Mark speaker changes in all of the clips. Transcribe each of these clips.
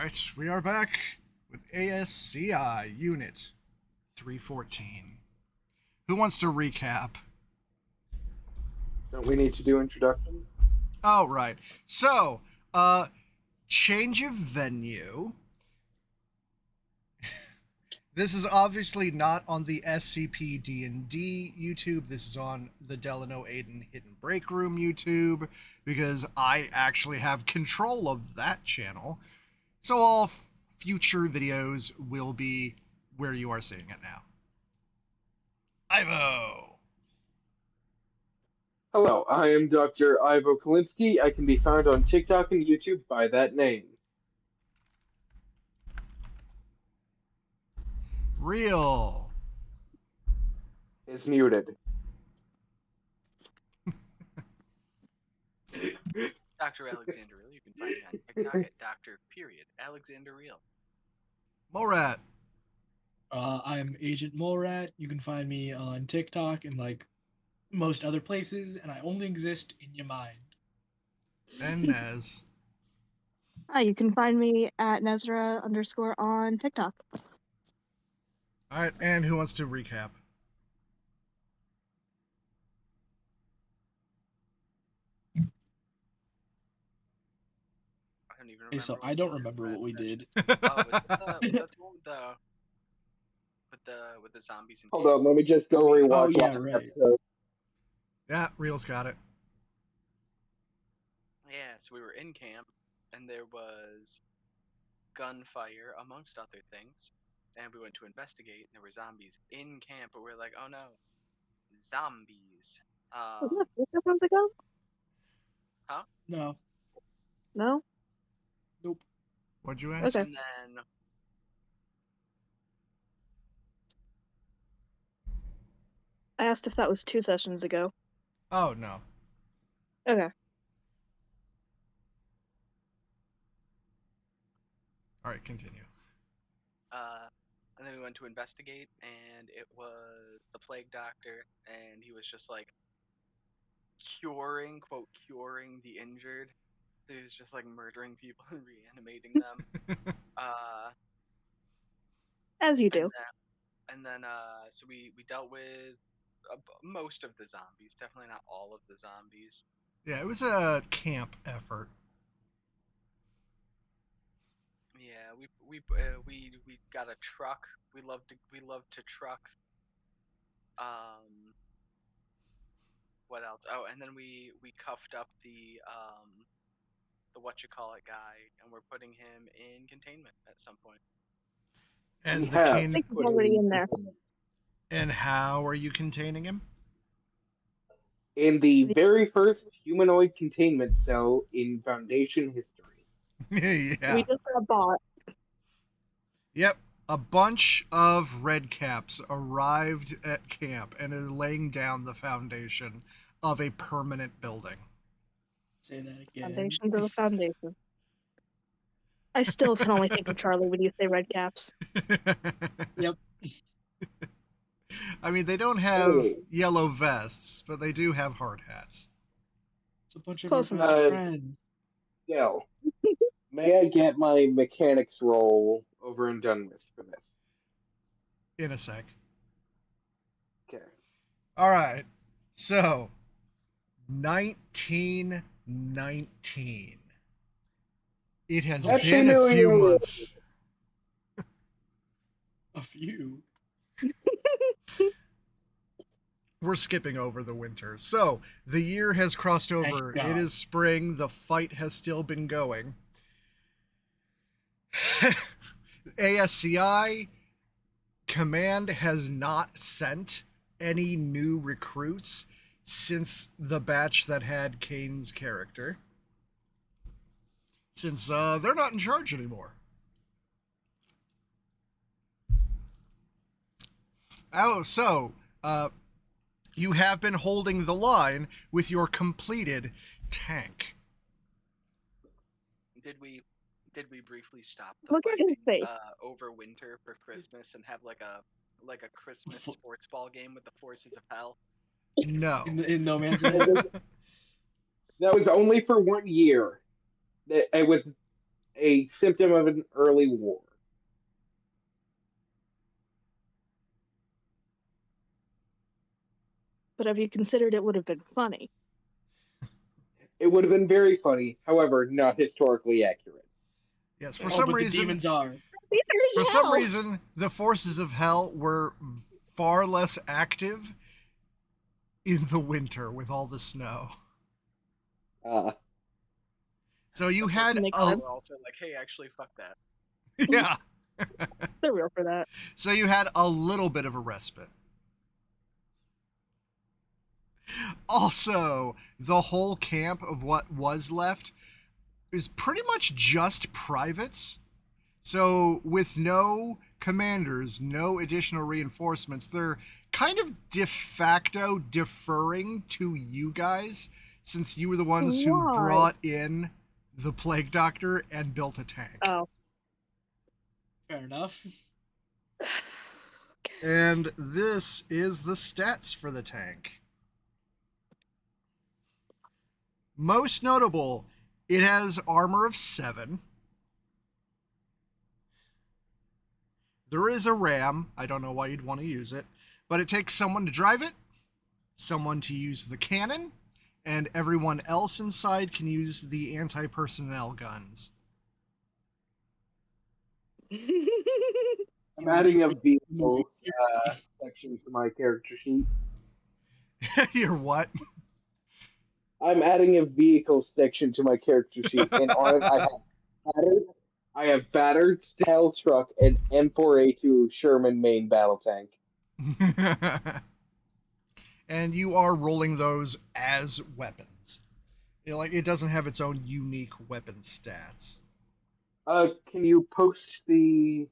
Speaker 1: Alright, we are back with ASCI Unit-314. Who wants to recap?
Speaker 2: Don't we need to do introduction?
Speaker 1: Oh, right. So, change of venue. This is obviously not on the SCP D&D YouTube. This is on the Delano Aiden Hidden Break Room YouTube because I actually have control of that channel. So all future videos will be where you are seeing it now. Ivo!
Speaker 2: Hello, I am Dr. Ivo Kalinsky. I can be found on TikTok and YouTube by that name.
Speaker 1: Real.
Speaker 2: Is muted.
Speaker 3: Dr. Alexander Real. You can find me on TikTok at Dr. Alexander Real.
Speaker 1: Morat.
Speaker 4: I'm Agent Morat. You can find me on TikTok and like most other places, and I only exist in your mind.
Speaker 1: And Nez.
Speaker 5: Hi, you can find me at Nezra_ on TikTok.
Speaker 1: Alright, and who wants to recap?
Speaker 3: I don't even
Speaker 4: Okay,
Speaker 3: remember.
Speaker 4: so I don't remember what we did.
Speaker 3: Oh, that's the one with the zombies and
Speaker 2: Hold on, let me just go rewatch
Speaker 4: yeah,
Speaker 2: last
Speaker 4: right.
Speaker 2: episode.
Speaker 1: Yeah, Real's got it.
Speaker 3: Yeah, so we were in camp, and there was gunfire, amongst other things, and we went to investigate, and there were zombies in camp, but we're like, oh no, zombies.
Speaker 5: Was that 4 episodes ago?
Speaker 3: Huh?
Speaker 4: No.
Speaker 5: No?
Speaker 4: Nope.
Speaker 1: What'd you ask?
Speaker 5: Okay.
Speaker 3: And then
Speaker 5: I asked if that was 2 sessions ago.
Speaker 1: Oh, no.
Speaker 5: Okay.
Speaker 1: Alright, continue.
Speaker 3: and then we went to investigate, and it was the plague doctor, and he was just like curing the injured. So he was just like murdering people and reanimating them.
Speaker 5: As you do.
Speaker 3: And then so we dealt with most of the zombies, definitely not all of the zombies.
Speaker 1: Yeah, it was a camp effort.
Speaker 3: Yeah, we got a truck. We love to truck. What else? Oh, and then we cuffed up the whatchamacallit guy, and we're putting him in containment at some point.
Speaker 1: And
Speaker 2: We
Speaker 1: the
Speaker 2: have
Speaker 5: I think he's already in there.
Speaker 1: And how are you containing him?
Speaker 2: In the very first humanoid containment cell in Foundation history.
Speaker 1: Yeah.
Speaker 5: We just got bought.
Speaker 1: Yep. A bunch of red caps arrived at camp and are laying down the foundation of a permanent building.
Speaker 4: Say that again.
Speaker 5: Foundations of a foundation. I still can only think of Charlie when you say red caps.
Speaker 4: Yep.
Speaker 1: I mean, they don't have yellow vests, but they do have hard hats.
Speaker 4: It's a bunch of
Speaker 5: Close
Speaker 4: our
Speaker 5: enough.
Speaker 4: best friends.
Speaker 2: Yo, may I get my mechanics roll over and done with for this?
Speaker 1: In a sec.
Speaker 2: Okay.
Speaker 1: All right. So, 1919. It has
Speaker 2: Happy
Speaker 1: been a
Speaker 2: New
Speaker 1: few
Speaker 2: Year.
Speaker 1: months.
Speaker 4: A few.
Speaker 1: We're skipping over the winter. So, the year has crossed over.
Speaker 4: Thank God.
Speaker 1: It is spring. The fight has still been going. ASCI Command has not sent any new recruits since the batch that had Kane's character. Since they're not in charge anymore. Oh, so, you have been holding the line with your completed tank.
Speaker 3: Did we briefly stop the
Speaker 5: Look at his
Speaker 3: fighting,
Speaker 5: face.
Speaker 3: over winter for Christmas and have like a Christmas sports ball game with the forces of hell?
Speaker 1: No.
Speaker 4: In No Man's Land.
Speaker 2: That was only for 1 year. It was a symptom of an early war.
Speaker 5: But have you considered it would have been funny?
Speaker 2: It would have been very funny, however, not historically accurate.
Speaker 1: Yes, for
Speaker 4: Oh,
Speaker 1: some
Speaker 4: but the
Speaker 1: reason,
Speaker 4: demons are.
Speaker 1: for some reason, the forces of hell were far less active in the winter with all the snow.
Speaker 2: Uh,
Speaker 1: So you
Speaker 3: The forces
Speaker 1: had
Speaker 5: Makes
Speaker 3: of hell
Speaker 1: a
Speaker 5: sense.
Speaker 3: were also like, hey, actually, fuck that.
Speaker 1: yeah.
Speaker 5: They're real for that.
Speaker 1: So you had a little bit of a respite. Also, the whole camp of what was left is pretty much just privates. So, with no commanders, no additional reinforcements, they're kind of de facto deferring to you guys since you were the ones who
Speaker 5: Why?
Speaker 1: brought in the plague doctor and built a tank.
Speaker 5: Oh.
Speaker 4: Fair enough.
Speaker 1: And this is the stats for the tank. Most notable, it has armor of 7. There is a ram. I don't know why you'd want to use it, but it takes someone to drive it, someone to use the cannon, and everyone else inside can use the anti-personnel guns.
Speaker 2: I'm adding a vehicle section to my character sheet.
Speaker 1: You're what?
Speaker 2: I'm adding a vehicle section to my character sheet, and on it I have battered tail truck and M4A2 Sherman main battle tank.
Speaker 1: And you are rolling those as weapons. Like it doesn't have its own unique weapon stats.
Speaker 2: Can you post the?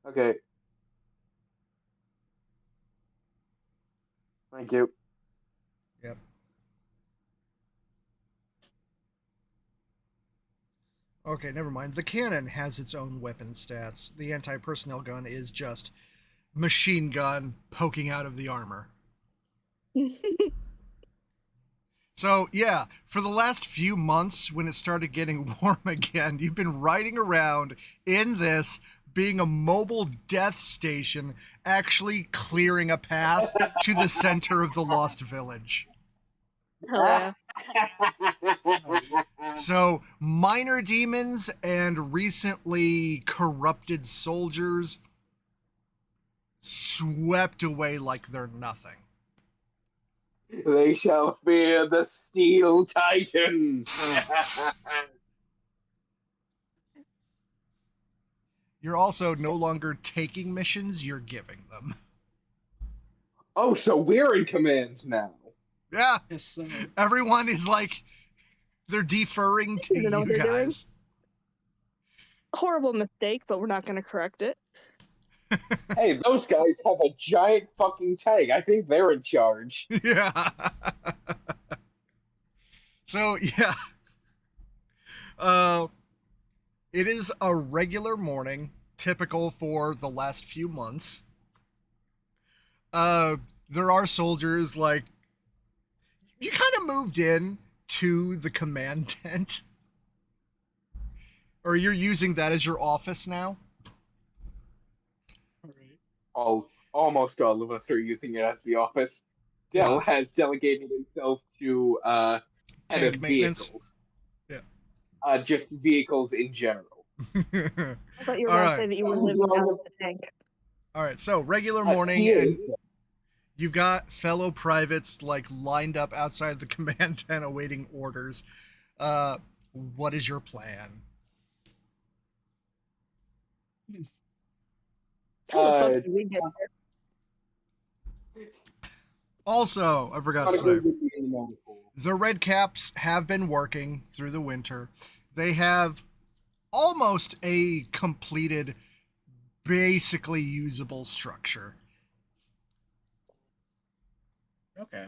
Speaker 2: Okay. Thank you.
Speaker 1: Yep. Okay, never mind. The cannon has its own weapon stats. The anti-personnel gun is just machine gun poking out of the armor. So, yeah, for the last few months when it started getting warm again, you've been riding around in this, being a mobile death station, actually clearing a path to the center of the lost village.
Speaker 5: Hell yeah.
Speaker 1: So, minor demons and recently corrupted soldiers swept away like they're nothing.
Speaker 2: They shall fear the Steel Titan.
Speaker 1: You're also no longer taking missions, you're giving them.
Speaker 2: Oh, so we're in command now.
Speaker 1: Yeah,
Speaker 4: Yes, sir.
Speaker 1: everyone is like, they're deferring to
Speaker 5: They don't know
Speaker 1: you
Speaker 5: what they're doing.
Speaker 1: guys.
Speaker 5: Horrible mistake, but we're not going to correct it.
Speaker 2: Hey, those guys have a giant fucking tank. I think they're in charge.
Speaker 1: Yeah. So, yeah. It is a regular morning, typical for the last few months. There are soldiers, like, you kind of moved in to the command tent. Or you're using that as your office now?
Speaker 4: All right.
Speaker 2: Almost all of us are using it as the office. Dell
Speaker 1: Yeah.
Speaker 2: has delegated himself to head
Speaker 1: Tank
Speaker 2: of
Speaker 1: maintenance.
Speaker 2: vehicles.
Speaker 1: Yeah.
Speaker 2: Just vehicles in general.
Speaker 5: I thought you were
Speaker 1: All
Speaker 5: going to
Speaker 1: right.
Speaker 5: say that you were living out of the tank.
Speaker 1: All right, so regular morning,
Speaker 2: He
Speaker 1: and
Speaker 2: is.
Speaker 1: you've got fellow privates like lined up outside the command tent awaiting orders. What is your plan?
Speaker 5: How the
Speaker 2: Uh,
Speaker 5: fuck did we get there?
Speaker 1: Also, I forgot to
Speaker 2: Gotta go
Speaker 1: say,
Speaker 2: get the animal pool.
Speaker 1: the Red Caps have been working through the winter. They have almost a completed, basically usable structure.
Speaker 4: Okay.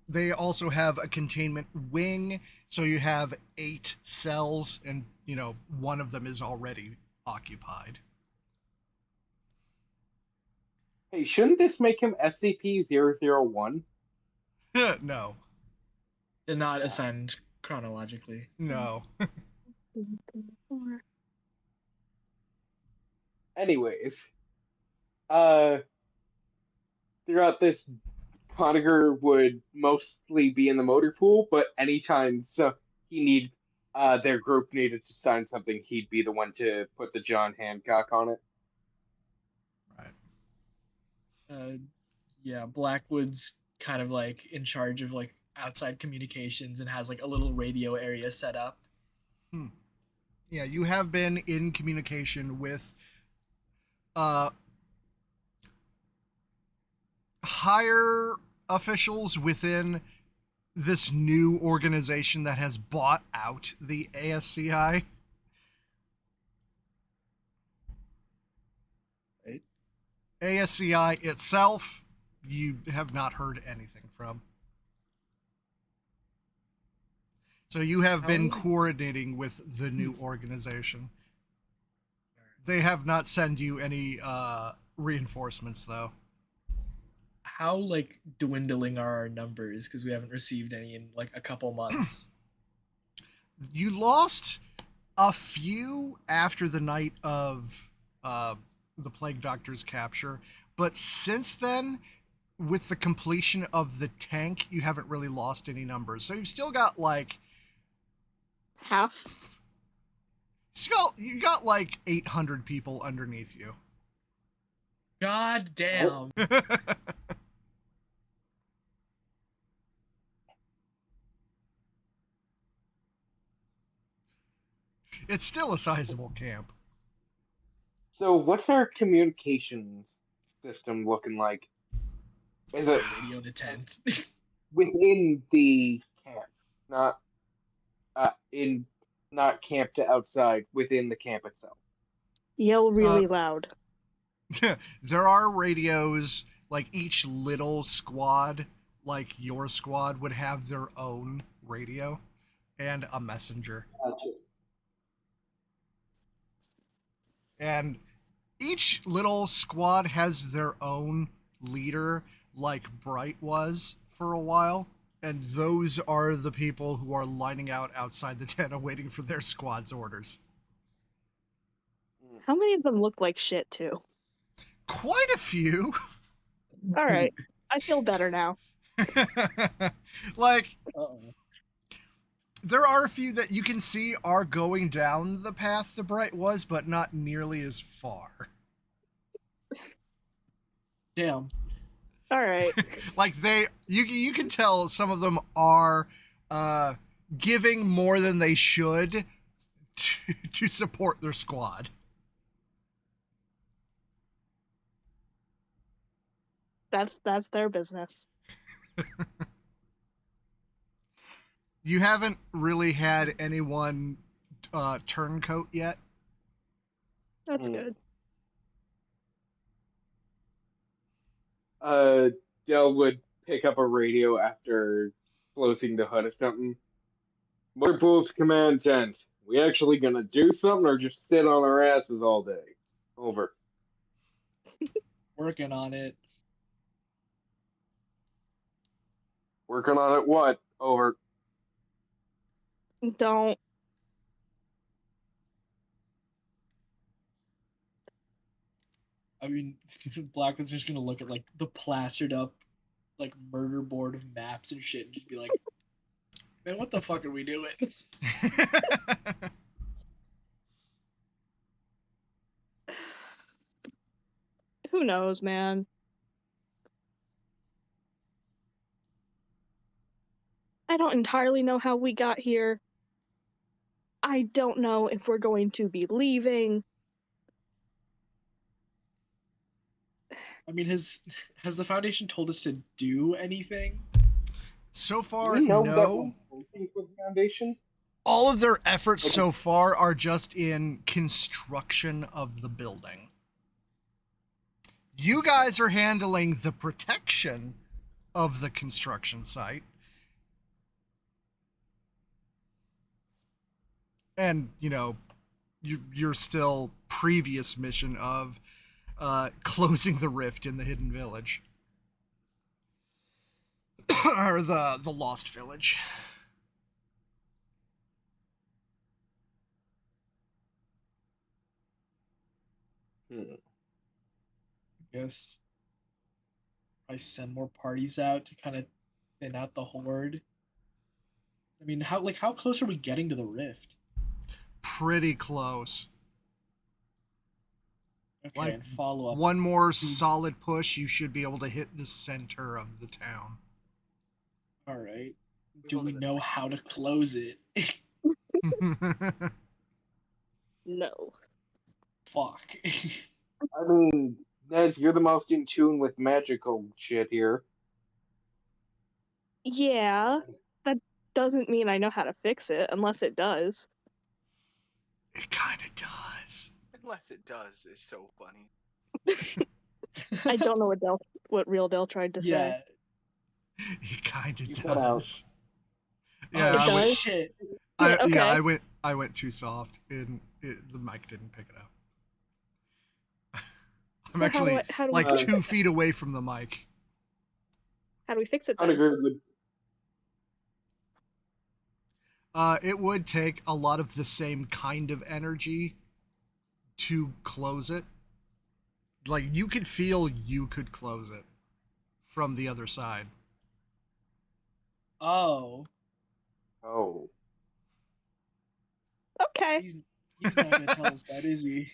Speaker 1: They also have a containment wing, so you have 8 cells, and one of them is already occupied.
Speaker 2: Hey, shouldn't this make him SCP-001?
Speaker 1: No,
Speaker 4: Did not ascend chronologically.
Speaker 1: no.
Speaker 5: 4.
Speaker 2: Anyways, throughout this, Conager would mostly be in the motor pool, but anytime their group needed to sign something, he'd be the one to put the John Hancock on it.
Speaker 1: Right.
Speaker 4: Yeah, Blackwood's kind of like in charge of like outside communications and has like a little radio area set up.
Speaker 1: Yeah, you have been in communication with uh, higher officials within this new organization that has bought out the ASCI.
Speaker 4: Right?
Speaker 1: ASCI itself, you have not heard anything from. So you have been coordinating with the new organization. They have not sent you any reinforcements, though.
Speaker 4: How like dwindling are our numbers? Because we haven't received any in like a couple months.
Speaker 1: You lost a few after the night of the Plague Doctor's capture, but since then, with the completion of the tank, you haven't really lost any numbers. So you've still got like
Speaker 5: Half.
Speaker 1: you got like 800 people underneath you.
Speaker 4: God damn.
Speaker 1: It's still a sizable camp.
Speaker 2: So, what's our communications system looking like? Is it
Speaker 4: Radio to tent.
Speaker 2: within the camp, not in not camp to outside, within the camp itself?
Speaker 5: Yell really loud.
Speaker 1: There are radios, like each little squad, like your squad, would have their own radio and a messenger.
Speaker 2: Gotcha.
Speaker 1: And each little squad has their own leader, like Bright was for a while. And those are the people who are lining out outside the tent waiting for their squad's orders.
Speaker 5: How many of them look like shit, too?
Speaker 1: Quite a few.
Speaker 5: All right. I feel better now.
Speaker 1: Like,
Speaker 4: Uh-oh.
Speaker 1: there are a few that you can see are going down the path the Bright was, but not nearly as far.
Speaker 4: Damn.
Speaker 5: All right.
Speaker 1: Like you can tell some of them are giving more than they should to support their squad.
Speaker 5: That's their business.
Speaker 1: You haven't really had anyone turncoat yet.
Speaker 5: That's good.
Speaker 2: Dell would pick up a radio after closing the hood or something. Motor pool to command tent. We actually gonna do something or just sit on our asses all day? Over.
Speaker 4: Working on it.
Speaker 2: Working on it what? Over.
Speaker 5: Don't.
Speaker 4: I mean, Blackwood's just gonna look at like the plastered up like murder board of maps and shit and just be like, man, what the fuck are we doing?
Speaker 5: Who knows, man? I don't entirely know how we got here. I don't know if we're going to be leaving.
Speaker 4: I mean, has the Foundation told us to do anything?
Speaker 1: So far,
Speaker 2: Do we know that
Speaker 1: no.
Speaker 2: we're working with the Foundation?
Speaker 1: All of their efforts so far are just in construction of the building. You guys are handling the protection of the construction site. And, you know, your still previous mission of closing the rift in the hidden village. Or the lost village.
Speaker 2: Hmm.
Speaker 4: I guess I send more parties out to kind of thin out the horde. I mean, how close are we getting to the rift?
Speaker 1: Pretty close.
Speaker 4: Okay,
Speaker 1: Like
Speaker 4: and follow up.
Speaker 1: one more solid push, you should be able to hit the center of the town.
Speaker 4: All right.
Speaker 3: We've
Speaker 4: Do
Speaker 3: only
Speaker 4: we
Speaker 3: been
Speaker 4: know
Speaker 3: like-
Speaker 4: how to close it?
Speaker 5: No.
Speaker 4: Fuck.
Speaker 2: I mean, Nez, you're the most in tune with magical shit here.
Speaker 5: Yeah, that doesn't mean I know how to fix it, unless it does.
Speaker 1: It kind of does.
Speaker 3: Unless it does, is so funny.
Speaker 5: I don't know what real Dell tried to
Speaker 4: Yeah.
Speaker 5: say.
Speaker 1: It kind
Speaker 2: You
Speaker 1: of
Speaker 2: cut out.
Speaker 1: does. Yeah,
Speaker 5: It
Speaker 1: I went.
Speaker 5: does?
Speaker 4: Shit.
Speaker 5: Yeah, okay.
Speaker 1: Yeah, I went too soft, and the mic didn't pick it up. I'm
Speaker 5: So
Speaker 1: actually
Speaker 5: how do
Speaker 1: like
Speaker 5: we
Speaker 1: 2 feet away from the mic.
Speaker 5: how do we fix it
Speaker 2: I'd
Speaker 5: then?
Speaker 2: agree with
Speaker 1: It would take a lot of the same kind of energy to close it. Like you could feel you could close it from the other side.
Speaker 4: Oh.
Speaker 2: Oh.
Speaker 5: Okay.
Speaker 4: He's not gonna tell us that, is he?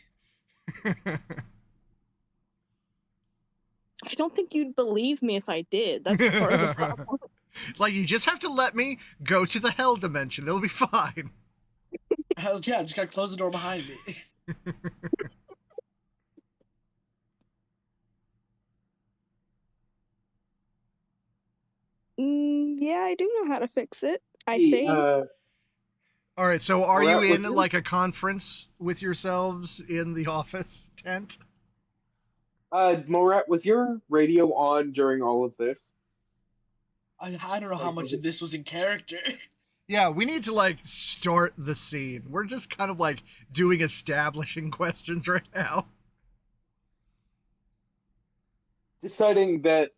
Speaker 5: I don't think you'd believe me if I did. That's part of the problem.
Speaker 1: Like you just have to let me go to the hell dimension. It'll be fine.
Speaker 4: Hell yeah, just gotta close the door behind me.
Speaker 5: Yeah, I do know how to fix it. I
Speaker 2: Hey,
Speaker 5: think.
Speaker 1: All right, so are you
Speaker 2: Morat,
Speaker 1: in like a conference with yourselves in the office tent?
Speaker 2: Morat, was your radio on during all of this?
Speaker 4: I don't know how
Speaker 2: Like,
Speaker 4: much
Speaker 2: was
Speaker 4: of
Speaker 2: it-
Speaker 4: this was in character.
Speaker 1: Yeah, we need to like start the scene. We're just kind of like doing establishing questions right now.
Speaker 2: Deciding that,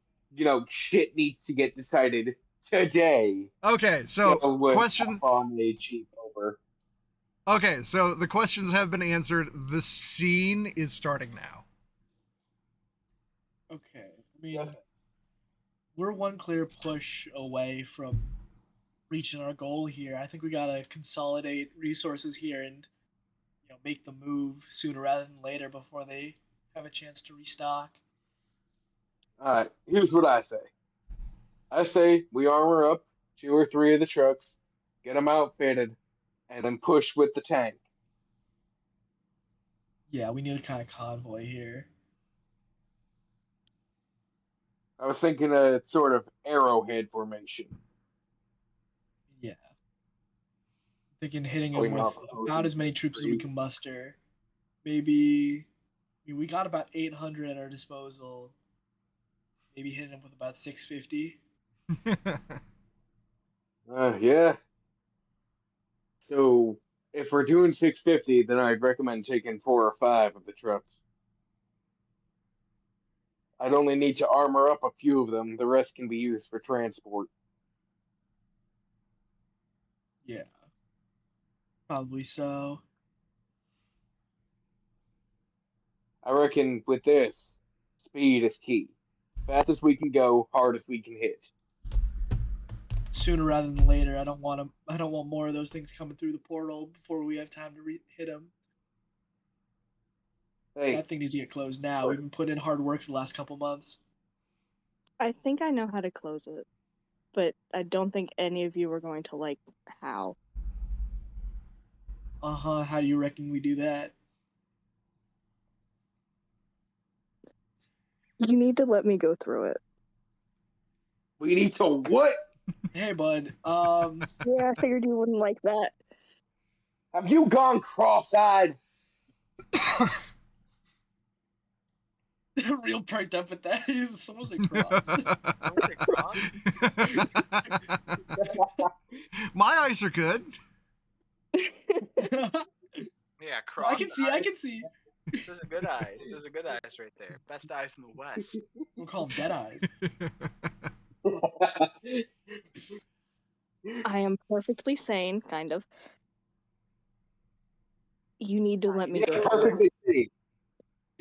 Speaker 2: shit needs to get decided today.
Speaker 1: Okay,
Speaker 2: Go
Speaker 1: so
Speaker 2: with
Speaker 1: question.
Speaker 2: on a cheap over.
Speaker 1: Okay, so the questions have been answered. The scene is starting now.
Speaker 4: Okay, I mean, we're one clear push away from reaching our goal here. I think we gotta consolidate resources here and make the move sooner rather than later before they have a chance to restock.
Speaker 2: Alright, here's what I say. I say we armor up 2 or 3 of the trucks, get them outfitted, and then push with the tank.
Speaker 4: Yeah, we need a kind of convoy here.
Speaker 2: I was thinking a sort of arrowhead formation.
Speaker 4: Yeah. Thinking hitting them
Speaker 2: Going
Speaker 4: with
Speaker 2: off
Speaker 4: about as many troops as we can muster. Maybe we got about 800 at our disposal. Maybe hitting them with about 650.
Speaker 2: Yeah. So if we're doing 650, then I'd recommend taking 4 or 5 of the trucks. I'd only need to armor up a few of them. The rest can be used for transport.
Speaker 4: Yeah. Probably so.
Speaker 2: I reckon with this, speed is key. Fast as we can go, hard as we can hit.
Speaker 4: Sooner rather than later. I don't want more of those things coming through the portal before we have time to hit them.
Speaker 2: Hey,
Speaker 4: That thing needs to get closed now. We've been putting in hard work for the last couple months.
Speaker 5: I think I know how to close it, but I don't think any of you are going to like how.
Speaker 4: How do you reckon we do that?
Speaker 5: You need to let me go through it.
Speaker 2: we need to what?
Speaker 4: Hey, bud.
Speaker 5: Yeah, I figured you wouldn't like that.
Speaker 2: Have you gone cross-eyed?
Speaker 4: Real perked up at that. He's almost like cross.
Speaker 3: Was it cross?
Speaker 1: My eyes are good.
Speaker 3: Yeah, cross.
Speaker 4: I can see.
Speaker 3: Those are good eyes. Those are good eyes right there. Best eyes in the West.
Speaker 4: We'll call them dead eyes.
Speaker 5: I am perfectly sane, kind of. You need to let me
Speaker 2: Yeah,
Speaker 5: go through it.
Speaker 2: perfectly safe.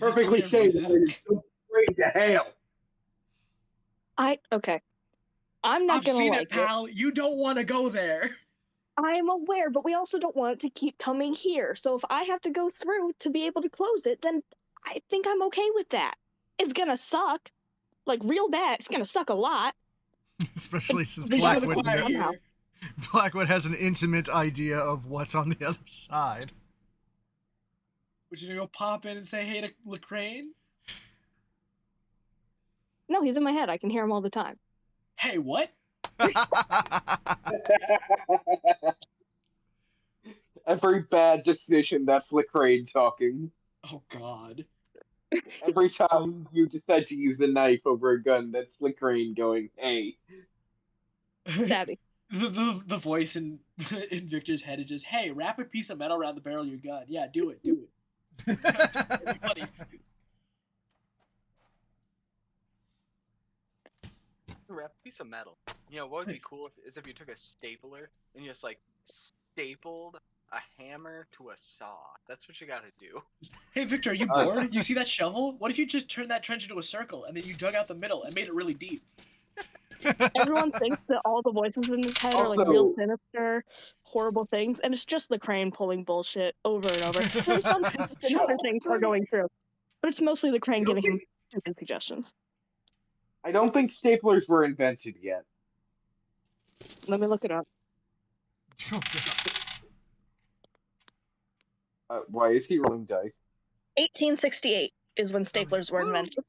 Speaker 2: perfectly
Speaker 4: still hear
Speaker 2: saying that
Speaker 4: voices?
Speaker 2: it is so straight to hell.
Speaker 5: Okay. I'm not
Speaker 4: I've
Speaker 5: gonna
Speaker 4: seen
Speaker 5: like
Speaker 4: it, pal. You don't want to go there.
Speaker 5: I'm aware, but we also don't want it to keep coming here. So if I have to go through to be able to close it, then I think I'm okay with that. It's gonna suck, like real bad. It's gonna suck a lot.
Speaker 1: Especially since
Speaker 4: Preaching to the
Speaker 1: Blackwood,
Speaker 4: choir
Speaker 5: somehow.
Speaker 4: here.
Speaker 1: Blackwood has an intimate idea of what's on the other side.
Speaker 4: Would you gonna go pop in and say hey to Lacrane?
Speaker 5: No, he's in my head. I can hear him all the time.
Speaker 4: Hey, what?
Speaker 2: Every bad decision, that's Lecrae talking.
Speaker 4: Oh God.
Speaker 2: Every time you decide to use a knife over a gun, that's Lecrae going, hey.
Speaker 5: Stabby.
Speaker 4: The voice in in Victor's head is just, hey, wrap a piece of metal around the barrel of your gun. Yeah, do it. It'd be funny.
Speaker 3: Wrap a piece of metal. You know what would be cool is if you took a stapler and you just like stapled a hammer to a saw. That's what you gotta do.
Speaker 4: Hey Victor, are you bored? You see that shovel? What if you just turned that trench into a circle and then you dug out the middle and made it really deep?
Speaker 5: Everyone thinks that all the voices in his head are like real sinister, horrible things, and it's just the crane pulling bullshit over and over. And sometimes sinister things are going through, but it's mostly the crane giving him stupid suggestions.
Speaker 2: I don't think staplers were invented yet.
Speaker 5: Let me look it up.
Speaker 2: Why is he rolling dice?
Speaker 5: 1868 is when staplers were invented.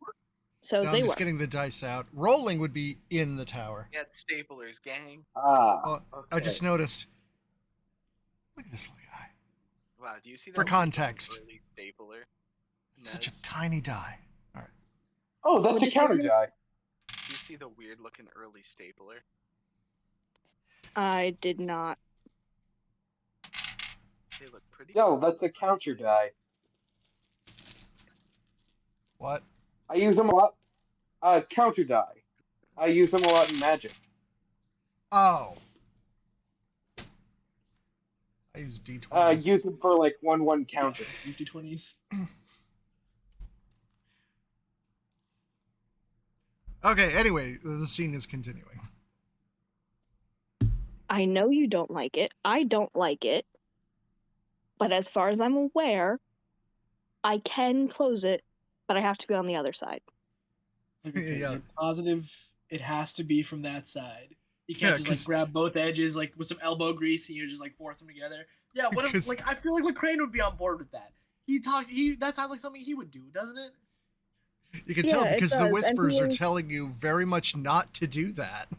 Speaker 5: So
Speaker 1: No,
Speaker 5: they
Speaker 1: I'm
Speaker 5: were.
Speaker 1: just getting the dice out. Rolling would be in the tower.
Speaker 3: Yeah, it's staplers, gang.
Speaker 1: Oh,
Speaker 2: Okay.
Speaker 1: I just noticed. Look at this little guy.
Speaker 3: Wow, do you see that?
Speaker 1: For
Speaker 3: weird looking
Speaker 1: context.
Speaker 3: early stapler?
Speaker 1: Such a
Speaker 3: Nez?
Speaker 1: tiny die. All right.
Speaker 2: Oh, that's
Speaker 5: What'd
Speaker 2: a
Speaker 5: you say,
Speaker 2: counter
Speaker 5: Nick?
Speaker 2: die.
Speaker 3: Do you see the weird looking early stapler?
Speaker 5: I did not.
Speaker 3: They look pretty.
Speaker 2: No, that's a counter die.
Speaker 1: What?
Speaker 2: I use them a lot. Counter die. I use them a lot in Magic.
Speaker 1: Oh. I use D20s.
Speaker 2: Use them for like 1/1 counter.
Speaker 4: Use D20s.
Speaker 1: Okay, anyway, the scene is continuing.
Speaker 5: I know you don't like it. I don't like it. But as far as I'm aware, I can close it, but I have to be on the other side.
Speaker 4: Okay,
Speaker 1: Yeah.
Speaker 4: you're positive it has to be from that side. You
Speaker 1: Yeah,
Speaker 4: can't just like
Speaker 1: 'cause-
Speaker 4: grab both edges like with some elbow grease and you just like force them together. Yeah, what if
Speaker 1: 'Cause-
Speaker 4: like I feel like Lacrane would be on board with that. That sounds like something he would do, doesn't it?
Speaker 1: You can
Speaker 5: Yeah,
Speaker 1: tell
Speaker 5: it
Speaker 1: because the
Speaker 5: does, and
Speaker 1: whispers
Speaker 5: he
Speaker 1: are
Speaker 5: is-
Speaker 1: telling you very much not to do that.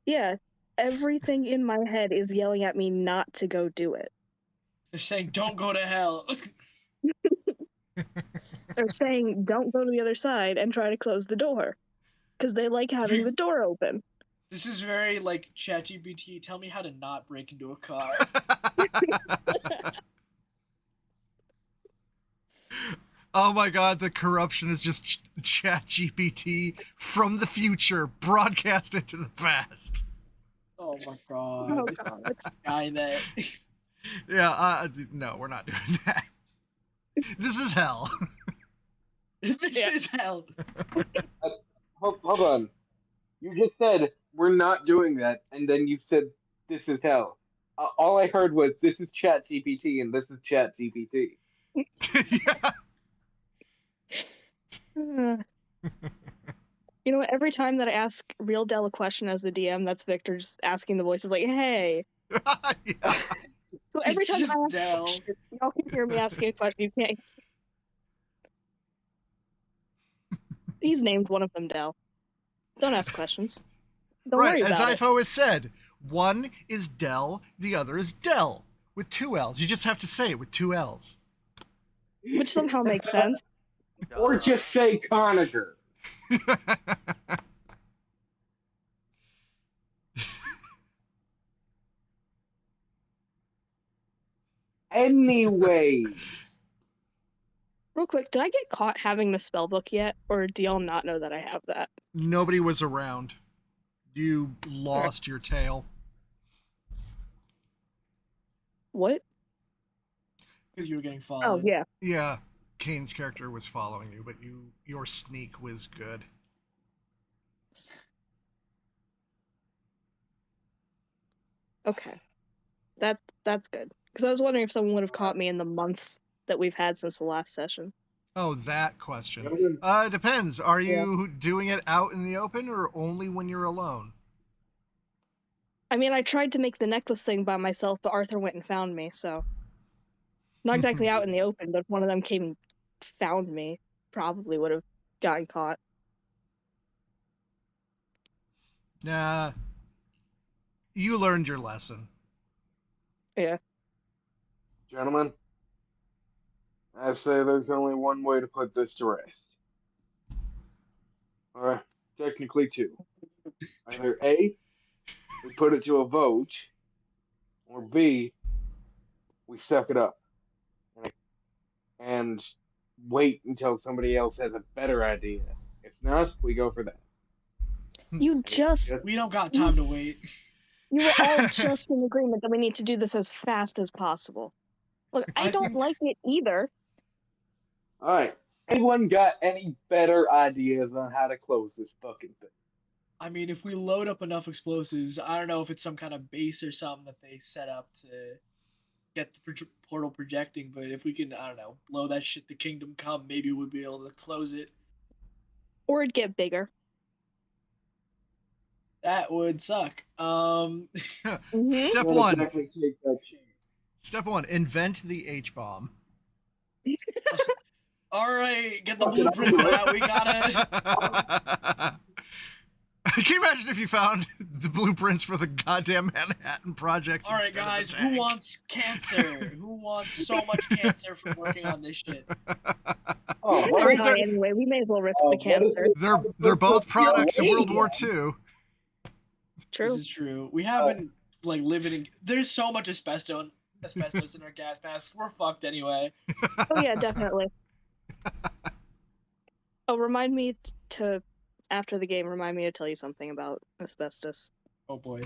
Speaker 5: Yeah, everything in my head is yelling at me not to go do it.
Speaker 4: They're saying don't go to hell.
Speaker 5: They're saying don't go to the other side and try to close the door. Because they like having the door open.
Speaker 4: This is very like ChatGPT, tell me how to not break into a car.
Speaker 1: Oh my god, the corruption is just ChatGPT from the future broadcast into the past.
Speaker 4: Oh my god.
Speaker 5: Oh god.
Speaker 4: Skynet.
Speaker 1: Yeah, no, we're not doing that. This is hell.
Speaker 4: This
Speaker 5: Yeah.
Speaker 4: is hell.
Speaker 2: Hold on. You just said we're not doing that, and then you said this is hell. All I heard was this is ChatGPT and this is ChatGPT.
Speaker 1: Yeah.
Speaker 5: You know what? Every time that I ask Real Del a question as the DM, that's Victor just asking the voices like, hey.
Speaker 1: Yeah.
Speaker 5: So every
Speaker 4: It's
Speaker 5: time
Speaker 4: just
Speaker 5: I ask
Speaker 4: Del.
Speaker 5: a question, y'all can hear me asking a question. You can't. He's named one of them Del. Don't ask questions. Don't
Speaker 1: Right,
Speaker 5: worry
Speaker 1: as
Speaker 5: about
Speaker 1: I've always said, one is Del, the other is Del, with two L's. You just have to say it with two L's.
Speaker 5: it. Which somehow makes sense.
Speaker 2: Or just say Conacher. Anyway.
Speaker 5: Real quick, did I get caught having the spell book yet? Or do y'all not know that I have that?
Speaker 1: Nobody was around. You lost your tail.
Speaker 5: What?
Speaker 4: Because you were getting
Speaker 5: Oh,
Speaker 4: followed.
Speaker 5: yeah.
Speaker 1: Yeah. Kane's character was following you, but your sneak was good.
Speaker 5: Okay. That's good. Because I was wondering if someone would have caught me in the months that we've had since the last session.
Speaker 1: Oh, that question.
Speaker 2: Gentlemen,
Speaker 1: It depends. Are you doing it out in the open or only when you're alone?
Speaker 5: I mean, I tried to make the necklace thing by myself, but Arthur went and found me, so. Not exactly out in the open, but if one of them came and found me, probably would have gotten caught.
Speaker 1: Nah. You learned your lesson.
Speaker 5: Yeah.
Speaker 2: gentlemen, I say there's only one way to put this to rest. Or technically two. Either A, we put it to a vote, or B, we suck it up and wait until somebody else has a better idea. If not, we go for that.
Speaker 5: You just.
Speaker 4: We don't got time to wait.
Speaker 5: You were all just in agreement that we need to do this as fast as possible. Look, I don't like it either.
Speaker 2: All right. Anyone got any better ideas on how to close this fucking thing?
Speaker 4: I mean, if we load up enough explosives, I don't know if it's some kind of base or something that they set up to get the portal projecting, but if we can, I don't know, blow that shit to Kingdom Come, maybe we'll be able to close it.
Speaker 5: Or it'd get bigger.
Speaker 4: That would suck.
Speaker 1: Step
Speaker 2: Not
Speaker 1: one.
Speaker 2: exactly take that chance.
Speaker 1: Step one. Invent the H-bomb.
Speaker 4: All right, get the
Speaker 2: Fuck it, I'll
Speaker 4: blueprints
Speaker 2: do it.
Speaker 4: out. We gotta.
Speaker 1: Can you imagine if you found the blueprints for the goddamn Manhattan Project?
Speaker 4: All right,
Speaker 1: instead of
Speaker 4: guys,
Speaker 1: the
Speaker 4: who
Speaker 1: tank?
Speaker 4: wants cancer? Who wants so much cancer from working on this shit?
Speaker 2: Oh,
Speaker 5: We're
Speaker 2: what
Speaker 5: gonna
Speaker 2: is
Speaker 5: die
Speaker 1: they're-
Speaker 5: anyway. We may as well risk the
Speaker 2: what is
Speaker 5: cancer.
Speaker 2: this?
Speaker 1: They're both products of World War
Speaker 2: II.
Speaker 1: II.
Speaker 5: True.
Speaker 4: This is true. We haven't like living in. There's so much asbestos in our gas masks. We're fucked anyway.
Speaker 5: Oh yeah, definitely. Oh, remind me to after the game. Remind me to tell you something about asbestos.
Speaker 4: Oh boy.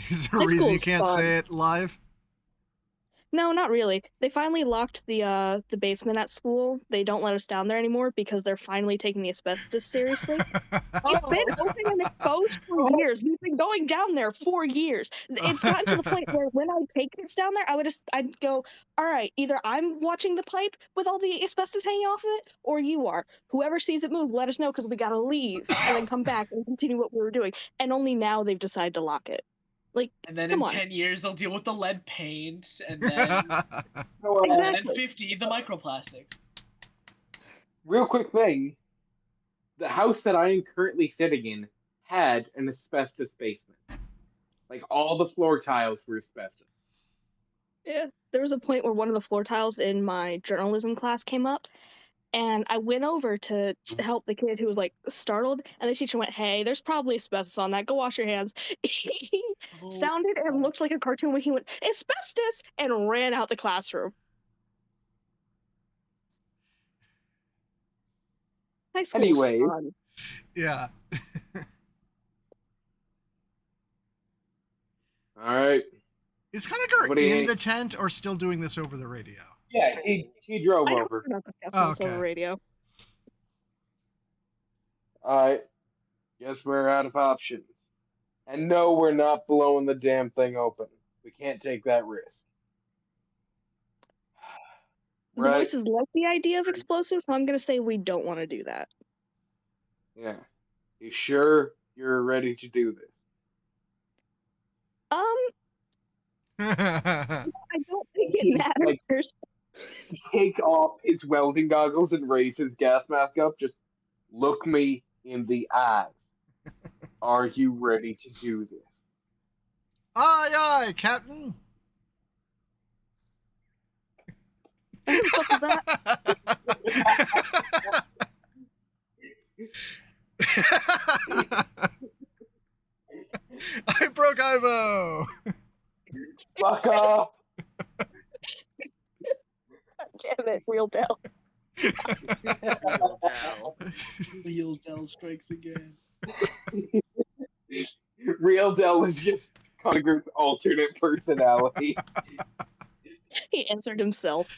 Speaker 1: Is there a
Speaker 5: High
Speaker 1: reason you
Speaker 5: school's
Speaker 1: can't
Speaker 5: fun.
Speaker 1: say it live?
Speaker 5: No, not really. They finally locked the basement at school. They don't let us down there anymore because they're finally taking the asbestos seriously. It's been open and exposed for years. We've been going down there for years. It's gotten to the point where when I take kids down there, I'd go, all right, either I'm watching the pipe with all the asbestos hanging off of it, or you are. Whoever sees it move, let us know because we gotta leave and then come back and continue what we were doing. And only now they've decided to lock it. Like,
Speaker 4: And then
Speaker 5: come
Speaker 4: in
Speaker 5: on.
Speaker 4: 10 years they'll deal with the lead paint, and then
Speaker 5: Exactly.
Speaker 4: and 50 the microplastics.
Speaker 2: Real quick thing. The house that I am currently sitting in had an asbestos basement. Like all the floor tiles were asbestos.
Speaker 5: Yeah, there was a point where one of the floor tiles in my journalism class came up, and I went over to help the kid who was like startled, and the teacher went, "Hey, there's probably asbestos on that. Go wash your hands." He sounded and looked like a cartoon when he went, "Asbestos!" and ran out the classroom. High school's
Speaker 2: Anyway.
Speaker 5: fun.
Speaker 1: Yeah.
Speaker 2: All right.
Speaker 1: Is Conacher
Speaker 2: Nobody
Speaker 1: in
Speaker 2: ain't-
Speaker 1: the tent or still doing this over the radio?
Speaker 2: Yeah, he drove
Speaker 5: I don't
Speaker 2: over.
Speaker 5: know discussing
Speaker 1: Oh,
Speaker 5: this over
Speaker 1: okay.
Speaker 5: radio.
Speaker 2: All right. Guess we're out of options. And no, we're not blowing the damn thing open. We can't take that risk.
Speaker 5: The
Speaker 2: Right?
Speaker 5: voices like the idea of explosives, so I'm gonna say we don't want to do that.
Speaker 2: Yeah. You sure you're ready to do this?
Speaker 5: I don't think it
Speaker 2: He's, like,
Speaker 5: matters.
Speaker 2: Take off his welding goggles and raise his gas mask up. Just look me in the eyes. Are you ready to do this?
Speaker 1: Aye, aye, Captain.
Speaker 5: What the fuck is that?
Speaker 1: I broke Ivo.
Speaker 2: Fuck off!
Speaker 5: Damn it, real Dell.
Speaker 3: Real Dell.
Speaker 4: Real Dell strikes again.
Speaker 2: Real Dell is just Conger's alternate personality.
Speaker 5: He answered himself.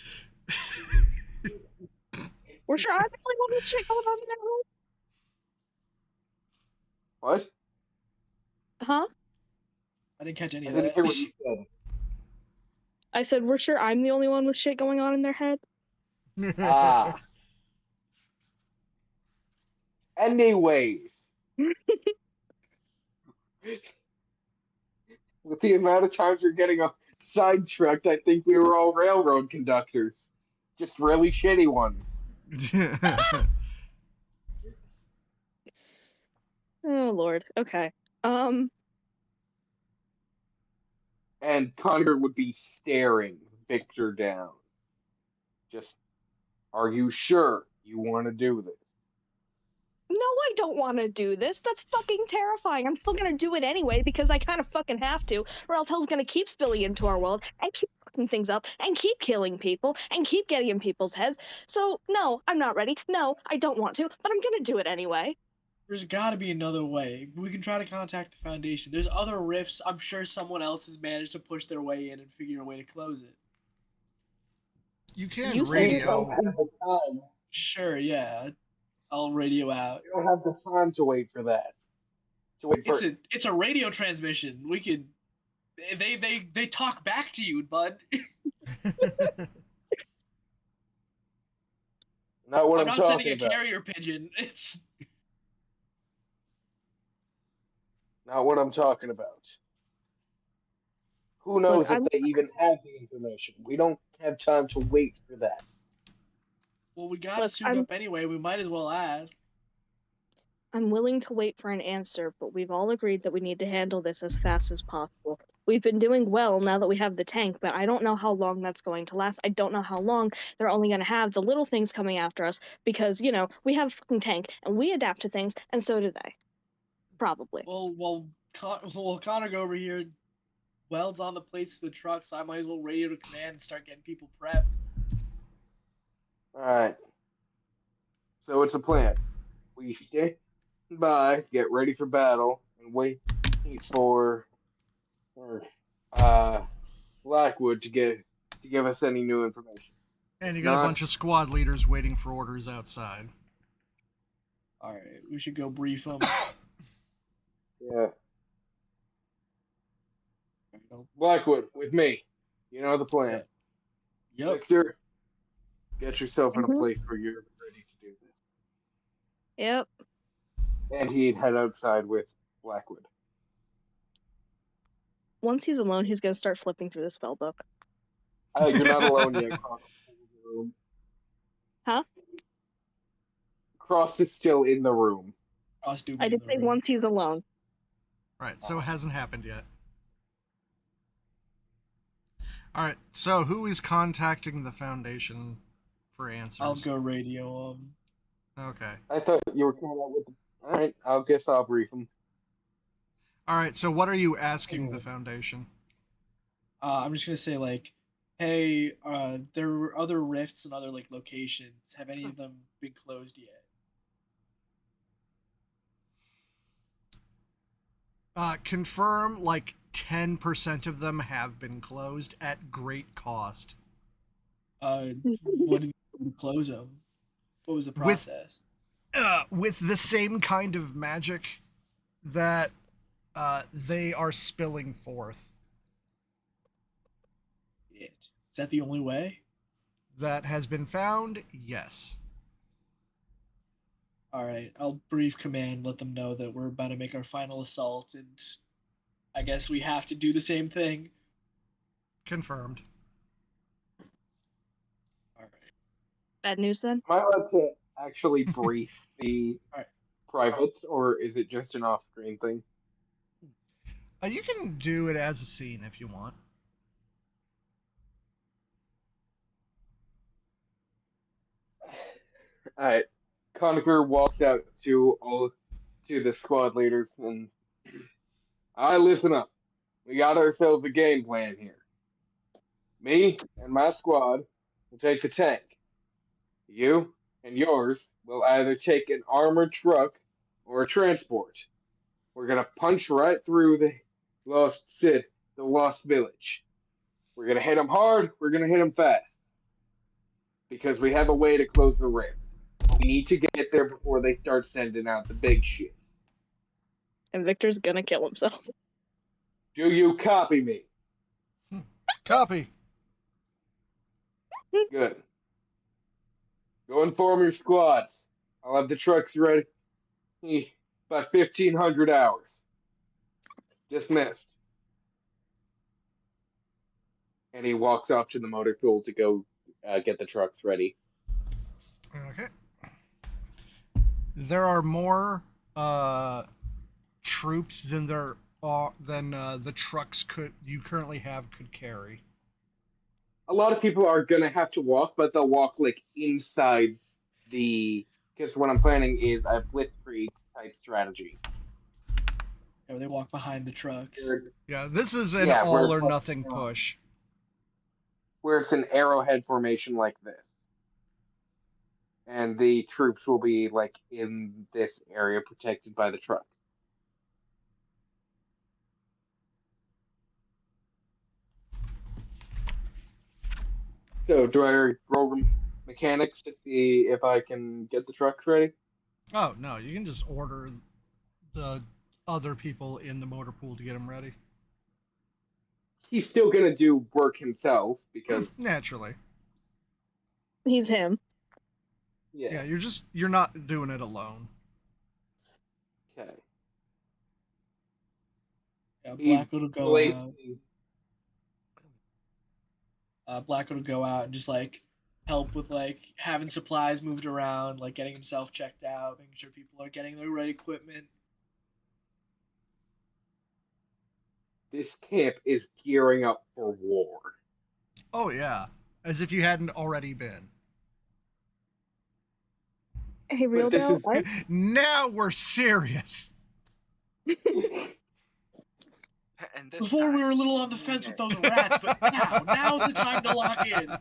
Speaker 5: We're sure I'm the only one with shit going on in that room?
Speaker 2: What?
Speaker 5: Huh?
Speaker 4: I didn't catch any
Speaker 2: I
Speaker 4: of
Speaker 2: didn't
Speaker 4: that.
Speaker 2: hear what you said.
Speaker 5: I said, we're sure I'm the only one with shit going on in their head?
Speaker 2: Ah. Anyways, with the amount of times we're getting sidetracked, I think we were all railroad conductors. Just really shitty ones.
Speaker 5: Oh, Lord. Okay.
Speaker 2: And Connor would be staring Victor down. Just, are you sure you want to do this?
Speaker 5: No, I don't want to do this. That's fucking terrifying. I'm still gonna do it anyway because I kind of fucking have to, or else hell's gonna keep spilling into our world and keep fucking things up and keep killing people and keep getting in people's heads. So, no, I'm not ready. No, I don't want to, but I'm gonna do it anyway.
Speaker 4: There's got to be another way. We can try to contact the Foundation. There's other rifts. I'm sure someone else has managed to push their way in and figure a way to close it.
Speaker 1: You can
Speaker 5: You say
Speaker 2: We
Speaker 5: so.
Speaker 1: radio.
Speaker 2: don't have the time.
Speaker 4: Sure, yeah. I'll radio out.
Speaker 2: We don't have the time to wait for that. To wait for
Speaker 4: It's a radio transmission. We could they talk back to you, bud.
Speaker 2: not what
Speaker 4: I'm
Speaker 2: I'm
Speaker 4: not sending
Speaker 2: talking
Speaker 4: a
Speaker 2: about.
Speaker 4: carrier pigeon. It's
Speaker 2: Not what I'm talking about. Who knows if
Speaker 5: I'm
Speaker 2: they even have the information? We don't have time to wait for that.
Speaker 4: well, we got to
Speaker 5: Look,
Speaker 4: suit up anyway. We might as well ask.
Speaker 5: I'm willing to wait for an answer, but we've all agreed that we need to handle this as fast as possible. We've been doing well now that we have the tank, but I don't know how long that's going to last. I don't know how long they're only going to have the little things coming after us because, we have a fucking tank and we adapt to things, and so do they. Probably.
Speaker 4: Well, Connor go over here. Welds on the plates of the truck, so I might as well radio to command and start getting people prepped.
Speaker 2: All right. So it's a plan. We stand by, get ready for battle, and wait for Blackwood to give us any new information.
Speaker 1: And you
Speaker 2: If
Speaker 1: got a
Speaker 2: not,
Speaker 1: bunch of squad leaders waiting for orders outside.
Speaker 4: All right, we should go brief them.
Speaker 2: yeah. Blackwood with me. You know the plan.
Speaker 4: Yep.
Speaker 2: Victor, get yourself in a
Speaker 5: Mhm.
Speaker 2: place where you're ready to do this.
Speaker 5: Yep.
Speaker 2: And he'd head outside with Blackwood.
Speaker 5: Once he's alone, he's going to start flipping through the spell book.
Speaker 2: You're not alone yet. Cross is still in the room.
Speaker 5: Huh?
Speaker 2: Cross is still in the room.
Speaker 4: Cross do be
Speaker 5: I
Speaker 4: in
Speaker 5: did
Speaker 4: the
Speaker 5: say
Speaker 4: room.
Speaker 5: once he's alone.
Speaker 1: Right, so it hasn't happened yet. All right, so who is contacting the Foundation for answers?
Speaker 4: I'll go radio.
Speaker 1: Okay.
Speaker 2: I thought you were coming out with. All right, I guess I'll brief him.
Speaker 1: All right, so what are you asking the Foundation?
Speaker 4: I'm just gonna say like, hey, there were other rifts and other like locations. Have any of them been closed yet?
Speaker 1: Confirm like 10% of them have been closed at great cost.
Speaker 4: What did you close them? What was the process?
Speaker 1: With the same kind of magic that they are spilling forth.
Speaker 4: Is that the only way?
Speaker 1: That has been found, yes.
Speaker 4: All right, I'll brief command, let them know that we're about to make our final assault, and I guess we have to do the same thing.
Speaker 1: Confirmed.
Speaker 4: All right.
Speaker 5: Bad news then?
Speaker 2: Am I allowed to actually brief the
Speaker 4: All right.
Speaker 2: privates, or is it just an off-screen thing?
Speaker 1: You can do it as a scene if you want.
Speaker 2: All right. Conacher walks out to the squad leaders and, all right, listen up. We got ourselves a game plan here. Me and my squad will take the tank. You and yours will either take an armored truck or a transport. We're gonna punch right through the lost village. We're gonna hit them hard. We're gonna hit them fast because we have a way to close the rift. We need to get there before they start sending out the big shit.
Speaker 5: And Victor's gonna kill himself.
Speaker 2: Do you copy me?
Speaker 1: Copy.
Speaker 2: Good. Go and form your squads. I'll have the trucks ready by 1500 hours. Dismissed. And he walks off to the motor pool to go get the trucks ready.
Speaker 1: Okay. There are more troops than there are than the trucks you currently have could carry.
Speaker 2: A lot of people are gonna have to walk, but they'll walk like inside the. Because what I'm planning is a blitzkrieg type strategy.
Speaker 4: They walk behind the trucks.
Speaker 1: Yeah, this is an all or nothing push.
Speaker 2: Where it's an arrowhead formation like this. And the troops will be like in this area protected by the trucks. So do I roll mechanics to see if I can get the trucks ready?
Speaker 1: Oh no, you can just order the other people in the motor pool to get them ready.
Speaker 2: He's still gonna do work himself because
Speaker 1: Naturally.
Speaker 5: He's him.
Speaker 1: Yeah, you're not doing it alone.
Speaker 2: Okay.
Speaker 4: Yeah, Blackwood will go out. Blackwood will go out and just like help with like having supplies moved around, like getting himself checked out, making sure people are getting the right equipment.
Speaker 2: This camp is gearing up for war.
Speaker 1: Oh yeah, as if you hadn't already been.
Speaker 5: Hey, Real Dell,
Speaker 1: Now we're serious.
Speaker 3: And
Speaker 4: Before we were a little on the fence with those rats, but now's the time to lock in.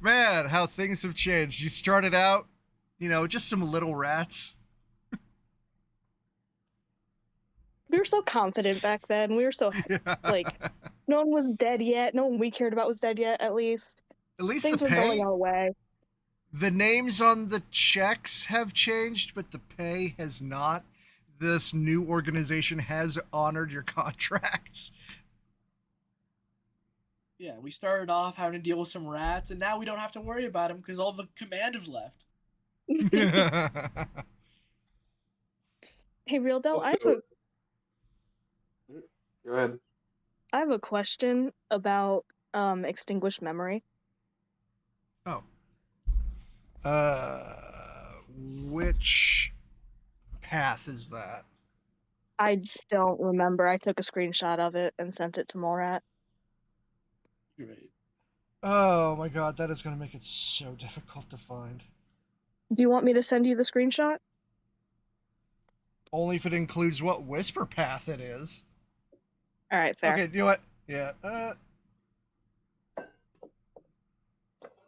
Speaker 1: Man, how things have changed. You started out, just some little rats.
Speaker 5: We were so confident back then. We were so like, no one was dead yet. No one we cared about was dead yet. At least things were going our way.
Speaker 1: The names on the checks have changed, but the pay has not. This new organization has honored your contracts.
Speaker 4: Yeah, we started off having to deal with some rats, and now we don't have to worry about them because all the command have left.
Speaker 5: Hey, Real Dell,
Speaker 2: Go ahead.
Speaker 5: I have a question about extinguished memory.
Speaker 1: Oh. Which path is that?
Speaker 5: I don't remember. I took a screenshot of it and sent it to Morat.
Speaker 4: Great.
Speaker 1: Oh my god, that is going to make it so difficult to find.
Speaker 5: Do you want me to send you the screenshot?
Speaker 1: Only if it includes what whisper path it is.
Speaker 5: All right, fair.
Speaker 1: Okay, you know what? Yeah.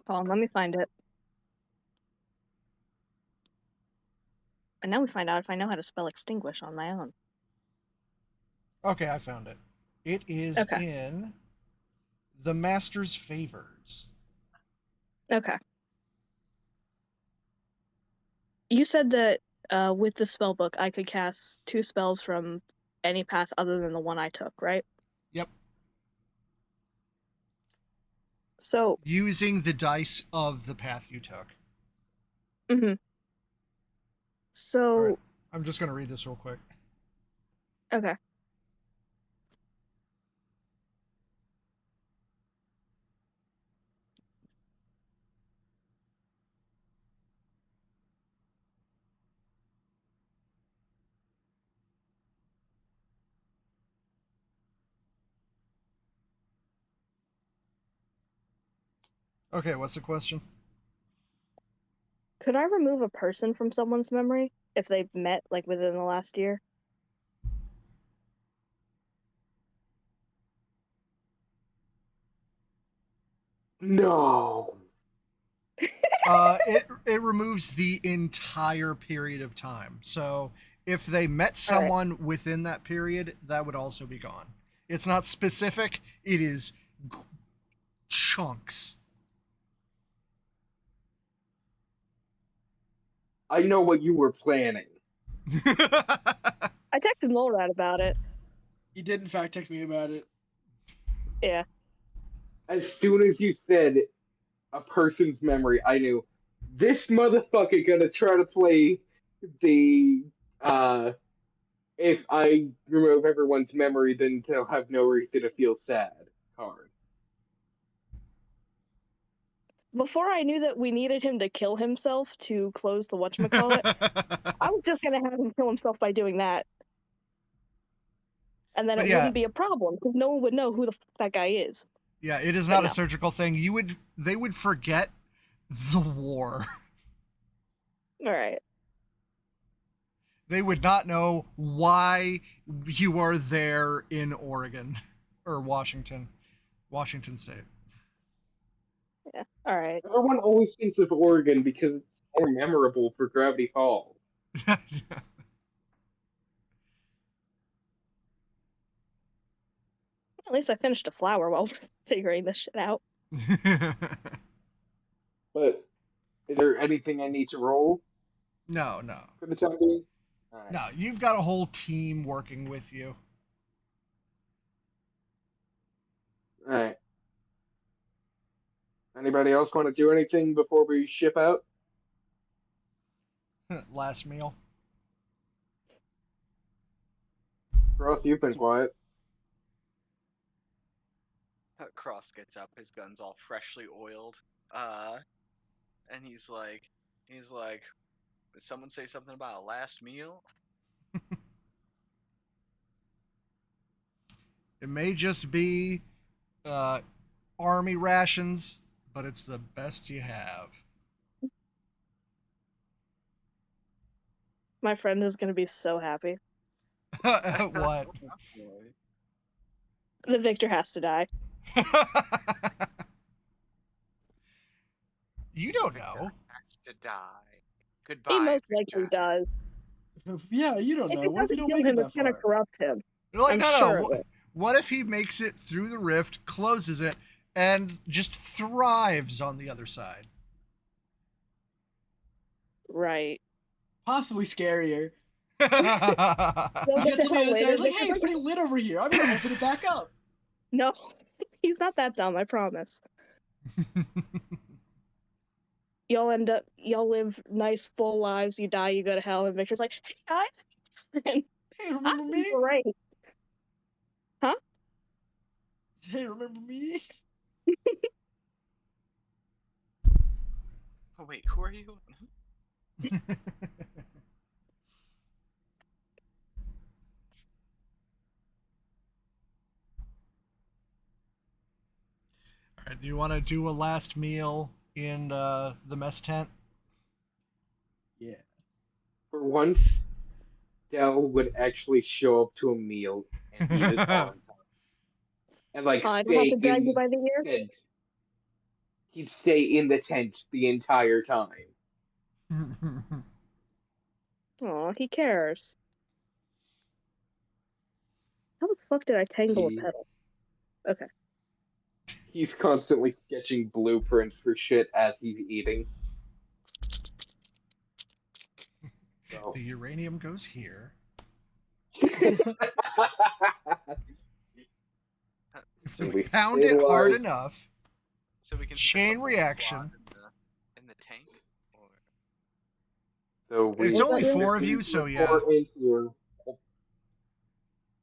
Speaker 5: Hold on, let me find it. And now we find out if I know how to spell extinguish on my own.
Speaker 1: Okay, I found it. It is in the Master's Favors.
Speaker 5: Okay. You said that with the spell book, I could cast 2 spells from any path other than the one I took, right?
Speaker 1: Yep.
Speaker 5: So
Speaker 1: using the dice of the path you took.
Speaker 5: Mm-hmm. So
Speaker 1: right. I'm just going to read this real quick.
Speaker 5: Okay.
Speaker 1: Okay, what's the question?
Speaker 5: Could I remove a person from someone's memory if they've met like within the last year?
Speaker 2: No.
Speaker 1: It removes the entire period of time. So if they met someone within that period, that would also be gone. It's not specific. It is chunks.
Speaker 2: I know what you were planning.
Speaker 5: I texted Molrat about it.
Speaker 4: He did in fact text me about it.
Speaker 5: Yeah.
Speaker 2: As soon as you said a person's memory, I knew this motherfucker gonna try to play the if I remove everyone's memory, then they'll have no reason to feel sad card.
Speaker 5: Before I knew that we needed him to kill himself to close the whatchamacallit, I was just gonna have him kill himself by doing that. And then
Speaker 1: But
Speaker 5: it
Speaker 1: yeah.
Speaker 5: wouldn't be a problem, because no one would know who the fuck that guy is.
Speaker 1: Yeah, it is
Speaker 5: But
Speaker 1: not
Speaker 5: no.
Speaker 1: a surgical thing. They would forget the war.
Speaker 5: Alright.
Speaker 1: They would not know why you are there in Oregon or Washington State.
Speaker 5: Yeah. Alright.
Speaker 2: Everyone always thinks of Oregon because it's more memorable for Gravity Falls.
Speaker 5: At least I finished a flower while we're figuring this shit out.
Speaker 2: But is there anything I need to roll
Speaker 1: No.
Speaker 2: for the time being? Alright.
Speaker 1: No, you've got a whole team working with you.
Speaker 2: Alright. Anybody else want to do anything before we ship out?
Speaker 1: Last meal.
Speaker 2: Roth, you've been quiet.
Speaker 3: Cross gets up, his gun's all freshly oiled, and he's like, did someone say something about a last meal?
Speaker 1: It may just be army rations, but it's the best you have.
Speaker 5: My friend is gonna be so happy.
Speaker 1: What?
Speaker 5: The Victor has to die.
Speaker 1: You don't
Speaker 3: Victor
Speaker 1: know.
Speaker 3: has to die. Goodbye,
Speaker 5: He most
Speaker 3: Victor.
Speaker 5: likely does.
Speaker 4: Yeah, you don't
Speaker 5: If
Speaker 4: know.
Speaker 5: it
Speaker 4: What if you
Speaker 5: doesn't
Speaker 4: don't
Speaker 5: kill
Speaker 4: make it
Speaker 5: him,
Speaker 4: that
Speaker 5: it's gonna
Speaker 4: far?
Speaker 5: corrupt him.
Speaker 1: You're like,
Speaker 5: I'm
Speaker 1: no.
Speaker 5: sure it will.
Speaker 1: What if he makes it through the rift, closes it, and just thrives on the other side?
Speaker 5: Right.
Speaker 4: Possibly scarier.
Speaker 5: You'll
Speaker 4: He
Speaker 5: get
Speaker 4: gets
Speaker 5: to
Speaker 4: to the
Speaker 5: hell
Speaker 4: other side.
Speaker 5: later.
Speaker 4: He's like,
Speaker 5: Victor's
Speaker 4: hey, it's pretty lit over here. I'm gonna open it back up.
Speaker 5: No, he's not that dumb, I promise. Y'all live nice, full lives, you die, you go to hell, and Victor's like, hey guys, and
Speaker 4: Hey, remember
Speaker 5: I'm
Speaker 4: me?
Speaker 5: great.
Speaker 4: Hey, remember me?
Speaker 3: Oh wait, who are you?
Speaker 1: All right, do you want to do a last meal in the mess tent?
Speaker 4: Yeah.
Speaker 2: For once, Dell would actually show up to a meal and eat it on time. And like
Speaker 5: I don't have
Speaker 2: stay
Speaker 5: to drag you
Speaker 2: in
Speaker 5: by the ear.
Speaker 2: the tent. He'd stay in the tent the entire time.
Speaker 5: Aw, he cares. How the fuck did I tangle a
Speaker 2: He-
Speaker 5: pedal? Okay.
Speaker 2: He's constantly sketching blueprints for shit as he's eating. So.
Speaker 1: The uranium goes here. If
Speaker 3: So
Speaker 1: we
Speaker 3: we,
Speaker 1: pound it hard
Speaker 2: stabilize.
Speaker 1: enough,
Speaker 3: so we can
Speaker 1: chain
Speaker 3: put the whole
Speaker 1: reaction.
Speaker 3: squad in the tank, or
Speaker 2: So we
Speaker 1: It's
Speaker 5: Was
Speaker 1: only
Speaker 5: that
Speaker 1: four of
Speaker 2: we
Speaker 1: you, so yeah.
Speaker 2: report in here.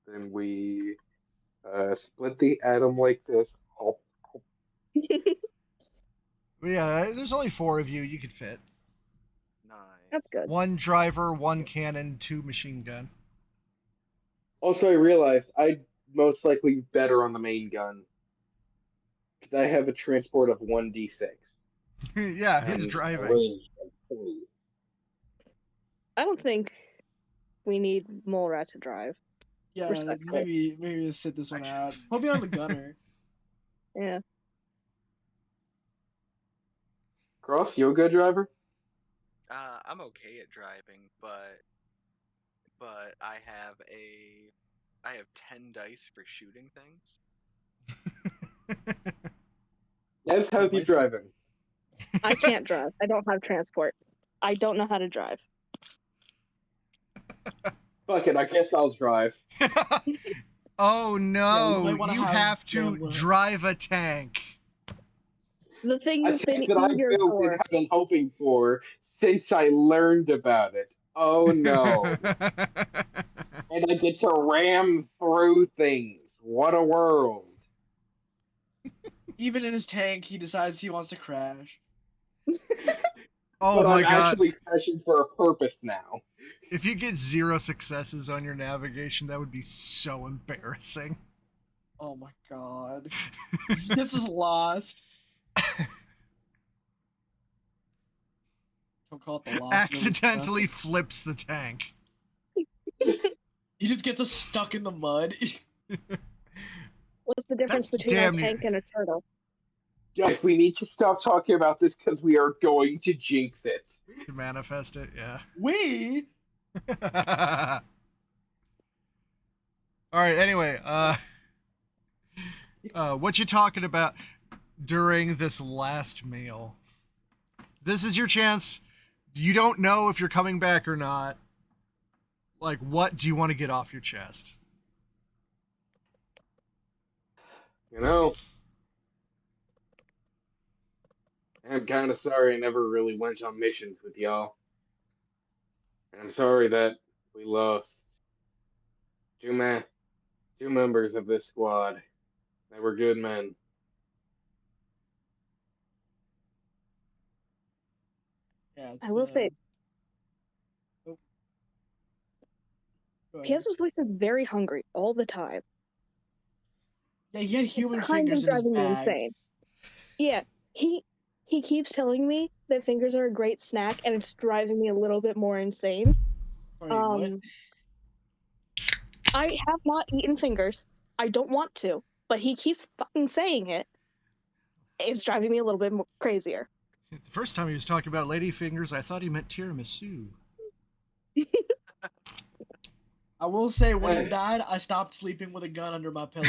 Speaker 2: Then we split the atom like this.
Speaker 1: Yeah, there's only four of you. You could fit.
Speaker 3: nice.
Speaker 5: That's good.
Speaker 1: One driver, one cannon, two machine gun.
Speaker 2: Also, I realized I'd most likely be better on the main gun. Because I have a transport of 1d6.
Speaker 1: Yeah, who's
Speaker 2: and a
Speaker 1: driving?
Speaker 2: range of 3.
Speaker 5: I don't think we need Molrat to drive.
Speaker 4: Yeah,
Speaker 5: Respectfully.
Speaker 4: maybe let's sit this one out. Put me on the gunner.
Speaker 5: Yeah.
Speaker 2: Cross, you a good driver?
Speaker 3: I'm okay at driving, but I have 10 dice for shooting things.
Speaker 2: Yes, how's you
Speaker 4: Might-
Speaker 2: driving?
Speaker 5: I can't drive. I don't have transport. I don't know how to drive.
Speaker 2: Fuck it, I guess I'll drive.
Speaker 1: Oh no,
Speaker 4: might wanna
Speaker 1: you
Speaker 4: have
Speaker 1: have to
Speaker 4: them,
Speaker 1: drive a tank.
Speaker 5: The thing
Speaker 2: A
Speaker 5: you've been
Speaker 2: tank that I've
Speaker 5: eager
Speaker 2: built and
Speaker 5: for.
Speaker 2: have been hoping for since I learned about it. Oh no. And I get to ram through things. What a world.
Speaker 4: Even in his tank, he decides he wants to crash.
Speaker 1: Oh
Speaker 2: But
Speaker 1: my
Speaker 2: I'm
Speaker 1: god.
Speaker 2: actually crashing for a purpose now.
Speaker 1: If you get 0 successes on your navigation, that would be so embarrassing.
Speaker 4: Oh my god. He just gets us lost. Don't call it the lost.
Speaker 1: Accidentally flips the tank.
Speaker 4: He just gets us stuck in the mud.
Speaker 5: What's the difference
Speaker 1: That's
Speaker 5: between a
Speaker 1: damn near-
Speaker 5: tank and a turtle?
Speaker 2: Guys, we need to stop talking about this because we are going to jinx it.
Speaker 1: To manifest it, yeah.
Speaker 4: We?
Speaker 1: All right, anyway, what you talking about during this last meal? This is your chance. You don't know if you're coming back or not. Like, what do you want to get off your chest?
Speaker 2: You know? I'm kind of sorry I never really went on missions with y'all. And I'm sorry that we lost two members of this squad. They were good men.
Speaker 4: Yeah,
Speaker 5: I will say,
Speaker 4: Go ahead.
Speaker 5: Piazza's voice is very hungry all the time.
Speaker 4: Yeah, he had human
Speaker 5: It's kind
Speaker 4: fingers
Speaker 5: of
Speaker 4: in his
Speaker 5: driving me
Speaker 4: bag.
Speaker 5: insane. Yeah, he keeps telling me that fingers are a great snack, and it's driving me a little bit more insane.
Speaker 4: Sorry, what?
Speaker 5: I have not eaten fingers. I don't want to, but he keeps fucking saying it. It's driving me a little bit more crazier.
Speaker 1: The first time he was talking about lady fingers, I thought he meant tiramisu.
Speaker 4: I will say, when he died, I stopped sleeping with a gun under my pillow.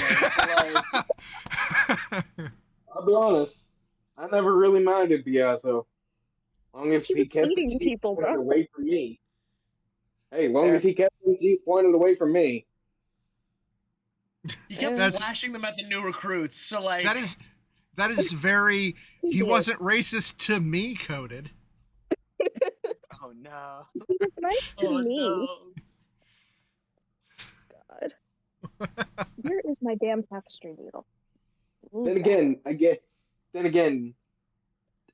Speaker 4: Like,
Speaker 2: I'll be honest, I never really minded Piazza. Long as
Speaker 5: He
Speaker 2: he
Speaker 5: was
Speaker 2: kept the
Speaker 5: eating
Speaker 2: teeth
Speaker 5: people,
Speaker 2: pointed
Speaker 5: bro.
Speaker 2: away from me. Hey, long
Speaker 5: Fair.
Speaker 2: as he kept the teeth pointed away from me.
Speaker 4: he kept
Speaker 1: That's-
Speaker 4: flashing them at the new recruits. So, like,
Speaker 1: that is very.
Speaker 5: He
Speaker 1: He
Speaker 5: did.
Speaker 1: wasn't racist to me, coded.
Speaker 3: Oh no.
Speaker 5: He was nice to
Speaker 4: oh
Speaker 5: me.
Speaker 4: no.
Speaker 5: God. Where is my damn tapestry needle? Ooh,
Speaker 2: Then
Speaker 5: God.
Speaker 2: again,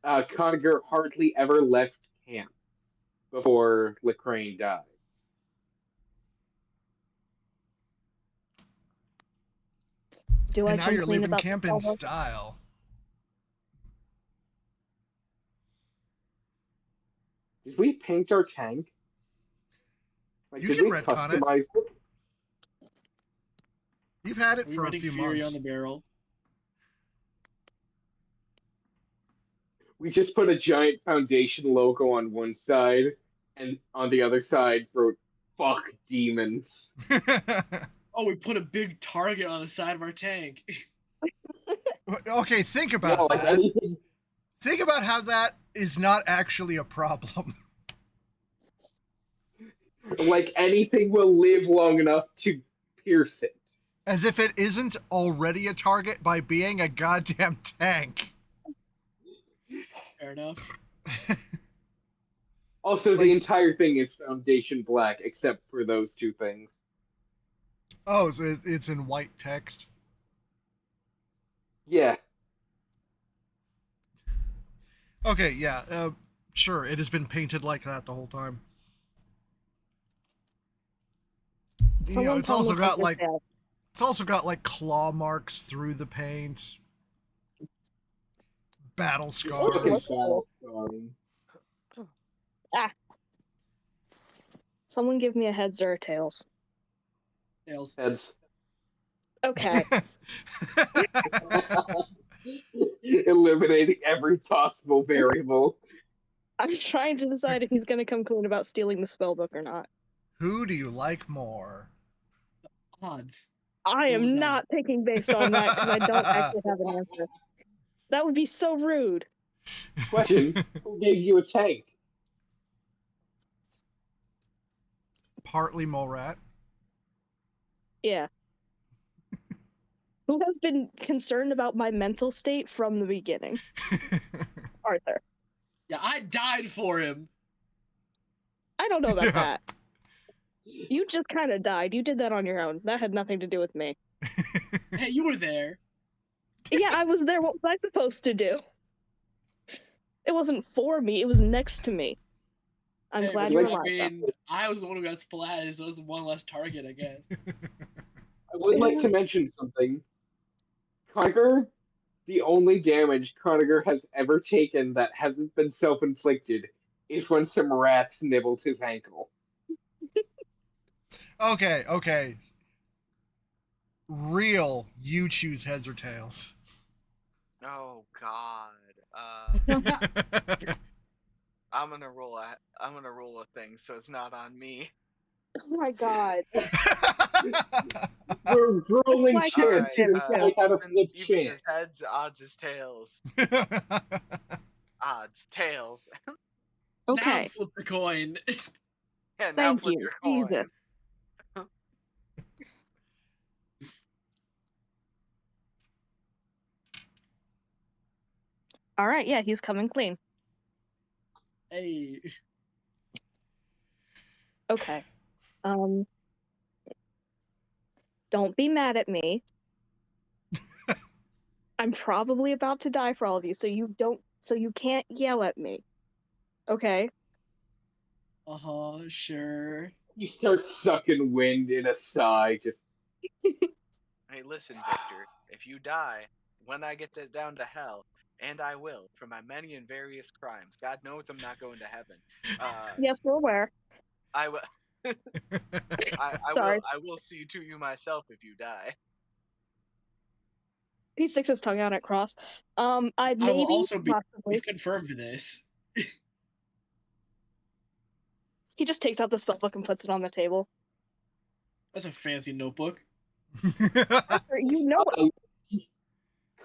Speaker 2: Conager hardly ever left camp before Lecrae died.
Speaker 5: Do I
Speaker 1: And now you're
Speaker 5: complain
Speaker 1: leaving
Speaker 5: about
Speaker 1: camp
Speaker 5: the
Speaker 1: in
Speaker 5: Starbucks?
Speaker 1: style.
Speaker 2: Did we paint our tank? Like,
Speaker 1: You
Speaker 2: did
Speaker 1: can
Speaker 2: we
Speaker 1: retcon it.
Speaker 2: customize it?
Speaker 1: You've had
Speaker 4: Are
Speaker 1: it
Speaker 4: we
Speaker 1: for a
Speaker 4: writing
Speaker 1: few
Speaker 4: Fury
Speaker 1: months.
Speaker 4: on the barrel?
Speaker 2: We just put a giant foundation logo on one side, and on the other side wrote "fuck demons."
Speaker 4: Oh, we put a big target on the side of our tank.
Speaker 1: Okay, think
Speaker 2: Yeah,
Speaker 1: about
Speaker 2: like
Speaker 1: that.
Speaker 2: anything.
Speaker 1: Think about how that is not actually a problem.
Speaker 2: Like anything will live long enough to pierce it.
Speaker 1: As if it isn't already a target by being a goddamn tank.
Speaker 4: Fair enough.
Speaker 2: Also, the entire thing is Foundation Black, except for those two things.
Speaker 1: Oh, so it's in white text.
Speaker 2: Yeah.
Speaker 1: Okay, yeah, sure. It has been painted like that the whole time.
Speaker 5: Someone
Speaker 1: It's
Speaker 5: tell
Speaker 1: also
Speaker 5: me how
Speaker 1: got
Speaker 5: to
Speaker 1: like
Speaker 5: say it.
Speaker 1: it's also got like claw marks through the paint, battle
Speaker 5: Look at
Speaker 1: scars.
Speaker 5: this. Someone give me a heads or a tails.
Speaker 4: Tails.
Speaker 2: Heads.
Speaker 5: Okay.
Speaker 2: Eliminating every possible variable.
Speaker 5: I'm trying to decide if he's gonna come clean about stealing the spell book or not.
Speaker 1: Who do you like more?
Speaker 4: Odds.
Speaker 5: I
Speaker 4: Well
Speaker 5: am
Speaker 4: done.
Speaker 5: not picking based on that because I don't actually have an answer. That would be so rude.
Speaker 2: Question: Who gave you a tank?
Speaker 1: partly mole rat.
Speaker 5: Yeah. Who has been concerned about my mental state from the beginning? Arthur.
Speaker 4: Yeah, I died for him.
Speaker 5: I don't know about
Speaker 1: Yeah.
Speaker 5: that. You just kind of died. You did that on your own. That had nothing to do with me.
Speaker 4: Hey, you were there.
Speaker 5: Yeah, I was there. What was I supposed to do? It wasn't for me. It was next to me. I'm
Speaker 4: Hey,
Speaker 5: glad
Speaker 4: but
Speaker 5: you're
Speaker 2: like-
Speaker 4: I
Speaker 5: alive.
Speaker 4: mean, I was the one who got splatted, so it was one less target, I guess.
Speaker 2: I would like to mention something. Conqueror, the only damage Conqueror has ever taken that hasn't been self-inflicted is when some rats nibbles his ankle.
Speaker 1: Okay. Real, you choose heads or tails.
Speaker 3: Oh God. I'm gonna roll a thing, so it's not on me.
Speaker 5: Oh my god.
Speaker 2: We're rolling
Speaker 5: why I
Speaker 2: chance to
Speaker 5: can't
Speaker 2: decide how to flip
Speaker 3: Evens
Speaker 2: chance.
Speaker 3: is heads, odds is tails. Odds, tails.
Speaker 4: Now
Speaker 5: Okay.
Speaker 4: flip the coin.
Speaker 3: Yeah, now
Speaker 5: Thank
Speaker 3: flip
Speaker 5: you.
Speaker 3: your coin.
Speaker 5: Jesus. All right. Yeah, he's coming clean.
Speaker 4: Hey.
Speaker 5: Okay. Don't be mad at me. I'm probably about to die for all of you, so you can't yell at me. Okay?
Speaker 4: Sure.
Speaker 2: He starts sucking wind in a sigh, just
Speaker 3: Hey, listen, Victor. If you die, when I get down to hell, and I will, for my many and various crimes, God knows I'm not going to heaven.
Speaker 5: Yes, we're aware.
Speaker 3: I will.
Speaker 5: Sorry.
Speaker 3: I will see to you myself if you die.
Speaker 5: He sticks his tongue out at Cross. I
Speaker 4: I will
Speaker 5: maybe
Speaker 4: also be.
Speaker 5: possibly.
Speaker 4: We've confirmed this.
Speaker 5: He just takes out the spellbook and puts it on the table.
Speaker 4: That's a fancy notebook.
Speaker 5: Arthur, you know
Speaker 2: uh,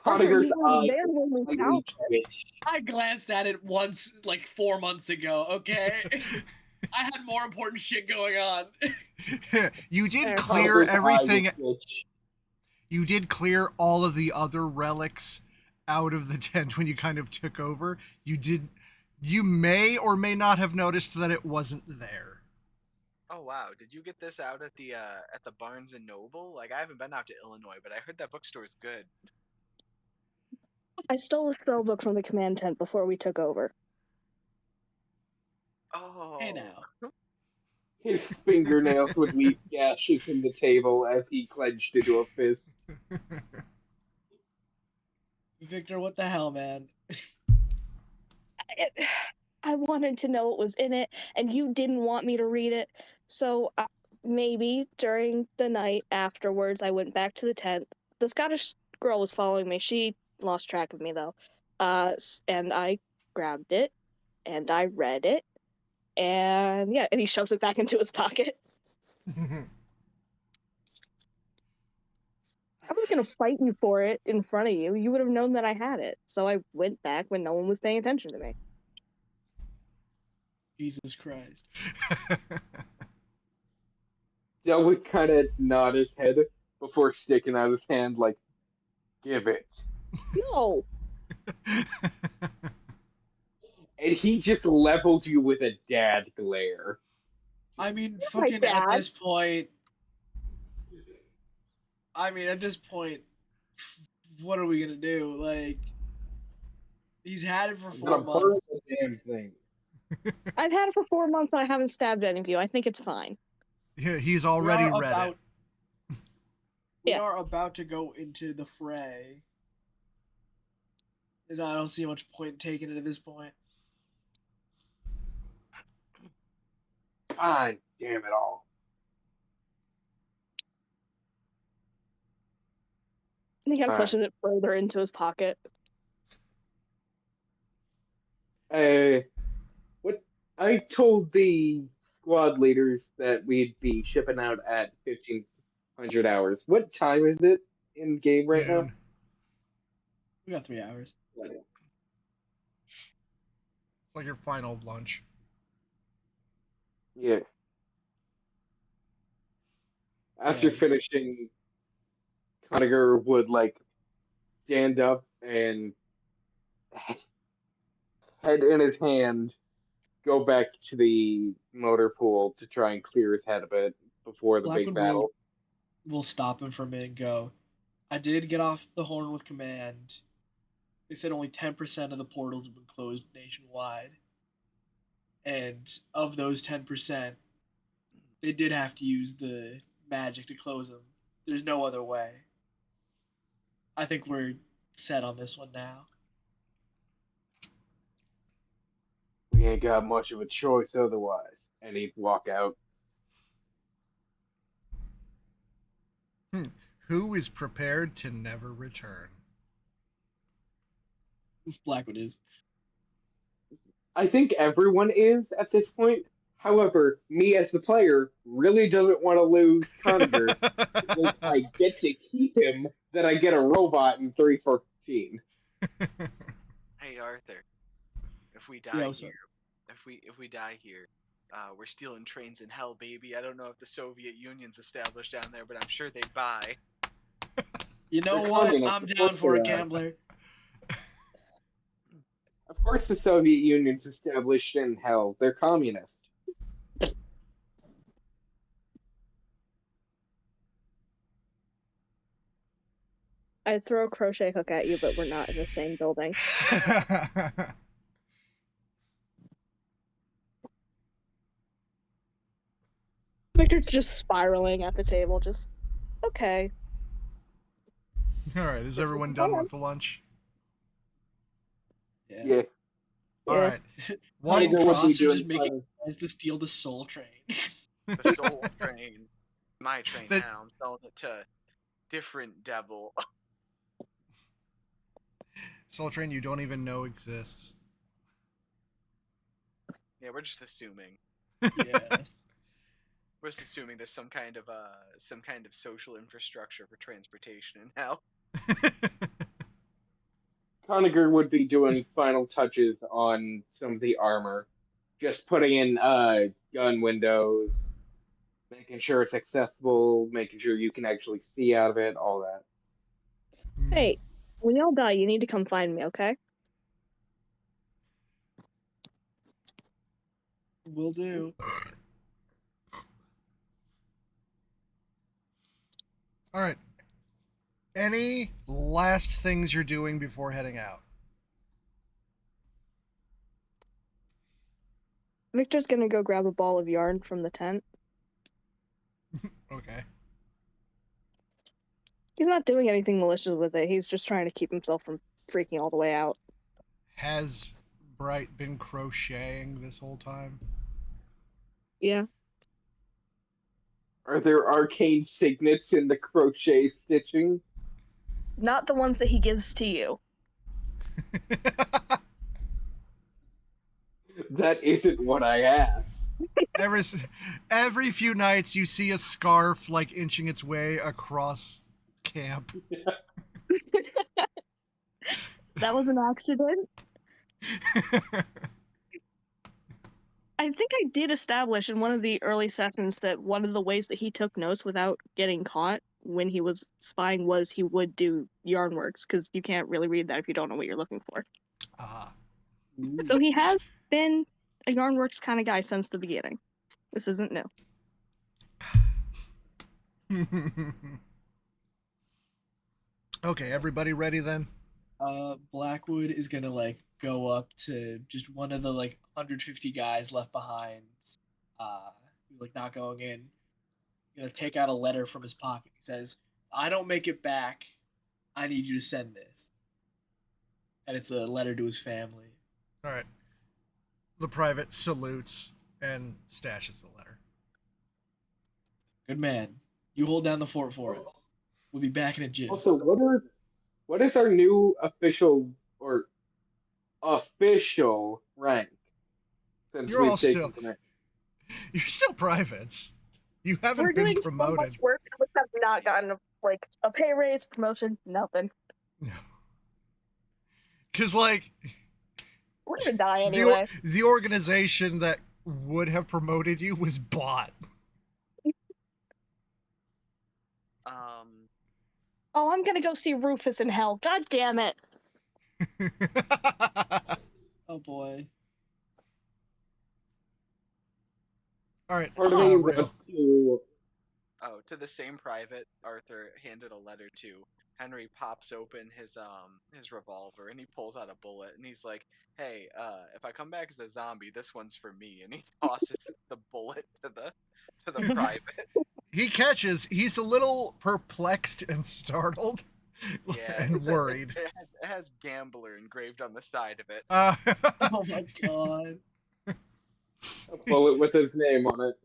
Speaker 5: Arthur,
Speaker 2: Conqueror's
Speaker 5: you were
Speaker 2: eyes
Speaker 5: there when we
Speaker 2: slightly
Speaker 5: found it.
Speaker 2: twitch.
Speaker 4: I glanced at it once, like 4 months ago, okay? I had more important shit going on.
Speaker 1: You did
Speaker 5: Fair.
Speaker 1: clear
Speaker 2: Conqueror's
Speaker 1: everything.
Speaker 2: eyes twitch.
Speaker 1: You did clear all of the other relics out of the tent when you kind of took over. You may or may not have noticed that it wasn't there.
Speaker 3: Oh wow, did you get this out at the Barnes and Noble? Like I haven't been out to Illinois, but I heard that bookstore is good.
Speaker 5: I stole a spellbook from the command tent before we took over.
Speaker 3: Oh.
Speaker 4: Hey now.
Speaker 2: His fingernails would leave gashes in the table as he clenched into a fist.
Speaker 4: Victor, what the hell, man?
Speaker 5: I wanted to know what was in it, and you didn't want me to read it. So maybe during the night afterwards, I went back to the tent. The Scottish girl was following me. She lost track of me though. And I grabbed it and I read it, and yeah, and he shoves it back into his pocket. I was gonna fight you for it in front of you. You would have known that I had it. So I went back when no one was paying attention to me.
Speaker 4: Jesus Christ.
Speaker 2: Del would kind of nod his head before sticking out his hand like, give it.
Speaker 5: No.
Speaker 2: And he just leveled you with a dad glare.
Speaker 4: I mean,
Speaker 5: my
Speaker 4: fucking at
Speaker 5: dad.
Speaker 4: this point. What are we gonna do? Like, he's had it for
Speaker 2: I'm
Speaker 4: 4
Speaker 2: gonna burn
Speaker 4: months.
Speaker 2: the damn thing.
Speaker 5: I've had it for 4 months and I haven't stabbed any of you. I think it's fine.
Speaker 1: Yeah, he's already read it.
Speaker 4: We
Speaker 5: Yeah.
Speaker 4: are about to go into the fray. And I don't see much point in taking it at this point.
Speaker 2: God damn it all.
Speaker 5: And he kind of
Speaker 2: Alright.
Speaker 5: pushes it further into his pocket.
Speaker 2: What I told the squad leaders that we'd be shipping out at 1500 hours. What time is it in game right now?
Speaker 1: Noon.
Speaker 4: We got 3 hours.
Speaker 1: It's like your final lunch.
Speaker 2: Yeah. After
Speaker 4: Yeah.
Speaker 2: finishing, Conager would like stand up and head in his hand go back to the motor pool to try and clear his head a bit before the big
Speaker 4: Blackwood will
Speaker 2: battle.
Speaker 4: will stop him for a minute and go. I did get off the horn with command. They said only 10% of the portals have been closed nationwide. And of those 10%, they did have to use the magic to close them. There's no other way. I think we're set on this one now.
Speaker 2: We ain't got much of a choice otherwise. And he'd walk out.
Speaker 1: Who is prepared to never return?
Speaker 4: Blackwood is.
Speaker 2: I think everyone is at this point. However, me as the player really doesn't want to lose Conager. If I get to keep him, then I get a robot in 314.
Speaker 3: Hey Arthur, if we die
Speaker 4: Yeah,
Speaker 3: here,
Speaker 4: sorry.
Speaker 3: if we die here, we're stealing trains in hell, baby. I don't know if the Soviet Union's established down there, but I'm sure they'd buy.
Speaker 4: You know
Speaker 2: They're
Speaker 4: what?
Speaker 2: communist,
Speaker 4: I'm
Speaker 2: of
Speaker 4: down
Speaker 2: course
Speaker 4: for
Speaker 2: they
Speaker 4: it,
Speaker 2: are.
Speaker 4: gambler.
Speaker 2: Of course, the Soviet Union's established in hell. They're communist.
Speaker 5: I'd throw a crochet hook at you, but we're not in the same building. Victor's just spiraling at the table, just okay.
Speaker 1: All right, is
Speaker 5: This is
Speaker 1: everyone
Speaker 5: the
Speaker 1: done
Speaker 5: plan.
Speaker 1: with the lunch?
Speaker 2: Yeah.
Speaker 1: All
Speaker 5: Yeah.
Speaker 1: right.
Speaker 4: One
Speaker 2: Conager would be
Speaker 4: Cross are
Speaker 2: doing
Speaker 4: just making
Speaker 2: fun.
Speaker 4: plans to steal the Soul Train.
Speaker 3: The Soul Train, my train
Speaker 1: The-
Speaker 3: now. I'm selling it to different devil.
Speaker 1: Soul Train you don't even know exists.
Speaker 3: Yeah, we're just assuming.
Speaker 4: Yeah.
Speaker 3: We're just assuming there's some kind of social infrastructure for transportation in hell.
Speaker 2: Conager would be doing final touches on some of the armor. Just putting in gun windows, making sure it's accessible, making sure you can actually see out of it, all that.
Speaker 5: Hey, when y'all die, you need to come find me, okay?
Speaker 4: Will do.
Speaker 1: All right. Any last things you're doing before heading out?
Speaker 5: Victor's gonna go grab a ball of yarn from the tent.
Speaker 1: Okay.
Speaker 5: He's not doing anything malicious with it. He's just trying to keep himself from freaking all the way out.
Speaker 1: Has Bright been crocheting this whole time?
Speaker 5: Yeah.
Speaker 2: Are there arcane signets in the crochet stitching?
Speaker 5: Not the ones that he gives to you.
Speaker 2: That isn't what I asked.
Speaker 1: Every few nights you see a scarf like inching its way across camp.
Speaker 5: That was an accident. I think I did establish in one of the early sessions that one of the ways that he took notes without getting caught when he was spying was he would do yarn works, because you can't really read that if you don't know what you're looking for. So he has been a yarn works kind of guy since the beginning. This isn't new.
Speaker 1: Okay, everybody ready then?
Speaker 4: Blackwood is gonna like go up to just one of the like 150 guys left behind, who's like not going in. Gonna take out a letter from his pocket. He says, "I don't make it back. I need you to send this." And it's a letter to his family.
Speaker 1: All right. The private salutes and stashes the letter.
Speaker 4: Good man. You hold down the fort for us. We'll be back in a jiff.
Speaker 2: Also, what is our new official rank? Since
Speaker 1: You're all
Speaker 2: we've taken
Speaker 1: still
Speaker 2: command?
Speaker 1: you're still privates. You haven't
Speaker 5: We're
Speaker 1: been
Speaker 5: doing so
Speaker 1: promoted.
Speaker 5: much work and we have not gotten a pay raise, promotion, nothing.
Speaker 1: No. Cause like
Speaker 5: We're gonna die anyway.
Speaker 1: the organization that would have promoted you was bought.
Speaker 5: Oh, I'm gonna go see Rufus in hell. God damn it.
Speaker 4: Oh boy.
Speaker 1: All right,
Speaker 2: Part of me
Speaker 1: Ray.
Speaker 2: wants to.
Speaker 3: Oh, to the same private Arthur handed a letter to. Henry pops open his revolver and he pulls out a bullet and he's like, "Hey, if I come back as a zombie, this one's for me." And he tosses the bullet to the private.
Speaker 1: He catches. He's a little perplexed and startled,
Speaker 3: Yeah,
Speaker 1: and worried.
Speaker 3: it has gambler engraved on the side of it.
Speaker 4: Oh my god.
Speaker 2: A bullet with his name on it.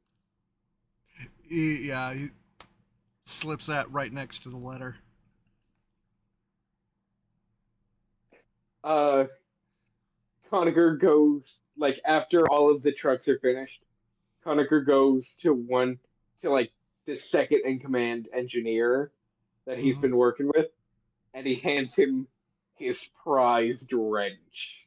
Speaker 1: he slips that right next to the letter.
Speaker 2: Conacher goes, like, after all of the trucks are finished, Conacher goes to like, the second in command engineer that he's been working with, and he hands him his prized wrench.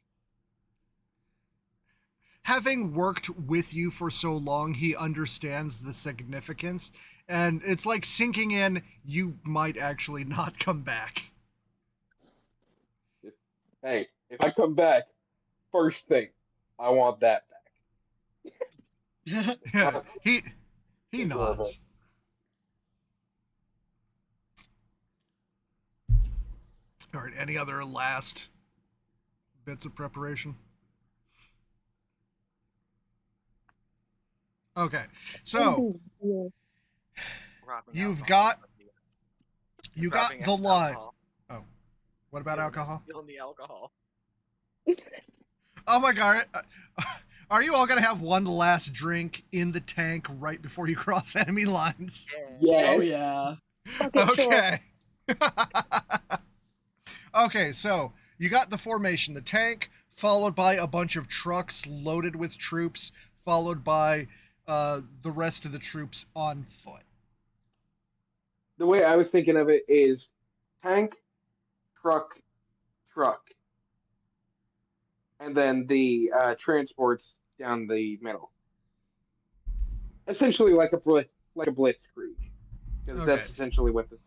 Speaker 1: Having worked with you for so long, he understands the significance, and it's like sinking in. You might actually not come back.
Speaker 2: Hey, if I come back, first thing, I want that back.
Speaker 1: he
Speaker 2: Adorable.
Speaker 1: nods. All right. Any other last bits of preparation? Okay. So
Speaker 3: Robbing
Speaker 1: you've
Speaker 3: alcohol.
Speaker 1: got the line.
Speaker 3: Alcohol.
Speaker 1: Oh, what about alcohol?
Speaker 3: Stealing the alcohol.
Speaker 1: Oh my god. Are you all gonna have one last drink in the tank right before you cross enemy lines?
Speaker 2: Yes.
Speaker 4: Oh yeah.
Speaker 1: Okay. Okay, so you got the formation, the tank, followed by a bunch of trucks loaded with troops, followed by the rest of the troops on foot.
Speaker 2: The way I was thinking of it is tank, truck, and then the transports down the middle. Essentially, like a blitzkrieg, because
Speaker 1: Okay.
Speaker 2: that's essentially what this is.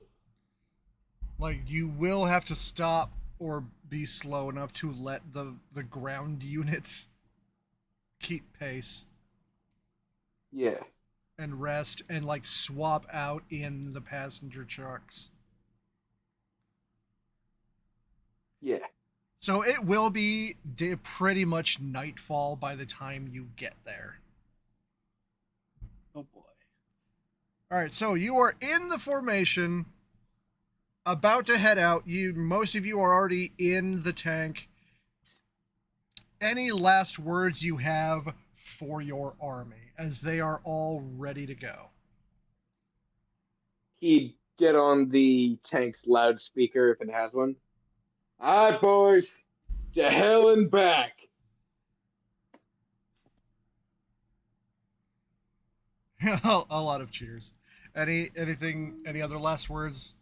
Speaker 1: Like, you will have to stop or be slow enough to let the ground units keep pace
Speaker 2: Yeah,
Speaker 1: and rest and, like, swap out in the passenger trucks.
Speaker 2: yeah.
Speaker 1: So it will be pretty much nightfall by the time you get there.
Speaker 4: Oh boy.
Speaker 1: All right, so you are in the formation, about to head out. Most of you are already in the tank. Any last words you have for your army, as they are all ready to go?
Speaker 2: He'd get on the tank's loudspeaker if it has one. All right, boys, to hell and back.
Speaker 1: A lot of cheers. Any other last words?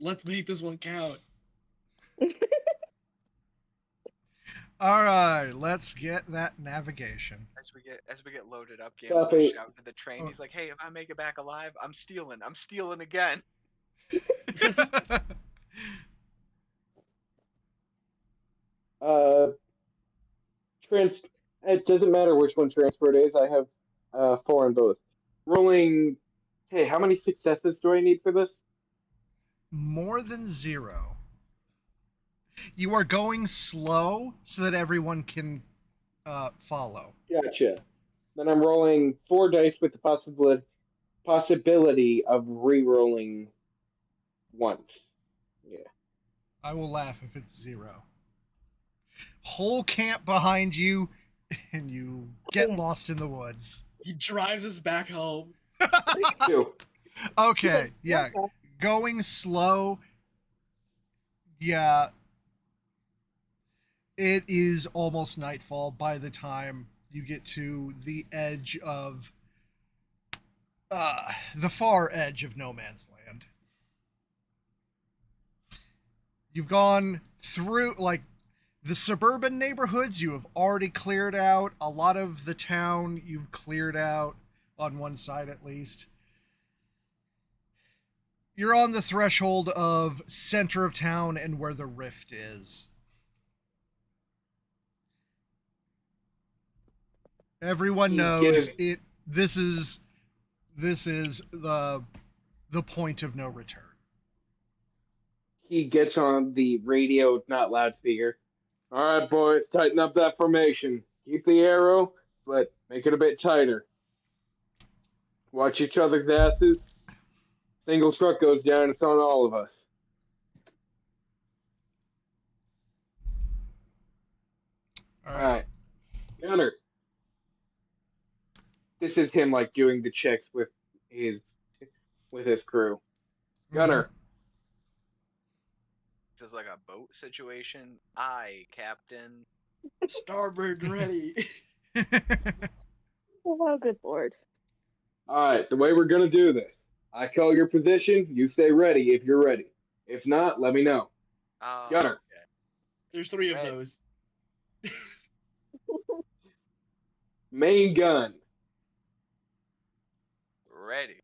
Speaker 4: Let's make this one count.
Speaker 1: All right, let's get that navigation.
Speaker 3: As we get loaded up,
Speaker 2: Stop
Speaker 3: Gambler
Speaker 2: it.
Speaker 3: shout to the train.
Speaker 1: Oh.
Speaker 3: He's like, "Hey, if I make it back alive, I'm stealing again."
Speaker 2: It doesn't matter which one transport is. I have 4 on both. Rolling. Hey, how many successes do I need for this?
Speaker 1: More than 0. You are going slow so that everyone can follow.
Speaker 2: Gotcha. Then I'm rolling 4 dice with the possibility of re-rolling once. Yeah.
Speaker 1: I will laugh if it's 0. Whole camp behind you, and you get lost in the woods.
Speaker 4: He drives us back home.
Speaker 2: 2.
Speaker 1: Okay, yeah. Going slow. Yeah. It is almost nightfall by the time you get to the edge of the far edge of no man's land. You've gone through, like, The suburban neighborhoods you have already cleared out. A lot of the town you've cleared out, on one side at least. You're on the threshold of center of town and where the rift is. Everyone
Speaker 2: He
Speaker 1: knows
Speaker 2: gives-
Speaker 1: it. This is the point of no return.
Speaker 2: He gets on the radio, not loudspeaker. All right, boys, tighten up that formation. Keep the arrow, but make it a bit tighter. Watch each other's asses. Single truck goes down, it's on all of us.
Speaker 1: All
Speaker 2: All
Speaker 1: right.
Speaker 2: right. Gunner. This is him like doing the checks with his crew. Gunner.
Speaker 3: This is like a boat situation. Aye, Captain.
Speaker 4: Starboard ready.
Speaker 5: Oh, good lord.
Speaker 2: All right, the way we're gonna do this, I call your position, you stay ready if you're ready. If not, let me know.
Speaker 3: Oh,
Speaker 2: Gunner.
Speaker 3: okay.
Speaker 4: There's 3 of
Speaker 3: Ready.
Speaker 4: those.
Speaker 2: Main gun.
Speaker 3: Ready.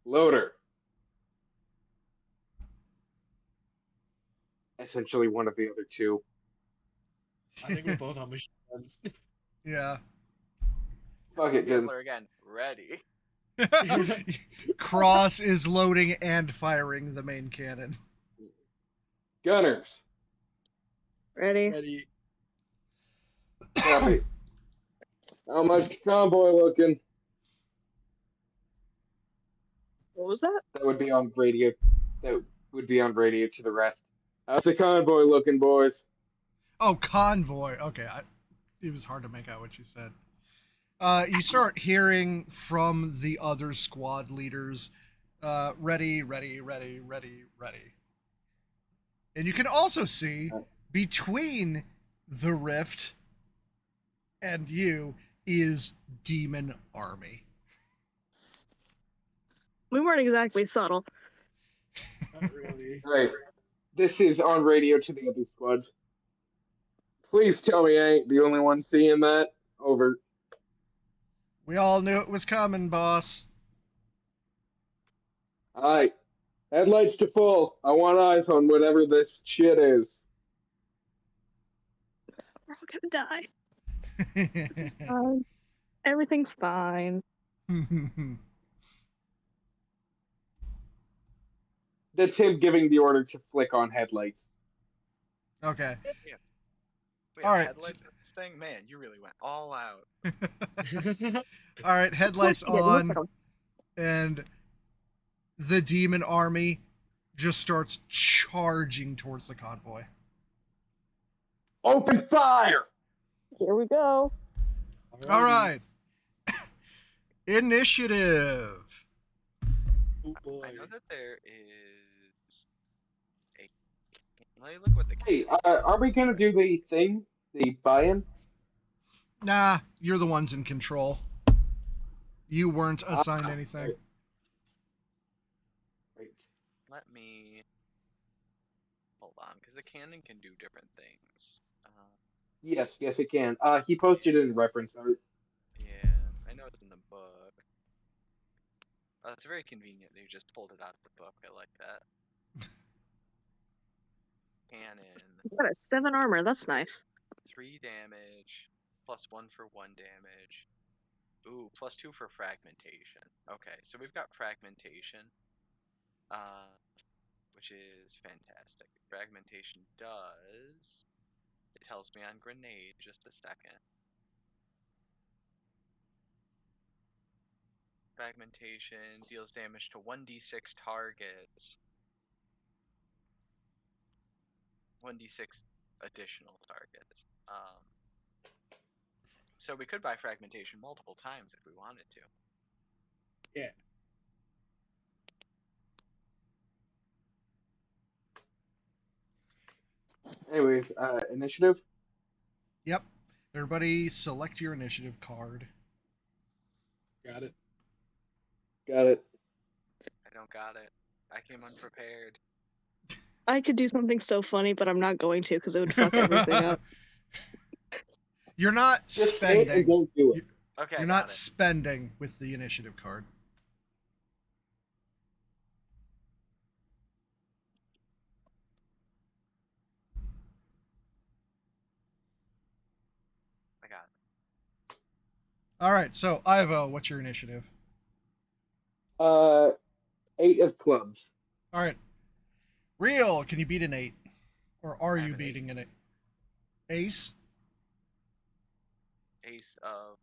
Speaker 2: Loader. Essentially one of the other two.
Speaker 4: I think we're both on machine guns.
Speaker 1: Yeah.
Speaker 2: Fuck it, then.
Speaker 3: Hitler again. Ready.
Speaker 1: Cross is loading and firing the main cannon.
Speaker 2: Gunners.
Speaker 5: Ready?
Speaker 4: Ready.
Speaker 2: Copy. How much convoy looking?
Speaker 5: What was that?
Speaker 2: That would be on radio. That would be on radio to the rest. How's the convoy looking, boys?
Speaker 1: Oh, convoy. Okay, it was hard to make out what you said. You start hearing from the other squad leaders, ready, ready, ready, ready, ready. And you can also see between the rift and you is demon army.
Speaker 5: We weren't exactly subtle.
Speaker 4: Not really.
Speaker 2: Right. This is on radio to the other squads. Please tell me I ain't the only one seeing that. Over.
Speaker 1: We all knew it was coming, boss.
Speaker 2: Alright. Headlights to full. I want eyes on whatever this shit is.
Speaker 5: We're all gonna die. It's fine. Everything's fine.
Speaker 2: That's him giving the order to flick on headlights.
Speaker 1: Okay.
Speaker 3: Wait,
Speaker 1: All right.
Speaker 3: headlights on this thing? Man, you really went all out.
Speaker 1: All right, headlights
Speaker 5: Of course you did. Look at
Speaker 1: on,
Speaker 5: 'em.
Speaker 1: and the demon army just starts charging towards the convoy.
Speaker 2: Open fire!
Speaker 5: Here we go.
Speaker 1: All right. Initiative.
Speaker 4: Oh boy.
Speaker 3: I know that there is a. Let me look what the.
Speaker 2: Hey, are we gonna do the thing? The buy-in?
Speaker 1: Nah, you're the ones in control. You weren't assigned anything.
Speaker 2: Right.
Speaker 3: Let me. Hold on, because the cannon can do different things.
Speaker 2: Yes, it can. He posted it in reference art.
Speaker 3: Yeah, I know it's in the book. It's very convenient that you just pulled it out of the book. I like that. Cannon,
Speaker 5: You got a 7 armor. That's nice.
Speaker 3: 3 damage, +1 for 1 damage. Ooh, +2 for fragmentation. Okay, so we've got fragmentation, which is fantastic. Fragmentation does. It tells me on grenade. Just a second. Fragmentation deals damage to 1d6 targets. 1d6 additional targets. So we could buy fragmentation multiple times if we wanted to.
Speaker 4: Yeah.
Speaker 2: Anyways, initiative?
Speaker 1: Yep. Everybody select your initiative card.
Speaker 4: Got it.
Speaker 2: Got it.
Speaker 3: I don't got it. I came unprepared.
Speaker 5: I could do something so funny, but I'm not going to because it would fuck everything up.
Speaker 1: You're not
Speaker 2: Just say it and
Speaker 1: spending.
Speaker 2: don't do it.
Speaker 3: Okay,
Speaker 1: You're
Speaker 3: I
Speaker 1: not
Speaker 3: got it.
Speaker 1: spending with the initiative card.
Speaker 3: I got it.
Speaker 1: All right, so Ivo, what's your initiative?
Speaker 2: 8 of clubs.
Speaker 1: All right, Real, can you beat an 8, or are
Speaker 3: I have
Speaker 1: you
Speaker 3: an
Speaker 1: beating an 8? Ace.
Speaker 3: Ace of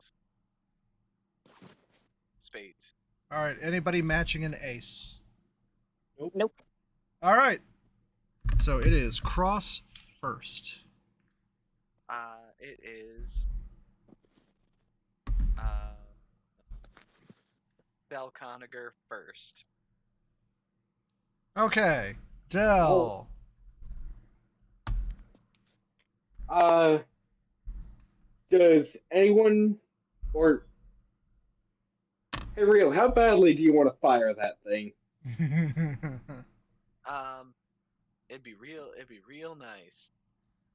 Speaker 3: spades.
Speaker 1: All right, anybody matching an ace?
Speaker 5: Nope.
Speaker 1: All right, so it is Cross first.
Speaker 3: It is Bell Coniger first.
Speaker 1: Okay, Dell.
Speaker 2: Does anyone or hey, Real, how badly do you want to fire that thing?
Speaker 3: It'd be real nice.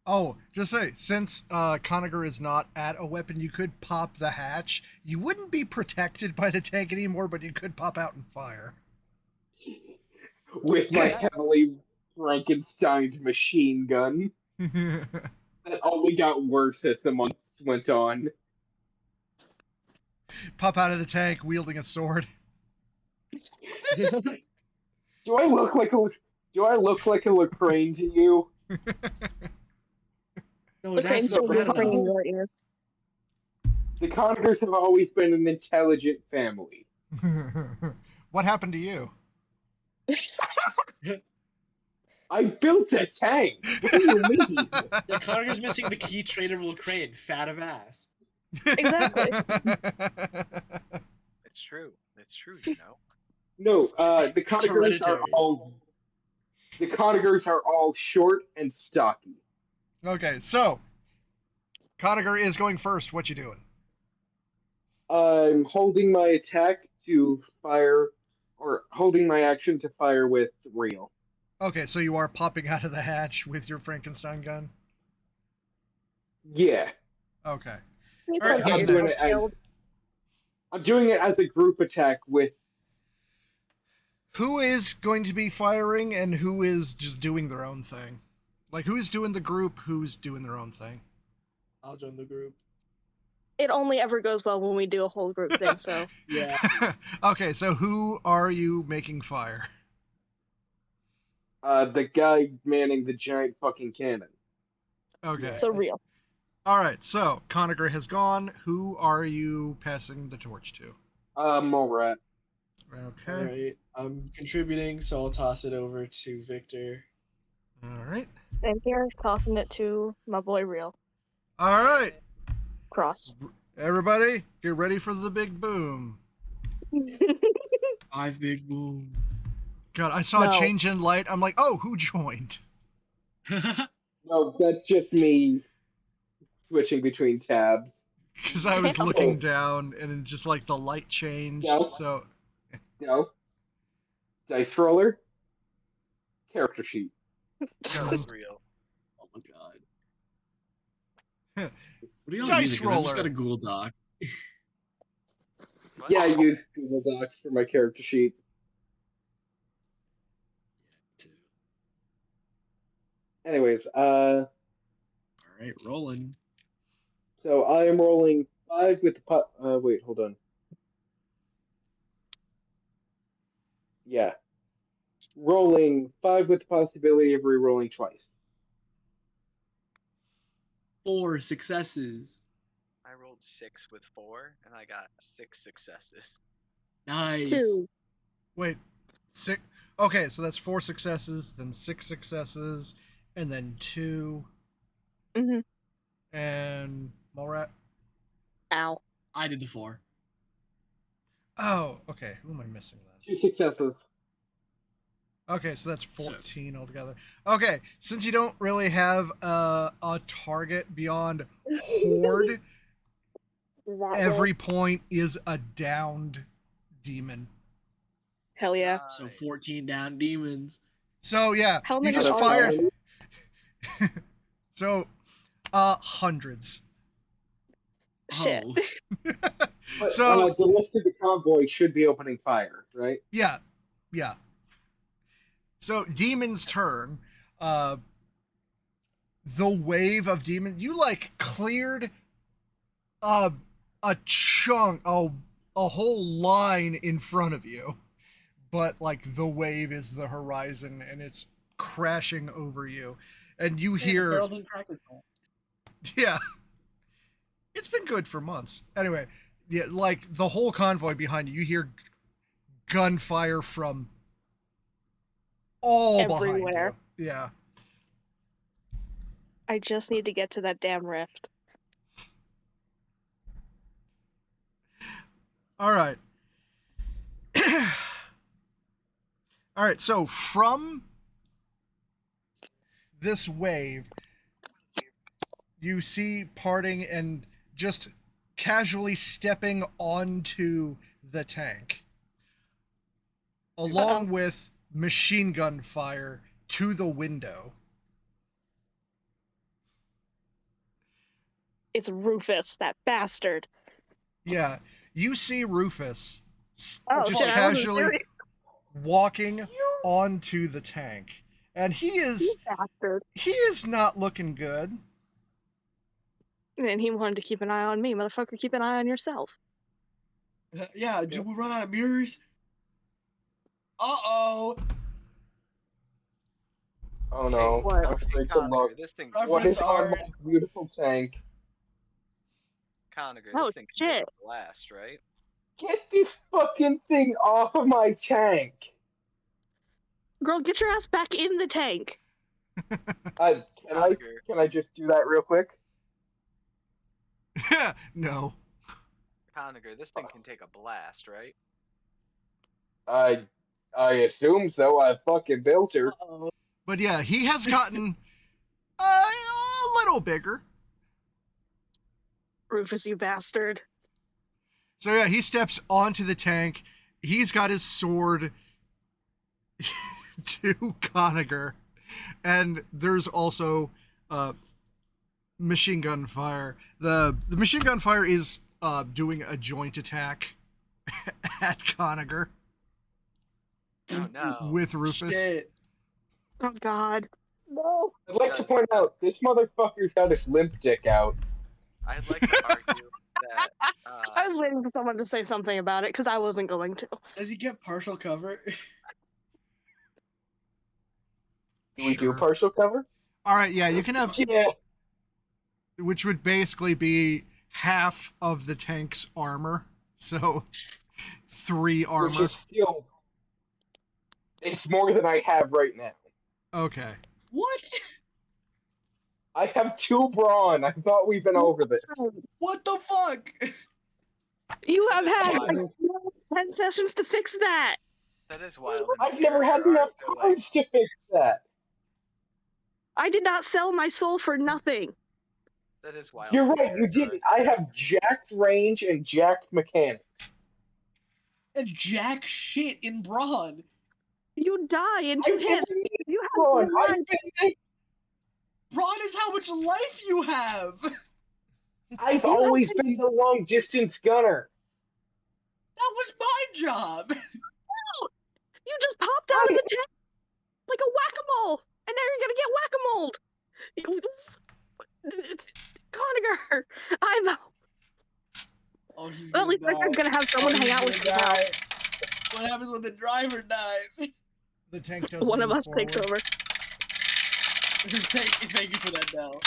Speaker 1: Oh, just say, since Conager is not at a weapon, you could pop the hatch. You wouldn't be protected by the tank anymore, but you could pop out and fire.
Speaker 2: With my heavily Frankensteined machine gun that only got worse as the months went on.
Speaker 1: Pop out of the tank wielding a sword.
Speaker 2: Do I look like a Lacrane to you?
Speaker 4: No,
Speaker 5: The
Speaker 4: that's
Speaker 5: crane's
Speaker 4: not
Speaker 5: still
Speaker 4: bad
Speaker 5: whispering in
Speaker 4: enough.
Speaker 5: your ear.
Speaker 2: The Conigers have always been an intelligent family.
Speaker 1: What happened to you?
Speaker 2: I built a tank. What do you mean?
Speaker 4: Yeah, Connor's missing the key trait of Lacrane, fat of ass.
Speaker 5: Exactly.
Speaker 3: It's true. It's true, you know.
Speaker 2: No, the
Speaker 4: It's
Speaker 2: Conigers are
Speaker 4: hereditary.
Speaker 2: all short and stocky.
Speaker 1: Okay, so Conager is going first. What you doing?
Speaker 2: I'm holding my attack to fire, or holding my action to fire with Real.
Speaker 1: Okay, so you are popping out of the hatch with your Frankenstein gun?
Speaker 2: Yeah.
Speaker 1: Okay.
Speaker 5: Please
Speaker 1: All right,
Speaker 5: don't get
Speaker 1: who's
Speaker 2: I'm doing
Speaker 5: yourself
Speaker 1: next?
Speaker 5: killed.
Speaker 2: I'm doing it as a group attack with.
Speaker 1: Who is going to be firing and who is just doing their own thing? Like, who's doing the group, who's doing their own thing?
Speaker 4: I'll join the group.
Speaker 5: It only ever goes well when we do a whole group thing, so.
Speaker 4: Yeah.
Speaker 1: Okay, so who are you making fire?
Speaker 2: The guy manning the giant fucking cannon.
Speaker 1: Okay.
Speaker 5: So Real.
Speaker 1: All right, so Conager has gone. Who are you passing the torch to?
Speaker 2: Morat.
Speaker 1: Okay.
Speaker 4: All right. I'm contributing, so I'll toss it over to Victor.
Speaker 1: All right.
Speaker 5: Same here, tossing it to my boy Real.
Speaker 1: All right.
Speaker 5: Cross.
Speaker 1: Everybody, get ready for the big boom.
Speaker 4: 5 big boom.
Speaker 1: God, I saw
Speaker 5: No.
Speaker 1: a change in light. I'm like, oh, who joined?
Speaker 2: No, that's just me switching between tabs.
Speaker 1: Because I was
Speaker 5: Damn.
Speaker 1: looking down and it just like the light changed.
Speaker 2: No.
Speaker 1: So,
Speaker 2: No. Dice roller. Character sheet.
Speaker 3: No, that's real.
Speaker 4: Oh my god. What are y'all
Speaker 1: Dice
Speaker 4: using? 'Cause I just
Speaker 1: roller.
Speaker 4: got a Google Doc.
Speaker 3: What?
Speaker 2: Yeah, I use Google Docs for my character sheet. Anyways,
Speaker 4: All right, rolling.
Speaker 2: so I am rolling 5 with the wait, hold on. Yeah. Rolling 5 with the possibility of re-rolling twice.
Speaker 4: 4 successes.
Speaker 3: I rolled 6 with 4, and I got 6 successes.
Speaker 4: Nice.
Speaker 5: 2.
Speaker 1: wait, 6. Okay, so that's 4 successes, then 6 successes, and then 2.
Speaker 5: Mm-hmm.
Speaker 1: And Morat.
Speaker 5: Ow.
Speaker 4: I did the 4.
Speaker 1: Oh, okay. Who am I missing then?
Speaker 2: 2 successes.
Speaker 1: Okay, so that's 14 altogether. Okay, since you don't really have a target beyond Horde, every point is a downed demon.
Speaker 5: Hell yeah.
Speaker 4: So 14 down demons.
Speaker 1: So yeah,
Speaker 5: How
Speaker 1: you
Speaker 5: many
Speaker 1: just
Speaker 5: are
Speaker 1: fired.
Speaker 5: there?
Speaker 1: So, hundreds.
Speaker 5: Shit.
Speaker 4: Oh.
Speaker 2: But
Speaker 1: So
Speaker 2: the rest of the convoy should be opening fire, right?
Speaker 1: yeah, yeah. So demon's turn. Uh, the wave of demons. You like cleared a a chunk, a whole line in front of you, but like the wave is the horizon and it's crashing over you, and you
Speaker 4: Hey, the
Speaker 1: hear,
Speaker 4: barrel didn't crack this time.
Speaker 1: yeah, it's been good for months. Anyway, yeah, like the whole convoy behind you, you hear gunfire from all behind
Speaker 5: Everywhere.
Speaker 1: you. Yeah.
Speaker 5: I just need to get to that damn rift.
Speaker 1: All right. All right. So from this wave, you see parting and just casually stepping onto the tank, along with machine gun fire to the window.
Speaker 5: It's Rufus, that bastard.
Speaker 1: Yeah, you see Rufus
Speaker 5: Oh
Speaker 1: just
Speaker 5: shit! I wasn't
Speaker 1: casually
Speaker 5: serious.
Speaker 1: walking onto the tank, and
Speaker 5: You bastard.
Speaker 1: he is not looking good.
Speaker 5: And he wanted to keep an eye on me, motherfucker. Keep an eye on yourself.
Speaker 4: Yeah, did we run out of mirrors? Uh-oh.
Speaker 2: Oh no!
Speaker 5: What?
Speaker 2: I'm afraid to
Speaker 3: Conager,
Speaker 2: look.
Speaker 3: this thing.
Speaker 2: What is on
Speaker 4: Reference
Speaker 2: my beautiful tank?
Speaker 3: Conager,
Speaker 5: Oh
Speaker 3: this thing can take
Speaker 5: shit!
Speaker 3: a blast, right?
Speaker 2: Get this fucking thing off of my tank!
Speaker 5: Girl, get your ass back in the tank.
Speaker 2: Can I
Speaker 3: Conager,
Speaker 2: can I just do that real quick?
Speaker 1: No.
Speaker 3: Conager, this thing can take a blast, right?
Speaker 2: I assume so. I fucking built her.
Speaker 4: Uh-oh.
Speaker 1: But yeah, he has gotten a little bigger.
Speaker 5: Rufus, you bastard.
Speaker 1: So yeah, he steps onto the tank. He's got his sword to Conager, and there's also machine gun fire. The machine gun fire is doing a joint attack at Conager
Speaker 3: Oh no.
Speaker 1: with Rufus.
Speaker 4: Shit.
Speaker 5: Oh god. No.
Speaker 2: I'd like to point out this motherfucker's got his limp dick out.
Speaker 3: I'd like to argue that
Speaker 5: I was waiting for someone to say something about it because I wasn't going to.
Speaker 4: Does he get partial cover?
Speaker 2: Do we do
Speaker 1: Sure.
Speaker 2: partial cover?
Speaker 1: All right, yeah, you can have,
Speaker 2: Yeah.
Speaker 1: which would basically be half of the tank's armor. So 3
Speaker 2: Which
Speaker 1: armor.
Speaker 2: is still, it's more than I have right now.
Speaker 1: Okay.
Speaker 4: What?
Speaker 2: I have 2 brawn. I thought we've been over this.
Speaker 4: What the fuck?
Speaker 5: You have had
Speaker 3: Why?
Speaker 5: like 10 sessions to fix that.
Speaker 3: that is wild.
Speaker 2: I've never had enough cards to fix that.
Speaker 5: I did not sell my soul for nothing.
Speaker 3: That is wild.
Speaker 2: You're right, you didn't. I have jacked range and jacked mechanics.
Speaker 4: And jack shit in brawn.
Speaker 5: You die in 2
Speaker 2: I've
Speaker 5: hits.
Speaker 2: never needed
Speaker 5: You have
Speaker 2: brawn.
Speaker 5: no
Speaker 2: I've
Speaker 5: life.
Speaker 2: been
Speaker 4: Brawn is how much life you have.
Speaker 2: I've always been the long distance gunner.
Speaker 4: That was my job.
Speaker 5: You just popped out of the tank like a whack-a-mole, and now you're gonna get whack-a-moled. Conager, I'm.
Speaker 4: Oh, he's
Speaker 5: Well, at least I'm gonna have someone hang out with me now.
Speaker 4: What happens when the driver dies?
Speaker 1: The tank doesn't
Speaker 5: One of
Speaker 1: move
Speaker 5: us takes
Speaker 1: forward.
Speaker 5: over.
Speaker 4: Thank you for that, Dell.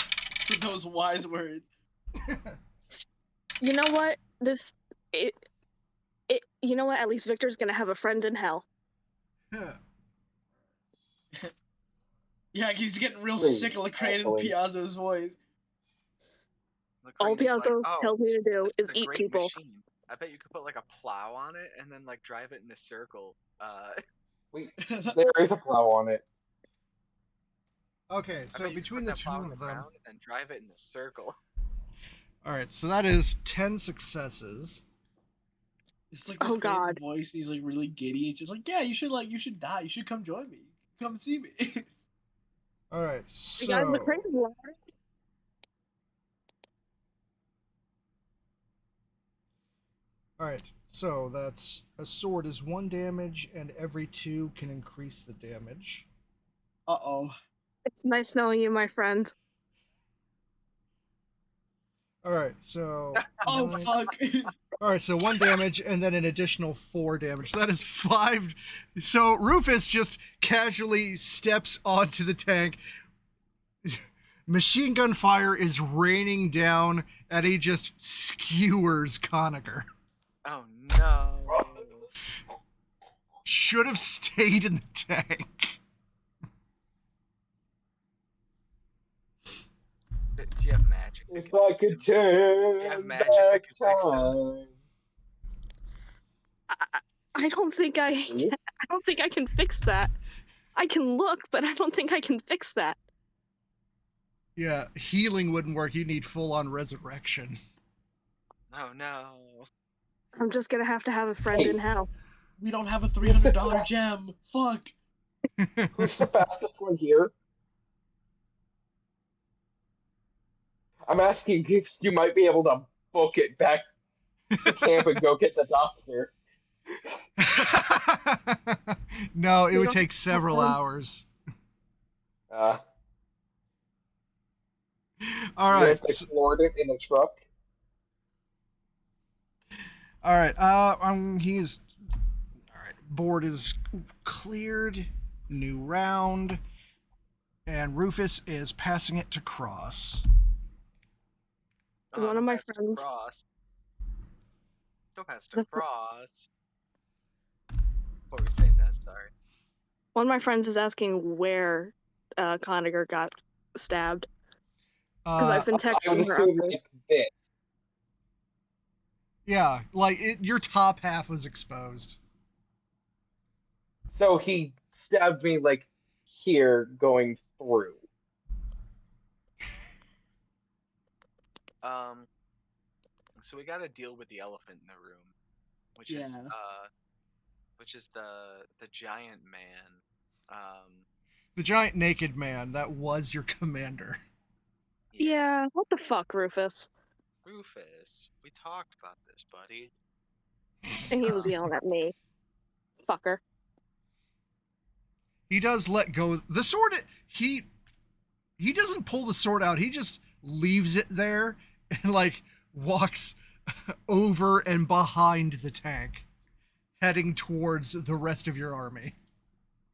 Speaker 4: For those wise words.
Speaker 5: You know what? You know what? At least Victor's gonna have a friend in hell.
Speaker 4: Yeah, he's getting real
Speaker 2: Please,
Speaker 4: sick of Lacrane and
Speaker 2: actually.
Speaker 4: Piazzo's voice.
Speaker 5: All
Speaker 3: Lacrane's like,
Speaker 5: Piazzo
Speaker 3: "Oh,
Speaker 5: tells me to do
Speaker 3: this
Speaker 5: is
Speaker 3: is a
Speaker 5: eat
Speaker 3: great
Speaker 5: people.
Speaker 3: machine. I bet you could put like a plow on it and then like drive it in a circle."
Speaker 2: Wait, there is a plow on it.
Speaker 1: Okay,
Speaker 3: I
Speaker 1: so
Speaker 3: bet you could
Speaker 1: between
Speaker 3: put
Speaker 1: the
Speaker 3: that
Speaker 1: 2
Speaker 3: plow in
Speaker 1: of
Speaker 3: the
Speaker 1: them.
Speaker 3: ground and then drive it in a circle.
Speaker 1: All right, so that is 10 successes.
Speaker 4: It's like
Speaker 5: Oh,
Speaker 4: Lacrane's
Speaker 5: God.
Speaker 4: voice, and he's like really giddy. It's just like, yeah, you should die. You should come join me. come see me.
Speaker 1: All right,
Speaker 5: You guys, the
Speaker 1: so
Speaker 5: crane is loud.
Speaker 1: all right, so that's a sword is 1 damage, and every 2 can increase the damage.
Speaker 4: Uh-oh.
Speaker 5: It's nice knowing you, my friend.
Speaker 1: All right, so
Speaker 4: Oh,
Speaker 1: 9.
Speaker 4: fuck.
Speaker 1: All right, so 1 damage and then an additional 4 damage. So that is 5. So Rufus just casually steps onto the tank. Machine gun fire is raining down, and he just skewers Conacher.
Speaker 3: Oh no.
Speaker 1: Should have stayed in the tank.
Speaker 3: Do you have magic? that
Speaker 2: If
Speaker 3: can
Speaker 2: I
Speaker 3: fix
Speaker 2: could
Speaker 3: him? Do you have
Speaker 2: turn
Speaker 3: magic that
Speaker 2: back
Speaker 3: can fix him?
Speaker 2: time.
Speaker 5: I don't think I
Speaker 2: See?
Speaker 5: I don't think I can fix that. I can look, but I don't think I can fix that.
Speaker 1: Yeah, healing wouldn't work. You need full-on resurrection.
Speaker 3: Oh no.
Speaker 5: I'm just gonna have to have a friend in hell.
Speaker 4: We don't have a $300 gem. Fuck.
Speaker 2: Who's the fastest one here? I'm asking if you might be able to book it back to camp and go get the doctor.
Speaker 1: No, it
Speaker 5: We
Speaker 1: would
Speaker 5: don't
Speaker 1: take
Speaker 5: have
Speaker 1: several
Speaker 5: time.
Speaker 1: hours.
Speaker 2: Uh,
Speaker 1: All
Speaker 2: you
Speaker 1: right.
Speaker 2: guys explored it in a truck.
Speaker 1: All right. He's all right. Board is cleared. New round, and Rufus is passing it to Cross.
Speaker 5: One of my
Speaker 3: Has to
Speaker 5: friends-
Speaker 3: Cross. Still has to
Speaker 5: The-
Speaker 3: cross. What were you saying? That sorry.
Speaker 5: One of my friends is asking where Conacher got stabbed because I've been
Speaker 2: I would
Speaker 5: texting her.
Speaker 2: assume
Speaker 5: updates.
Speaker 2: like this.
Speaker 1: Yeah, like your top half was exposed.
Speaker 2: So he stabbed me like here going through.
Speaker 3: So we got to deal with the elephant in the room, which is
Speaker 4: Yeah.
Speaker 3: the giant man.
Speaker 1: The giant naked man that was your commander.
Speaker 5: Yeah, what the fuck, Rufus?
Speaker 3: Rufus, we talked about this, buddy.
Speaker 5: And he was yelling at me. Fucker.
Speaker 1: He does let go the sword. He doesn't pull the sword out. He just leaves it there and like walks over and behind the tank, heading towards the rest of your army.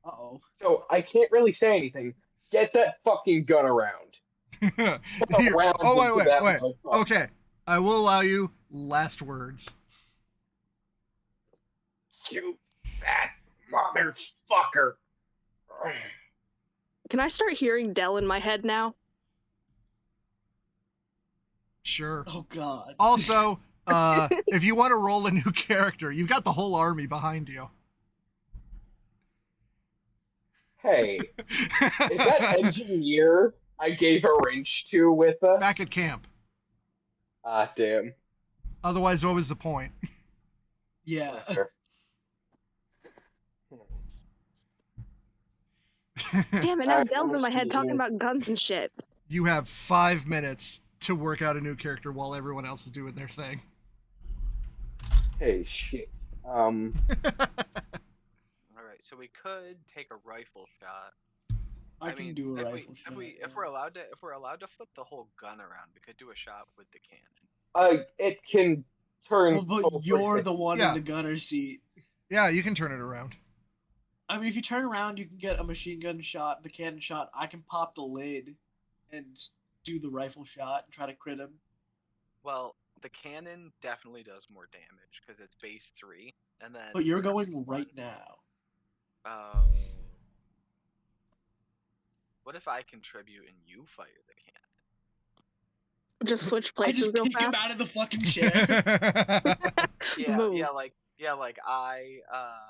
Speaker 4: Uh-oh.
Speaker 2: So I can't really say anything. Get that fucking gun around.
Speaker 1: Here.
Speaker 2: Rounds
Speaker 1: Oh
Speaker 2: into
Speaker 1: wait.
Speaker 2: that motherfucker.
Speaker 1: Okay, I will allow you last words.
Speaker 2: Shoot that motherfucker.
Speaker 5: Can I start hearing Dell in my head now?
Speaker 1: Sure.
Speaker 4: Oh, God.
Speaker 1: Also, if you want to roll a new character, you've got the whole army behind you.
Speaker 2: Hey, is that engineer I gave a wrench to with us?
Speaker 1: Back at camp.
Speaker 2: Ah, damn.
Speaker 1: Otherwise, what was the point?
Speaker 4: Yeah.
Speaker 2: Sure.
Speaker 5: Damn it, now
Speaker 2: Alright,
Speaker 5: Dell's
Speaker 2: I'm
Speaker 5: in my head talking
Speaker 2: assuming-
Speaker 5: about guns and shit.
Speaker 1: You have 5 minutes to work out a new character while everyone else is doing their thing.
Speaker 2: Hey, shit.
Speaker 3: All right, so we could take a rifle shot.
Speaker 4: I can
Speaker 3: mean,
Speaker 4: do a
Speaker 3: if
Speaker 4: rifle
Speaker 3: we,
Speaker 4: shot.
Speaker 3: If we,
Speaker 4: yeah.
Speaker 3: if we're allowed to flip the whole gun around, we could do a shot with the cannon.
Speaker 2: It can turn.
Speaker 4: Well,
Speaker 2: full
Speaker 4: but you're
Speaker 2: 360.
Speaker 4: the one
Speaker 1: Yeah.
Speaker 4: in the gunner seat.
Speaker 1: Yeah, you can turn it around.
Speaker 4: I mean, if you turn around, you can get a machine gun shot, the cannon shot. I can pop the lid and do the rifle shot and try to crit him.
Speaker 3: Well, the cannon definitely does more damage because it's base 3, and then.
Speaker 4: But you're going right now.
Speaker 3: Oh. What if I contribute and you fire the cannon?
Speaker 5: Just switch
Speaker 4: I
Speaker 5: places
Speaker 4: just
Speaker 5: real
Speaker 4: kick him
Speaker 5: fast.
Speaker 4: out of the fucking chair.
Speaker 3: Yeah,
Speaker 5: Move.
Speaker 3: like I.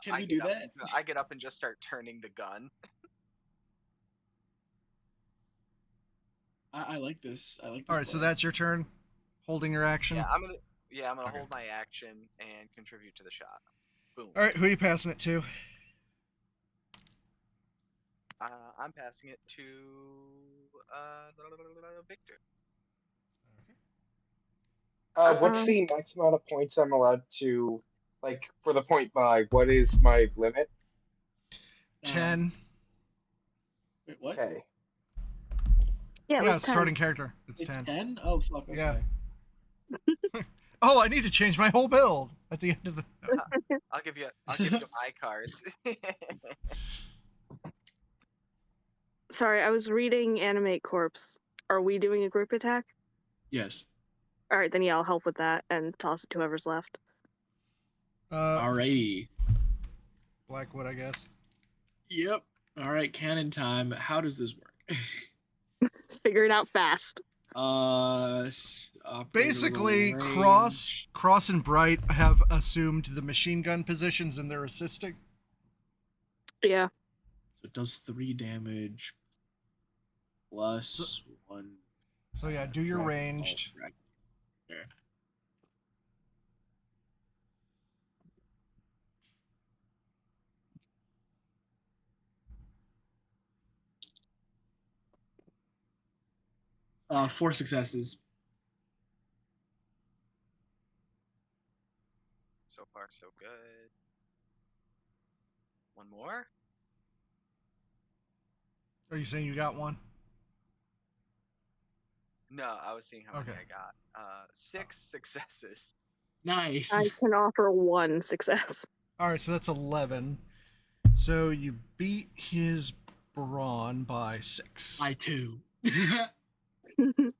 Speaker 4: Can
Speaker 3: I
Speaker 4: we
Speaker 3: get
Speaker 4: do
Speaker 3: up
Speaker 4: that?
Speaker 3: and- I get up and just start turning the gun.
Speaker 4: I like this. I like this.
Speaker 1: All right, so
Speaker 4: plan.
Speaker 1: that's your turn. Holding your action.
Speaker 3: Yeah, I'm gonna
Speaker 1: Okay.
Speaker 3: hold my action and contribute to the shot. Boom.
Speaker 1: All right, who are you passing it to?
Speaker 3: I'm passing it to Victor.
Speaker 2: What's the max amount of points I'm allowed to, like, for the point buy? What is my limit?
Speaker 1: 10.
Speaker 4: Wait, what?
Speaker 2: Okay.
Speaker 5: Yeah, it
Speaker 1: Yeah,
Speaker 5: was 10.
Speaker 1: starting character. It's 10.
Speaker 4: 10? Oh, fuck, okay.
Speaker 1: Yeah. Oh, I need to change my whole build at the end of the.
Speaker 3: I'll give you my cards.
Speaker 5: Sorry, I was reading Animate Corpse. Are we doing a group attack?
Speaker 4: Yes.
Speaker 5: All right, then yeah, I'll help with that and toss it to whoever's left.
Speaker 4: Alrighty.
Speaker 1: Blackwood, I guess.
Speaker 4: Yep. All right, cannon time. How does this work?
Speaker 5: Figure it out fast.
Speaker 1: Basically,
Speaker 4: range.
Speaker 1: Cross and Bright have assumed the machine gun positions and they're assisting.
Speaker 5: Yeah.
Speaker 4: So it does 3 damage plus 1.
Speaker 1: So yeah, do your ranged.
Speaker 4: There. Four successes.
Speaker 3: So far, so good. One more?
Speaker 1: Are you saying you got one?
Speaker 3: No, I was seeing how many
Speaker 1: Okay.
Speaker 3: I got. 6 successes.
Speaker 4: Nice.
Speaker 5: I can offer 1 success.
Speaker 1: All right, so that's 11. So you beat his brawn by 6.
Speaker 4: By 2.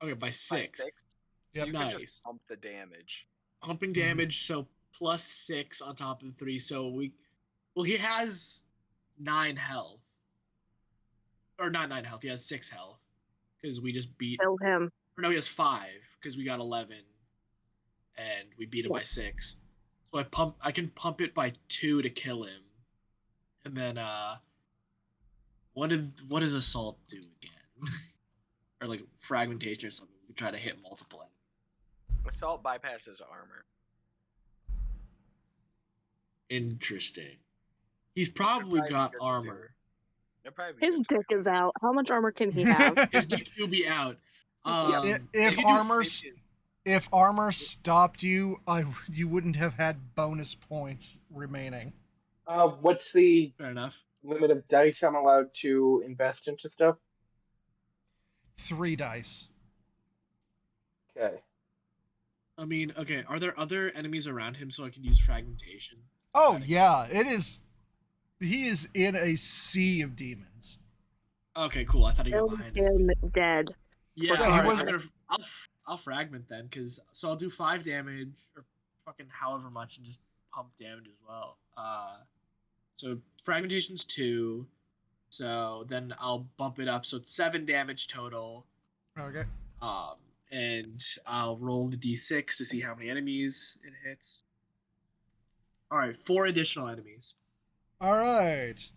Speaker 4: Okay, by 6.
Speaker 3: By 6. So
Speaker 1: Yep.
Speaker 3: you can
Speaker 4: Nice.
Speaker 3: just pump the damage.
Speaker 4: Pumping damage, so plus 6 on top of the 3. So he has 9 health. Or not 9 health, he has 6 health. Because we just beat.
Speaker 5: Kill him.
Speaker 4: Or no, he has 5, because we got 11. And we beat him by 6. So I can pump it by 2 to kill him. And then what does assault do again? Or like fragmentation or something. We try to hit multiple enemies.
Speaker 3: Assault bypasses armor.
Speaker 4: Interesting. He's probably got armor.
Speaker 5: His dick is out. How much armor can he have?
Speaker 4: His dick will be out.
Speaker 1: If armor stopped you, you wouldn't have had bonus points remaining.
Speaker 2: What's the
Speaker 4: Fair enough.
Speaker 2: limit of dice I'm allowed to invest into stuff?
Speaker 1: 3 dice.
Speaker 2: Okay.
Speaker 4: I mean, okay, are there other enemies around him so I can use fragmentation?
Speaker 1: Oh yeah, it is. He is in a sea of demons.
Speaker 4: Okay, cool. I thought he got behind us.
Speaker 5: Him dead.
Speaker 4: Yeah,
Speaker 1: Yeah, he
Speaker 4: alright,
Speaker 1: was-
Speaker 4: I'll fragment then, so I'll do 5 damage or fucking however much and just pump damage as well. So fragmentation's 2, so then I'll bump it up, so it's 7 damage total.
Speaker 1: Okay.
Speaker 4: And I'll roll the d6 to see how many enemies it hits. All right, 4 additional enemies.
Speaker 1: All right.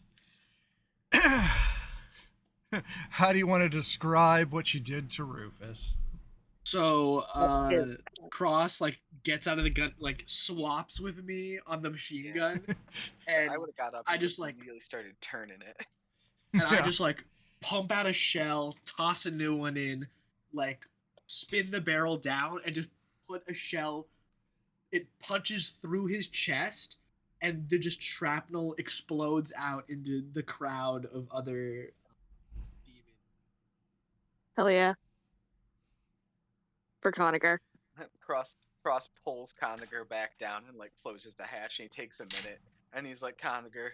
Speaker 1: How do you want to describe what you did to Rufus?
Speaker 4: So Cross like gets out of the gun, like swaps with me on the machine gun, and
Speaker 3: I would have got up.
Speaker 4: I
Speaker 3: And
Speaker 4: just like
Speaker 3: immediately started turning it.
Speaker 4: and
Speaker 1: Yeah.
Speaker 4: I just like pump out a shell, toss a new one in, like spin the barrel down, and just put a shell. It punches through his chest, and the just shrapnel explodes out into the crowd of other demons.
Speaker 5: Hell yeah. For Conacher.
Speaker 3: Cross pulls Conacher back down and like closes the hatch, and he takes a minute, and he's like, Conacher,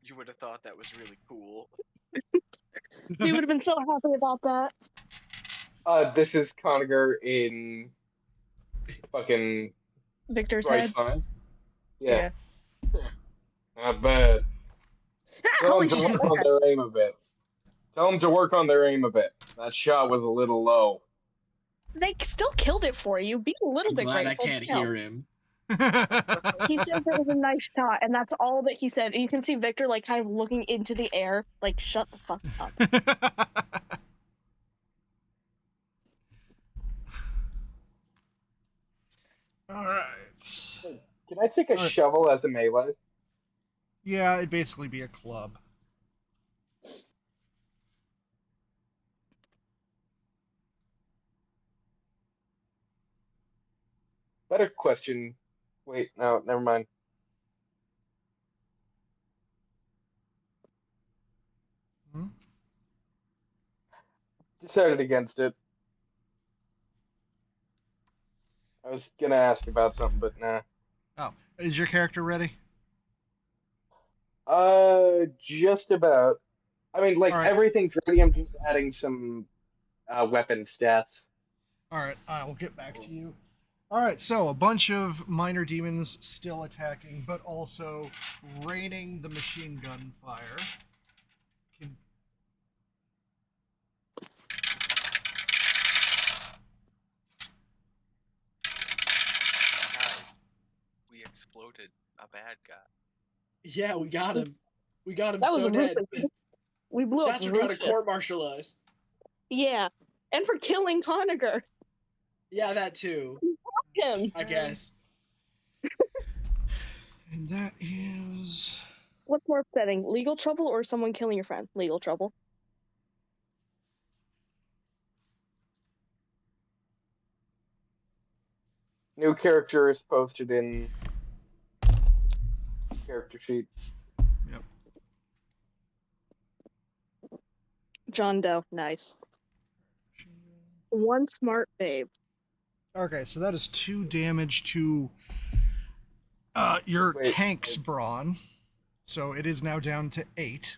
Speaker 3: you would have thought that was really cool.
Speaker 5: He would have been so happy about that.
Speaker 2: This is Conacher in fucking
Speaker 5: Victor's
Speaker 2: Bryce
Speaker 5: head.
Speaker 2: Fine. Yeah. Not bad. Tell
Speaker 5: Holy
Speaker 2: them to
Speaker 5: shit.
Speaker 2: work on their aim a bit. Tell them to work on their aim a bit. That shot was a little low.
Speaker 5: They still killed it for you. Be a little
Speaker 4: I'm
Speaker 5: bit
Speaker 4: glad
Speaker 5: grateful.
Speaker 4: I can't
Speaker 5: No.
Speaker 4: hear him.
Speaker 5: He said that was a nice shot, and that's all that he said. And you can see Victor like kind of looking into the air, like, shut the fuck up.
Speaker 1: All right.
Speaker 2: Can I take a shovel as a melee?
Speaker 1: Yeah, it'd basically be a club.
Speaker 2: Better question. Wait, no, never mind.
Speaker 1: Hmm?
Speaker 2: Decided against it. I was gonna ask about something, but nah.
Speaker 1: Oh, is your character ready?
Speaker 2: Just about. I mean,
Speaker 1: All
Speaker 2: like
Speaker 1: right.
Speaker 2: everything's ready. I'm just adding some weapon stats.
Speaker 1: All right. I will get back to you. All right. So a bunch of minor demons still attacking, but also raining the machine gun fire. Can...
Speaker 3: Guys, we exploded a bad guy.
Speaker 4: Yeah, we got him. We got him
Speaker 5: That was
Speaker 4: so dead.
Speaker 5: Rufus. We blew up
Speaker 4: That's for trying to
Speaker 5: Rufus.
Speaker 4: court-martial us.
Speaker 5: Yeah, and for killing Conager.
Speaker 4: Yeah, that too.
Speaker 5: Him.
Speaker 4: I guess.
Speaker 1: And that is.
Speaker 5: What's more upsetting, legal trouble or someone killing your friend? Legal trouble.
Speaker 2: New character is posted in character sheet.
Speaker 1: Yep.
Speaker 5: John Doe, nice. One smart babe.
Speaker 1: Okay, so that is 2 damage to your
Speaker 2: Wait,
Speaker 1: tank's brawn. So it is now down to 8.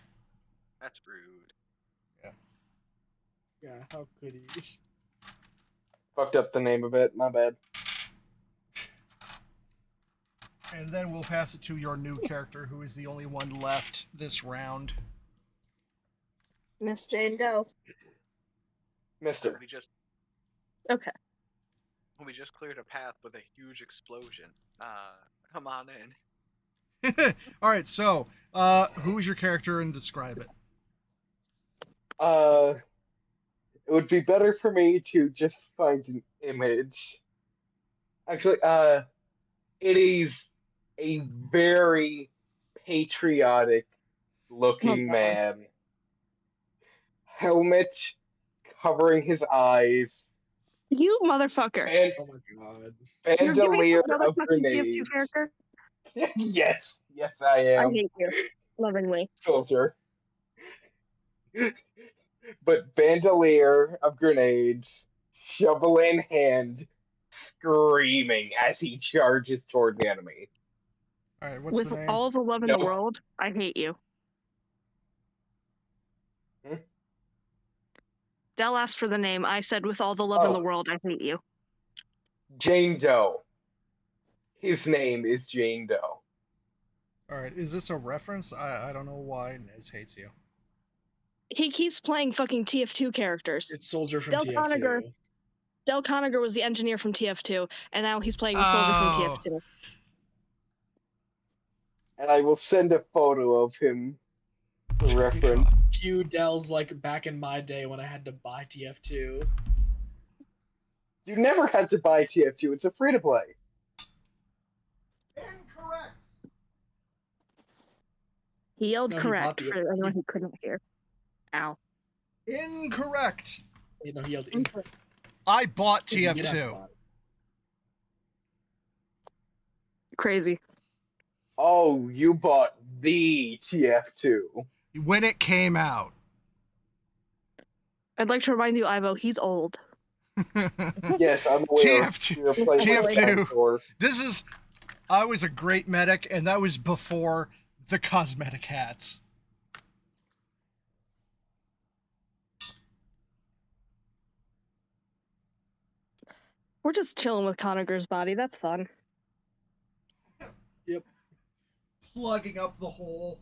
Speaker 3: That's rude.
Speaker 4: Yeah, how could he?
Speaker 2: Fucked up the name of it. My bad.
Speaker 1: And then we'll pass it to your new character, who is the only one left this round.
Speaker 5: Miss Jane Doe.
Speaker 2: Mister.
Speaker 3: We just
Speaker 5: Okay.
Speaker 3: cleared a path with a huge explosion. Come on in.
Speaker 1: All right, so who is your character and describe it?
Speaker 2: It would be better for me to just find an image. Actually, it is a very patriotic looking
Speaker 5: Oh, God.
Speaker 2: man. Helmet covering his eyes.
Speaker 5: You motherfucker.
Speaker 2: And
Speaker 4: Oh my god.
Speaker 5: You're giving
Speaker 2: bandolier
Speaker 5: another
Speaker 2: of
Speaker 5: fucking TF2
Speaker 2: grenades.
Speaker 5: character?
Speaker 2: Yes, I
Speaker 5: I
Speaker 2: am.
Speaker 5: hate you. Lovingly.
Speaker 2: Soldier. But bandolier of grenades, shovel in hand, screaming as he charges toward the enemy.
Speaker 1: All right, what's
Speaker 5: With
Speaker 1: the name?
Speaker 5: all the love in the
Speaker 2: Nope.
Speaker 5: world, I hate you.
Speaker 2: Hmm?
Speaker 5: Dell asked for the name. I said, with all the love in
Speaker 2: Oh.
Speaker 5: the world, I hate you.
Speaker 2: Jane Doe. His name is Jane Doe.
Speaker 1: All right, is this a reference? I don't know why Nez hates you.
Speaker 5: He keeps playing fucking TF2 characters.
Speaker 4: It's Soldier from
Speaker 5: Del
Speaker 4: TF2.
Speaker 5: Del Conager was the engineer from TF2, and now he's playing the soldier from TF2.
Speaker 2: And I will send a photo of him for reference.
Speaker 4: Few Dells like back in my day when I had to buy TF2.
Speaker 2: You never had to buy TF2. It's a free to play.
Speaker 1: Incorrect.
Speaker 5: He yelled
Speaker 4: No, he
Speaker 5: correct
Speaker 4: bought the-
Speaker 5: for anyone who couldn't hear. Ow.
Speaker 1: Incorrect.
Speaker 4: You know, he yelled
Speaker 5: Incorrect.
Speaker 1: I bought
Speaker 4: You did have to
Speaker 1: TF2.
Speaker 4: buy it.
Speaker 5: Crazy.
Speaker 2: Oh, you bought the TF2.
Speaker 1: When it came out.
Speaker 5: I'd like to remind you, Ivo, he's old.
Speaker 2: Yes, I'm aware.
Speaker 1: TF2.
Speaker 2: We were playing with
Speaker 1: TF2.
Speaker 2: dinosaur.
Speaker 1: This is. I was a great medic, and that was before the cosmetic hats.
Speaker 5: We're just chilling with Conager's body. That's fun.
Speaker 4: Yep.
Speaker 1: Plugging up the hole.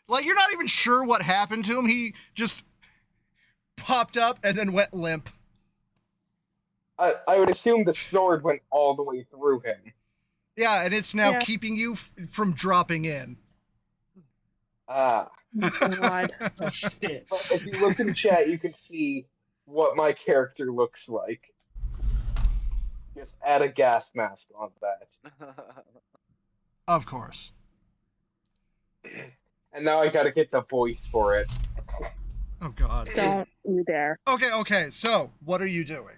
Speaker 1: Like, you're not even sure what happened to him. He just popped up and then went limp.
Speaker 2: I would assume the sword went all the way through him.
Speaker 1: Yeah, and it's now
Speaker 5: Yeah.
Speaker 1: keeping you from dropping in.
Speaker 2: Ah.
Speaker 5: God.
Speaker 4: Oh shit.
Speaker 2: But if you look in chat, you can see what my character looks like. Just add a gas mask on that.
Speaker 1: Of course.
Speaker 2: And now I gotta get the voice for it.
Speaker 1: Oh, God.
Speaker 5: Don't you dare.
Speaker 1: Okay, so, what are you doing?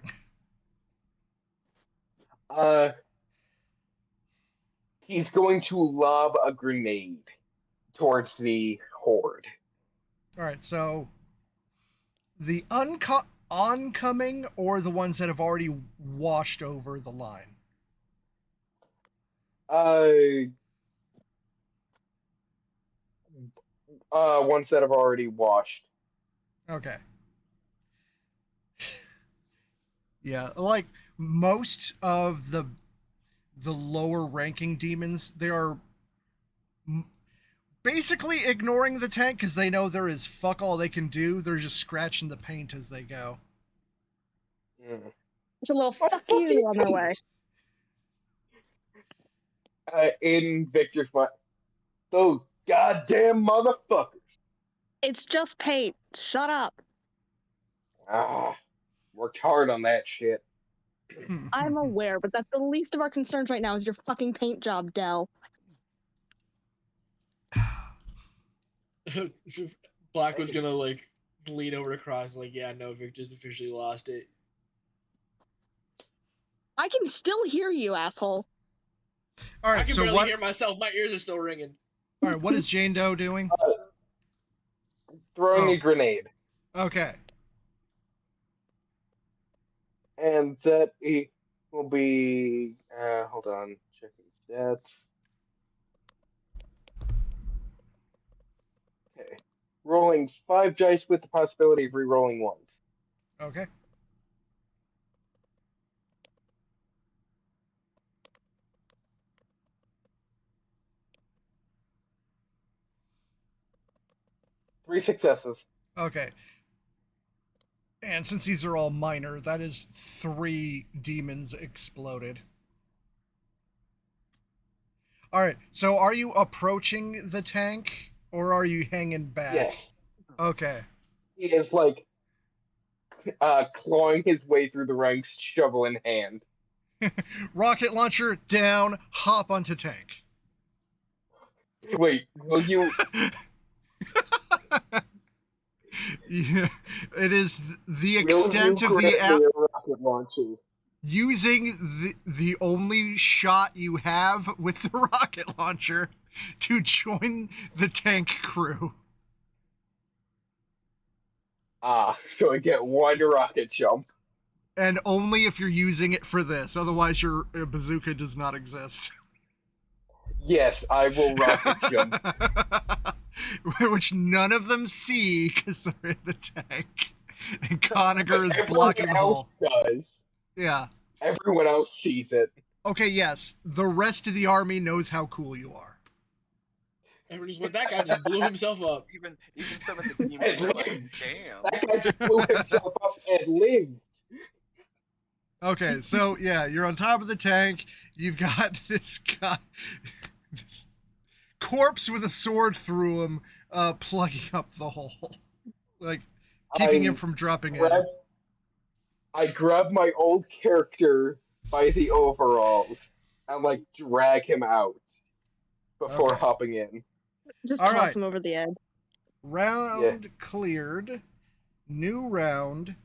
Speaker 2: Uh, he's going to lob a grenade towards the horde.
Speaker 1: All right, so the oncoming or the ones that have already washed over the line?
Speaker 2: Uh, ones that have already washed.
Speaker 1: Okay. Yeah, like most of the lower ranking demons, they are basically ignoring the tank because they know there is fuck all they can do. They're just scratching the paint as they go.
Speaker 2: Mm.
Speaker 5: It's a little
Speaker 2: Oh,
Speaker 5: fuck you on their way.
Speaker 2: In Victor's mind, those goddamn motherfuckers.
Speaker 5: It's just paint. Shut up.
Speaker 2: Ah, worked hard on that shit.
Speaker 5: I'm aware, but that's the least of our concerns right now is your fucking paint job, Dell.
Speaker 4: Black was gonna like lean over to Cross, like, yeah, no, Victor's officially lost it.
Speaker 5: I can still hear you, asshole.
Speaker 1: All right,
Speaker 4: I can
Speaker 1: so
Speaker 4: barely
Speaker 1: what?
Speaker 4: hear myself. My ears are still ringing.
Speaker 1: All right, what is Jane Doe doing?
Speaker 2: Throwing
Speaker 1: Oh.
Speaker 2: a grenade.
Speaker 1: Okay.
Speaker 2: And that will be. Hold on. Checking stats. Okay. Rolling 5 dice with the possibility of re-rolling ones.
Speaker 1: Okay.
Speaker 2: Three successes.
Speaker 1: Okay. And since these are all minor, that is 3 demons exploded. All right. So are you approaching the tank or are you hanging back?
Speaker 2: Yes.
Speaker 1: Okay.
Speaker 2: He is like clawing his way through the ranks, shovel in hand.
Speaker 1: Rocket launcher down, hop onto tank.
Speaker 2: Wait, will you?
Speaker 1: Yeah, it is the
Speaker 2: Will
Speaker 1: extent
Speaker 2: you
Speaker 1: of the
Speaker 2: grant
Speaker 1: app.
Speaker 2: me a rocket launcher?
Speaker 1: Using the only shot you have with the rocket launcher to join the tank crew.
Speaker 2: Ah, so I get 1 rocket jump.
Speaker 1: And only if you're using it for this. Otherwise, your bazooka does not exist.
Speaker 2: Yes, I will rocket jump.
Speaker 1: Which none of them see because they're in the tank. And Conager is blocking the
Speaker 2: else
Speaker 1: hole.
Speaker 2: does.
Speaker 1: Yeah.
Speaker 2: Everyone else sees it.
Speaker 1: Okay, yes. The rest of the army knows how cool you are.
Speaker 4: Everyone just went, that guy just blew himself up.
Speaker 3: Even some of the demons are like, damn.
Speaker 2: That guy just blew himself up and lived.
Speaker 1: Okay, so yeah, you're on top of the tank. You've got this guy, this corpse with a sword through him, plugging up the hole, like keeping him from dropping in.
Speaker 2: I grab my old character by the overalls and like drag him out before
Speaker 1: Okay.
Speaker 2: hopping in.
Speaker 5: Just
Speaker 1: All
Speaker 5: toss
Speaker 1: right.
Speaker 5: him over the edge.
Speaker 1: Round cleared. New round.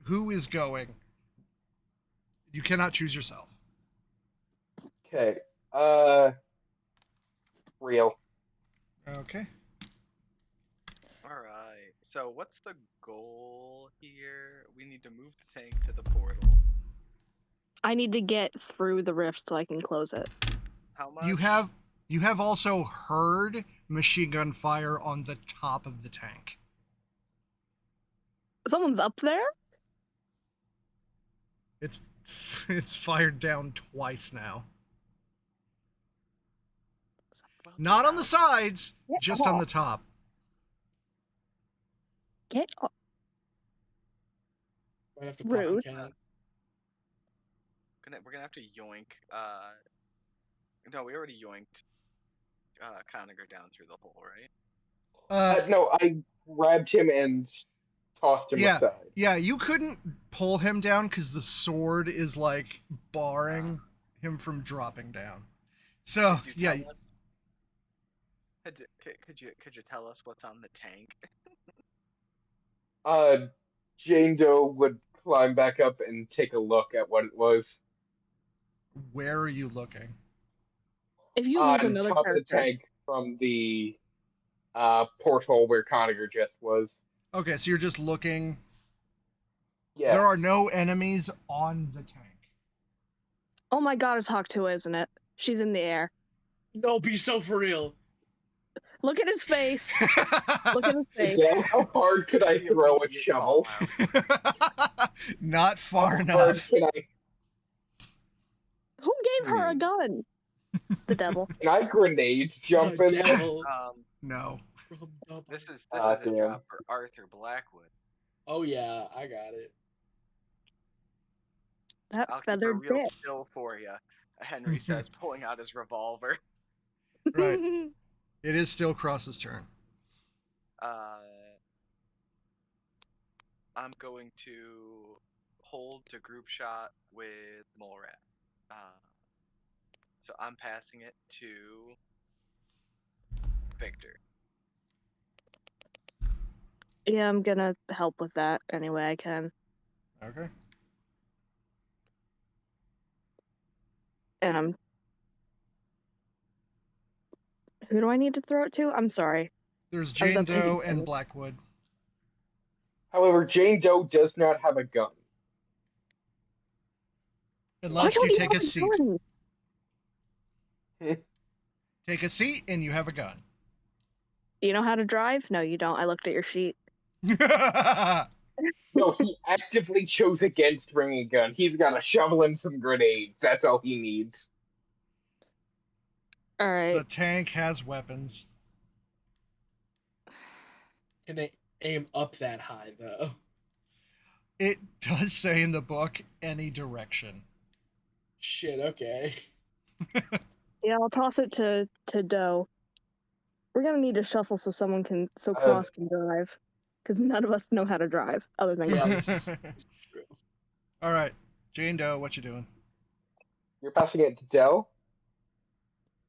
Speaker 1: Who is going? You cannot choose yourself.
Speaker 2: Okay. Real.
Speaker 1: Okay.
Speaker 3: All right. So what's the goal here? We need to move the tank to the portal.
Speaker 5: I need to get through the rift so I can close it.
Speaker 3: How much?
Speaker 1: You have also heard machine gun fire on the top of the tank.
Speaker 5: Someone's up there?
Speaker 1: It's fired down twice now.
Speaker 3: Well,
Speaker 1: Not on the sides,
Speaker 5: Get
Speaker 1: just on
Speaker 5: off.
Speaker 1: the top.
Speaker 5: Get up.
Speaker 4: Might have to pop
Speaker 5: Rude.
Speaker 4: the cannon.
Speaker 3: we're gonna have to yoink. No, we already yoinked. Conager down through the hole, right?
Speaker 2: No, I grabbed him and tossed him
Speaker 1: Yeah,
Speaker 2: aside.
Speaker 1: yeah. You couldn't pull him down because the sword is like barring him from dropping down. So
Speaker 3: Could you
Speaker 1: yeah,
Speaker 3: tell us- Could you tell us what's on the tank?
Speaker 2: Jane Doe would climb back up and take a look at what it was.
Speaker 1: Where are you looking?
Speaker 5: If you lose
Speaker 2: On
Speaker 5: another
Speaker 2: top of the
Speaker 5: character,
Speaker 2: tank from the porthole where Conager just was.
Speaker 1: Okay, so you're just looking.
Speaker 2: Yeah.
Speaker 1: There are no enemies on the tank.
Speaker 5: oh my god, it's Hawktua, isn't it? She's in the air.
Speaker 4: No, be so for real.
Speaker 5: Look at his face. Look at his face.
Speaker 2: Again, how hard could I
Speaker 3: The
Speaker 2: throw a
Speaker 3: immediate
Speaker 2: shovel?
Speaker 3: fallout.
Speaker 1: Not
Speaker 2: How
Speaker 1: far
Speaker 2: hard
Speaker 1: enough.
Speaker 2: can I?
Speaker 5: Who gave her a
Speaker 2: Hmm.
Speaker 5: gun? The devil.
Speaker 2: Can I grenade jump in this?
Speaker 4: Devil
Speaker 1: No.
Speaker 4: from the
Speaker 3: This is
Speaker 2: Ah,
Speaker 3: a
Speaker 2: damn.
Speaker 3: job for Arthur Blackwood.
Speaker 4: Oh yeah, I got it.
Speaker 5: That
Speaker 3: I'll keep a
Speaker 5: feathered
Speaker 3: real
Speaker 5: dick.
Speaker 3: still for you, Henry says, pulling out his revolver.
Speaker 1: Right. It is still Cross's turn.
Speaker 3: I'm going to hold to group shot with Mole Rat. So I'm passing it to Victor.
Speaker 5: Yeah, I'm gonna help with that any way I can.
Speaker 1: Okay.
Speaker 5: And I'm. Who do I need to throw it to? I'm sorry.
Speaker 1: There's
Speaker 5: I was
Speaker 1: Jane
Speaker 5: up thinking
Speaker 1: Doe and
Speaker 5: things.
Speaker 1: Blackwood.
Speaker 2: However, Jane Doe does not have a gun.
Speaker 5: Why
Speaker 1: Unless
Speaker 5: don't
Speaker 1: you
Speaker 5: you
Speaker 1: take
Speaker 5: have
Speaker 1: a seat.
Speaker 2: Hmm.
Speaker 1: Take a seat and you have a gun.
Speaker 5: You know how to drive? No, you don't. I looked at your sheet.
Speaker 2: No, he actively chose against bringing a gun. He's got a shovel and some grenades. That's all he needs.
Speaker 5: All right.
Speaker 1: The tank has weapons.
Speaker 4: Can they aim up that high though?
Speaker 1: It does say in the book, any direction.
Speaker 4: Shit. Okay.
Speaker 5: Yeah, I'll toss it to Doe. We're gonna need to shuffle so
Speaker 2: Uh,
Speaker 5: Cross can drive, because none of us know how to drive other than
Speaker 4: Yeah,
Speaker 5: Cross.
Speaker 4: this is true.
Speaker 1: All right. Jane Doe, what you doing?
Speaker 2: You're passing it to Doe?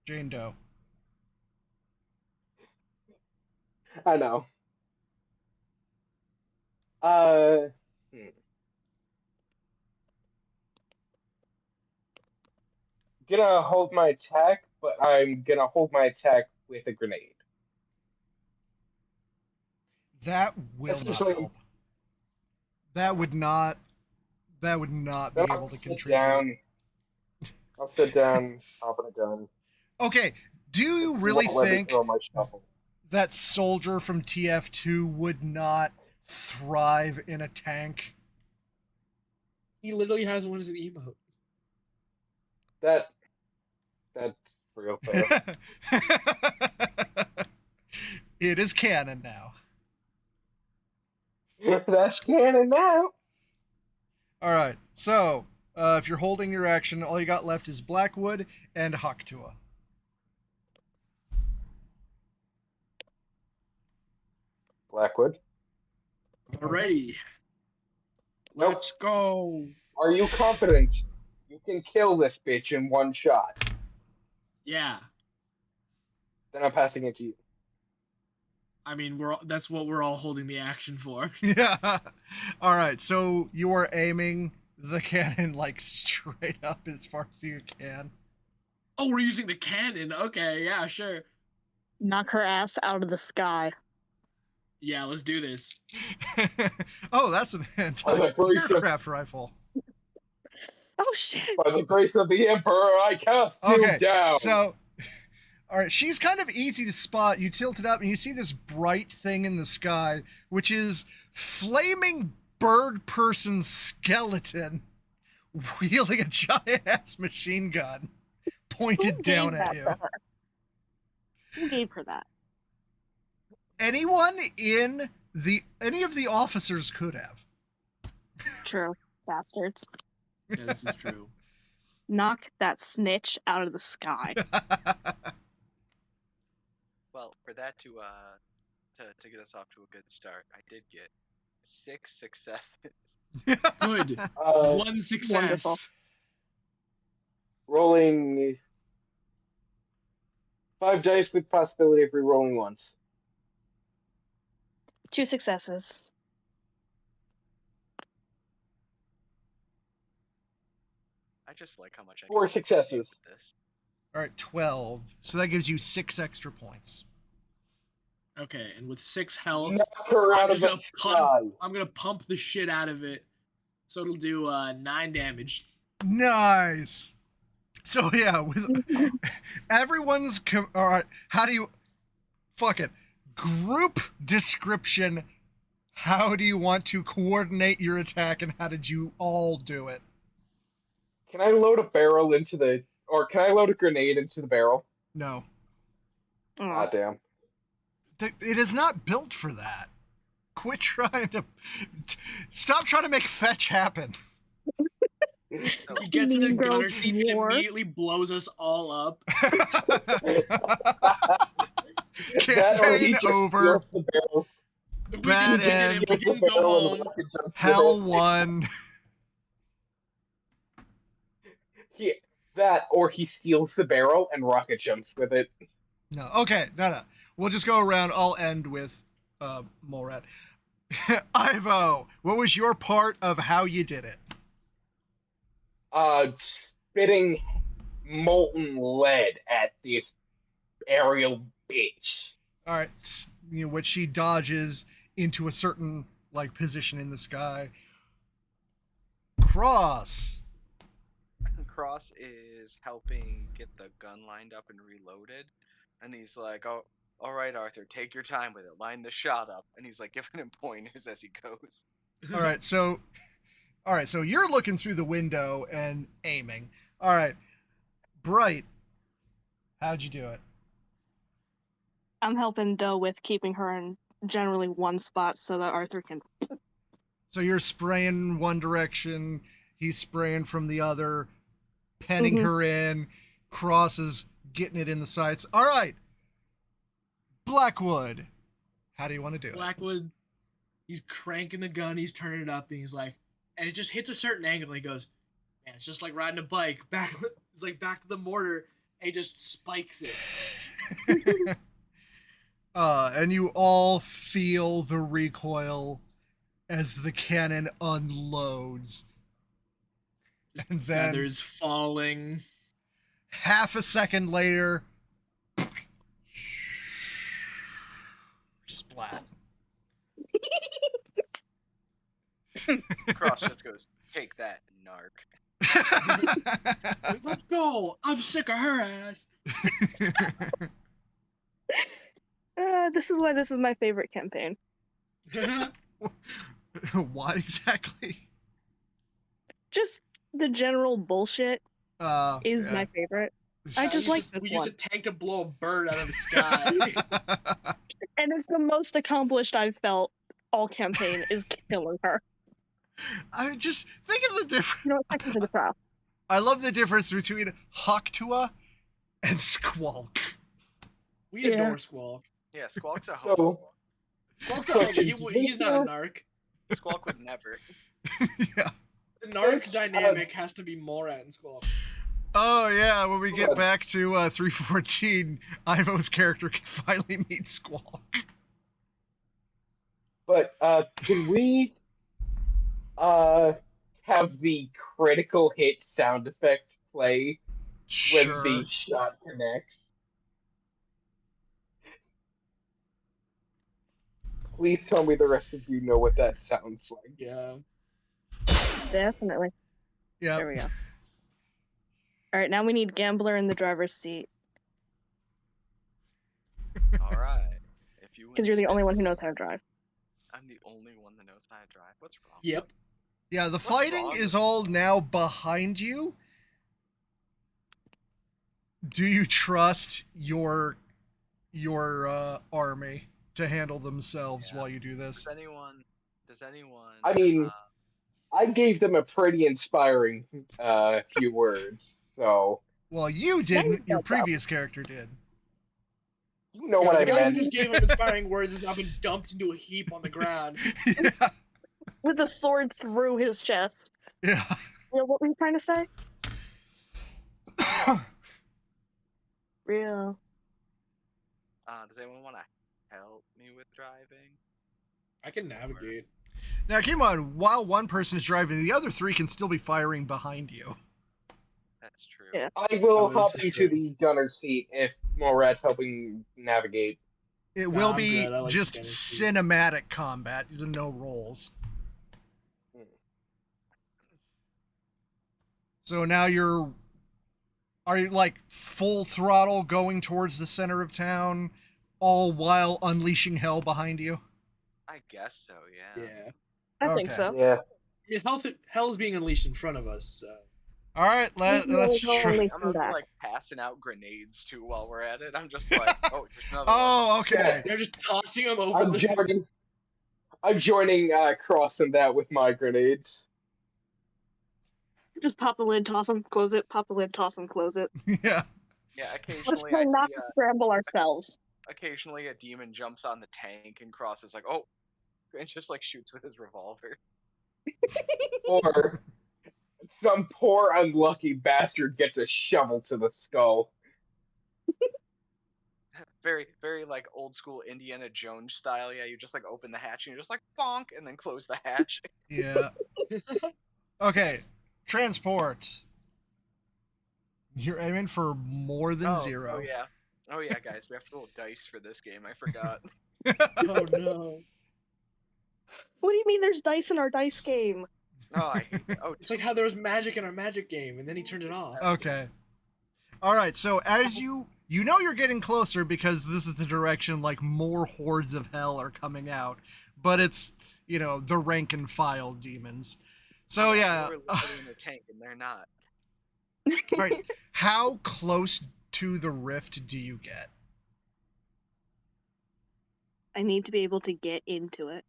Speaker 1: Jane Doe.
Speaker 2: I know. Hmm. Gonna hold my attack, but I'm gonna hold my attack with a grenade.
Speaker 1: That will not
Speaker 2: Essentially,
Speaker 1: help. That would not be
Speaker 2: then
Speaker 1: able
Speaker 2: I'll
Speaker 1: to
Speaker 2: sit
Speaker 1: contribute.
Speaker 2: down. I'll sit down, open a gun.
Speaker 1: Okay, do you
Speaker 2: If you
Speaker 1: really
Speaker 2: won't let me
Speaker 1: think
Speaker 2: throw my shovel.
Speaker 1: that soldier from TF2 would not thrive in a tank?
Speaker 4: He literally has one as an emote.
Speaker 2: That's real fair.
Speaker 1: It is canon now.
Speaker 2: That's canon now.
Speaker 1: All right, so if you're holding your action, all you got left is Blackwood and Hawktua.
Speaker 2: Blackwood,
Speaker 4: Alrighty.
Speaker 2: Nope.
Speaker 4: Let's go.
Speaker 2: are you confident you can kill this bitch in one shot?
Speaker 4: Yeah.
Speaker 2: Then I'm passing it to you.
Speaker 4: I mean, that's what we're all holding the action for.
Speaker 1: Yeah. All right, so you are aiming the cannon like straight up as far as you can.
Speaker 4: Oh, we're using the cannon. Okay, yeah, sure.
Speaker 5: Knock her ass out of the sky.
Speaker 4: Yeah, let's do this.
Speaker 1: Oh, that's an
Speaker 2: By the grace of-
Speaker 1: anti-aircraft rifle.
Speaker 5: Oh shit!
Speaker 2: By the grace of the Emperor, I cast you
Speaker 1: Okay,
Speaker 2: down.
Speaker 1: so, all right, she's kind of easy to spot. You tilt it up, and you see this bright thing in the sky, which is flaming bird person skeleton wielding a giant ass machine gun pointed
Speaker 5: Who
Speaker 1: down
Speaker 5: gave
Speaker 1: at
Speaker 5: that
Speaker 1: you.
Speaker 5: to her? Who gave her that?
Speaker 1: Anyone in any of the officers could have.
Speaker 5: True, bastards.
Speaker 4: Yeah, this is true.
Speaker 5: Knock that snitch out of the sky.
Speaker 3: Well, for that to get us off to a good start, I did get 6 successes.
Speaker 4: Good.
Speaker 2: Uh,
Speaker 4: One success.
Speaker 5: Wonderful.
Speaker 2: rolling 5 dice with possibility of re-rolling once.
Speaker 5: 2 successes.
Speaker 3: I I just like how much I
Speaker 2: 4
Speaker 3: can do
Speaker 2: successes.
Speaker 3: with this.
Speaker 1: All right, 12. So that gives you 6 extra points.
Speaker 4: Okay, and with 6 health,
Speaker 2: Knock her
Speaker 4: I'm
Speaker 2: out of
Speaker 4: just
Speaker 2: the
Speaker 4: gonna
Speaker 2: sky.
Speaker 4: I'm gonna pump the shit out of it. So it'll do 9 damage.
Speaker 1: Nice. So yeah, with everyone's all right. How do you fuck it? Group description. How do you want to coordinate your attack, and how did you all do it?
Speaker 2: Can I load a barrel into the, or can I load a grenade into the barrel?
Speaker 1: No,
Speaker 2: Ah, damn.
Speaker 1: it is not built for that. Quit trying to. Stop trying to make fetch happen.
Speaker 4: He gets in a
Speaker 5: Mean Girls
Speaker 4: gunner seat and
Speaker 5: War.
Speaker 4: immediately blows us all up.
Speaker 2: That or he
Speaker 1: Campaign
Speaker 2: just
Speaker 1: over.
Speaker 2: steals the barrel.
Speaker 1: Bad
Speaker 4: we
Speaker 1: end.
Speaker 4: didn't
Speaker 2: Steals the
Speaker 4: go
Speaker 2: barrel
Speaker 4: home.
Speaker 2: and rocket jumps with
Speaker 1: Hell
Speaker 2: it.
Speaker 1: won.
Speaker 2: That or he steals the barrel and rocket jumps with it.
Speaker 1: No. Okay. No. We'll just go around. I'll end with Morat. Ivo, what was your part of how you did it?
Speaker 2: Spitting molten lead at this aerial bitch.
Speaker 1: All right, which she dodges into a certain like position in the sky. Cross.
Speaker 3: Cross is helping get the gun lined up and reloaded, and he's like, "Oh, all right, Arthur, take your time with it. Line the shot up." And he's like giving him pointers as he goes.
Speaker 1: All right, so you're looking through the window and aiming. All right, Bright, how'd you do it?
Speaker 5: I'm helping Doe with keeping her in generally one spot so that Arthur can.
Speaker 1: So you're spraying one direction, he's spraying from the other, penning her in. Cross is getting it in the sights. All right, Blackwood, how do you want to do it?
Speaker 4: Blackwood, he's cranking the gun, he's turning it up, and he's like, and it just hits a certain angle, and he goes, man, it's just like riding a bike. It's like back to the mortar, and he just spikes it.
Speaker 1: And you all feel the recoil as the cannon unloads. And then
Speaker 4: Feathers falling.
Speaker 1: half a second later, splat.
Speaker 3: Cross just goes, "Take that, narc."
Speaker 4: Let's go. I'm sick of her ass.
Speaker 5: This is why this is my favorite campaign.
Speaker 1: Why exactly?
Speaker 5: Just the general bullshit is my favorite. I just like this
Speaker 4: we
Speaker 5: one.
Speaker 4: use a tank to blow a bird out of the sky.
Speaker 5: And it's the most accomplished I've felt all campaign is killing her.
Speaker 1: I just think of the difference.
Speaker 5: You know, second to the crowd.
Speaker 1: I love the difference between Hawktua and Squawk.
Speaker 4: We adore Squawk.
Speaker 3: Yeah, Squawk's a homo.
Speaker 4: Squawk's a homo. He's not a narc.
Speaker 3: Squawk would never.
Speaker 1: Yeah.
Speaker 4: The narc dynamic has to be Morat and Squawk.
Speaker 1: Oh yeah, when we get back to 314, Ivo's character can finally meet Squawk.
Speaker 2: But can we have the critical hit sound effect play when the shot connects? Please tell me the rest of you know what that sounds like.
Speaker 4: Yeah.
Speaker 5: Definitely.
Speaker 1: Yeah.
Speaker 5: There we go. All right, now we need Gambler in the driver's seat.
Speaker 3: All right. If you
Speaker 5: Because you're the only one who knows how to drive.
Speaker 3: I'm the only one that knows how to drive. What's wrong?
Speaker 4: Yep.
Speaker 1: Yeah, the fighting is all now behind you. Do you trust your army to handle themselves while you do this?
Speaker 3: Does anyone
Speaker 2: I mean, I gave them a pretty inspiring few words, so.
Speaker 1: Well, you didn't. Your previous character did.
Speaker 2: You know what I
Speaker 4: meant. The guy who
Speaker 2: meant.
Speaker 4: just gave him inspiring words has now been dumped into a heap on the ground.
Speaker 1: Yeah.
Speaker 5: With a sword through his chest.
Speaker 1: Yeah.
Speaker 5: You know what were you trying to say? Real.
Speaker 3: Does anyone want to help me with driving?
Speaker 4: I can navigate.
Speaker 1: Now, keep in mind, while one person is driving, the other three can still be firing behind you.
Speaker 3: That's true.
Speaker 5: Yeah.
Speaker 2: I will
Speaker 4: Oh, this
Speaker 2: hop
Speaker 4: is
Speaker 2: into
Speaker 4: true.
Speaker 2: the gunner seat if Morat's helping navigate.
Speaker 1: It
Speaker 4: Nah,
Speaker 1: will
Speaker 4: I'm
Speaker 1: be
Speaker 4: good. I like
Speaker 1: just
Speaker 4: the gunner seat.
Speaker 1: cinematic combat, no rolls. So now are you like full throttle going towards the center of town, all while unleashing hell behind you?
Speaker 3: I guess so. Yeah.
Speaker 4: Yeah.
Speaker 5: I think
Speaker 1: Okay.
Speaker 5: so.
Speaker 2: Yeah.
Speaker 4: I mean, hell's being unleashed in front of us, so.
Speaker 1: All right, let's
Speaker 5: We'll
Speaker 1: try.
Speaker 5: only
Speaker 3: I'm
Speaker 5: come
Speaker 3: gonna be
Speaker 5: back.
Speaker 3: like passing out grenades too while we're at it. I'm just like, oh, here's another one.
Speaker 1: Oh, okay.
Speaker 4: They're just tossing them over
Speaker 2: I'm
Speaker 4: the.
Speaker 2: joining. I'm joining Cross in that with my grenades.
Speaker 5: Just pop the lid, toss them, close it. Pop the lid, toss them, close it.
Speaker 1: Yeah.
Speaker 3: Yeah,
Speaker 5: Let's
Speaker 3: occasionally
Speaker 5: try
Speaker 3: I
Speaker 5: not
Speaker 3: see
Speaker 5: to scramble ourselves.
Speaker 3: occasionally a demon jumps on the tank and Cross is like, oh, and just like shoots with his revolver.
Speaker 2: Or some poor unlucky bastard gets a shovel to the skull.
Speaker 3: Very, very like old school Indiana Jones style. Yeah, you just like open the hatch and you're just like bonk and then close the hatch.
Speaker 1: Yeah. Okay. Transport. You're aiming for more than
Speaker 3: Oh
Speaker 1: 0.
Speaker 3: yeah. Oh yeah, guys, we have to roll dice for this game. I forgot.
Speaker 4: Oh no.
Speaker 5: What do you mean there's dice in our dice game?
Speaker 3: Oh, I hate that. Oh,
Speaker 4: It's like how there was magic in our magic game, and then he turned it off.
Speaker 1: Okay. All right. So as you know you're getting closer because this is the direction like more hordes of hell are coming out, but it's the rank and file demons. So yeah.
Speaker 3: we're literally in the tank and they're not.
Speaker 1: All right. How close to the rift do you get?
Speaker 5: I need to be able to get into it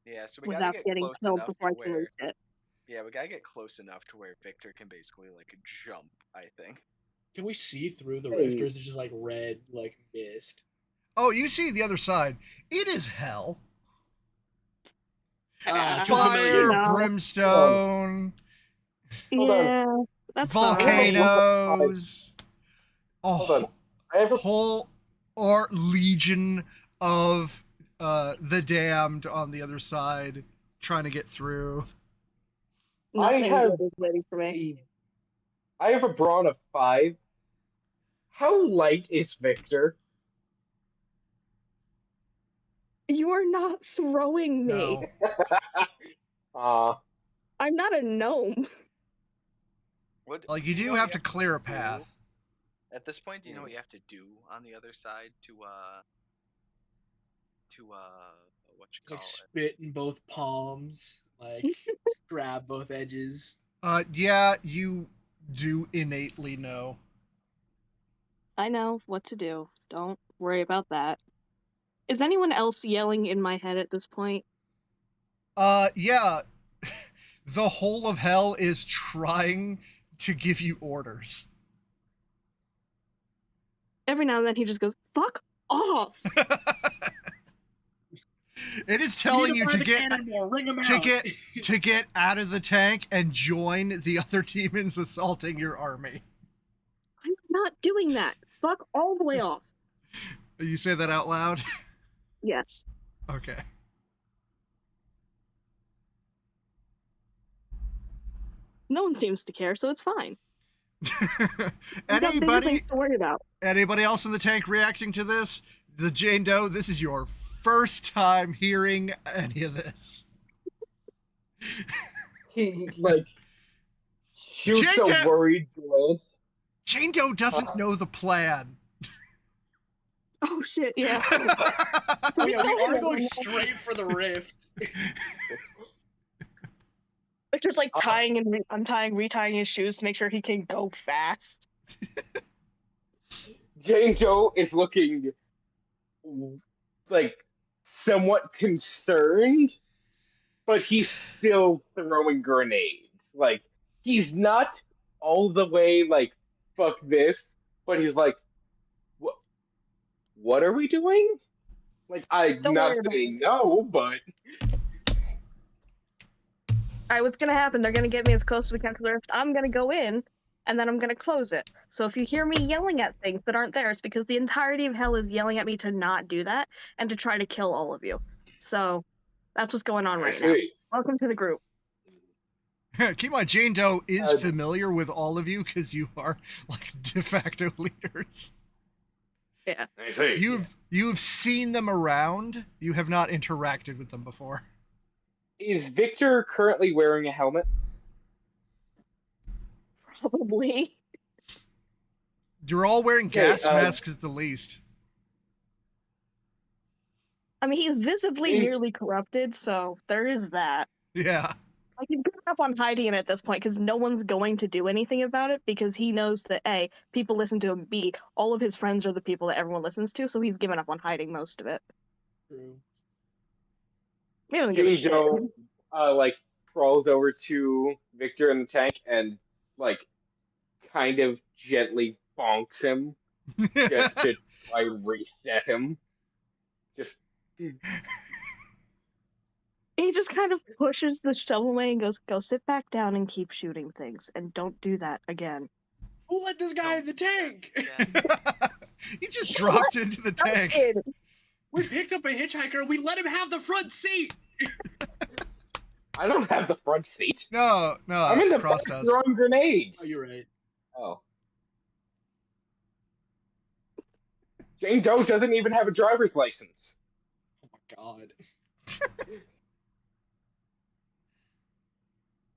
Speaker 3: Yeah, so we gotta
Speaker 5: without
Speaker 3: get
Speaker 5: getting
Speaker 3: close
Speaker 5: killed
Speaker 3: enough
Speaker 5: before I
Speaker 3: to
Speaker 5: can
Speaker 3: where.
Speaker 5: reach it.
Speaker 3: Yeah, we gotta get close enough to where Victor can basically like jump. I think.
Speaker 4: Can we see through the
Speaker 2: Hey.
Speaker 4: rift, or is it just like red, like mist?
Speaker 1: Oh, you see the other side. It is hell.
Speaker 4: Ah, too
Speaker 1: Fire,
Speaker 4: familiar.
Speaker 5: No.
Speaker 1: brimstone,
Speaker 2: Hold on.
Speaker 5: Yeah, that's fine.
Speaker 1: volcanoes, a
Speaker 2: Hold on. I have a
Speaker 1: whole or legion of the damned on the other side trying to get through.
Speaker 5: Nothing
Speaker 2: have-
Speaker 5: good is waiting for me.
Speaker 2: I have a brawn of 5. How light is Victor?
Speaker 5: You are not throwing me.
Speaker 1: No.
Speaker 5: I'm not a gnome.
Speaker 3: What?
Speaker 1: Like you do
Speaker 3: know what
Speaker 1: have to
Speaker 3: you
Speaker 1: clear a
Speaker 3: do?
Speaker 1: path.
Speaker 3: At this point, do you know what you have to do on the other side to what you
Speaker 4: Like
Speaker 3: call it?
Speaker 4: spit in both palms, like grab both edges.
Speaker 1: Yeah, you do innately know.
Speaker 5: I know what to do. Don't worry about that. Is anyone else yelling in my head at this point?
Speaker 1: Yeah. The whole of hell is trying to give you orders.
Speaker 5: Every now and then he just goes, "Fuck off!"
Speaker 1: It is telling you to get
Speaker 4: ring them
Speaker 1: to
Speaker 4: out.
Speaker 1: get to get out of the tank and join the other demons assaulting your army.
Speaker 5: I'm not doing that. Fuck all the way off.
Speaker 1: You say that out loud?
Speaker 5: Yes.
Speaker 1: Okay.
Speaker 5: No one seems to care, so it's fine. We got bigger
Speaker 1: Anybody
Speaker 5: things to worry about.
Speaker 1: anybody else in the tank reacting to this? The Jane Doe, this is your first time hearing any of this.
Speaker 2: He like shoots
Speaker 1: Jane
Speaker 2: a
Speaker 1: Doe-
Speaker 2: worried glance.
Speaker 1: Jane Doe doesn't know the plan.
Speaker 5: Oh shit, yeah.
Speaker 4: Oh yeah, we are
Speaker 5: Victor's
Speaker 4: going straight for the rift.
Speaker 5: like tying and untying, retying his shoes to make sure he can go fast.
Speaker 2: Jane Doe is looking like somewhat concerned, but he's still throwing grenades. Like he's not all the way like fuck this, but he's like, what are we doing? Like I'm
Speaker 5: Don't
Speaker 2: not
Speaker 5: worry about
Speaker 2: saying no, but
Speaker 5: Alright, what's gonna happen? They're gonna get me as close as we can to the rift. I'm gonna go in, and then I'm gonna close it. So if you hear me yelling at things that aren't there, it's because the entirety of hell is yelling at me to not do that and to try to kill all of you. So that's what's going on right now. Welcome to the group.
Speaker 1: Keep in mind, Jane Doe is
Speaker 2: Uh,
Speaker 1: familiar with all of you because you are like de facto leaders.
Speaker 5: Yeah.
Speaker 2: I see.
Speaker 1: You've seen them around. You have not interacted with them before.
Speaker 2: Is Victor currently wearing a helmet?
Speaker 5: Probably.
Speaker 1: You're all wearing
Speaker 2: Okay,
Speaker 1: gas masks at the least.
Speaker 5: I mean, he's visibly
Speaker 2: Jane-
Speaker 5: nearly corrupted, so there is that.
Speaker 1: Yeah.
Speaker 5: Like, he's given up on hiding it at this point because no one's going to do anything about it because he knows that A, people listen to him, B, all of his friends are the people that everyone listens to, so he's given up on hiding most of it.
Speaker 4: True.
Speaker 5: He doesn't give a
Speaker 2: Jane
Speaker 5: shit.
Speaker 2: Doe like crawls over to Victor in the tank and like kind of gently bonks him just to try reset him. Just
Speaker 5: He just kind of pushes the shovel away and goes, "Go sit back down and keep shooting things, and don't do that again."
Speaker 4: Who let this guy in the tank?
Speaker 3: Yeah.
Speaker 1: You just dropped into the tank.
Speaker 4: We picked up a hitchhiker. We let him have the front seat.
Speaker 2: I don't have the front seat.
Speaker 1: No,
Speaker 2: I'm in the
Speaker 1: Cross
Speaker 2: back
Speaker 1: does.
Speaker 2: throwing grenades.
Speaker 4: Oh, you're right.
Speaker 2: Oh. Jane Doe doesn't even have a driver's license.
Speaker 4: Oh my god.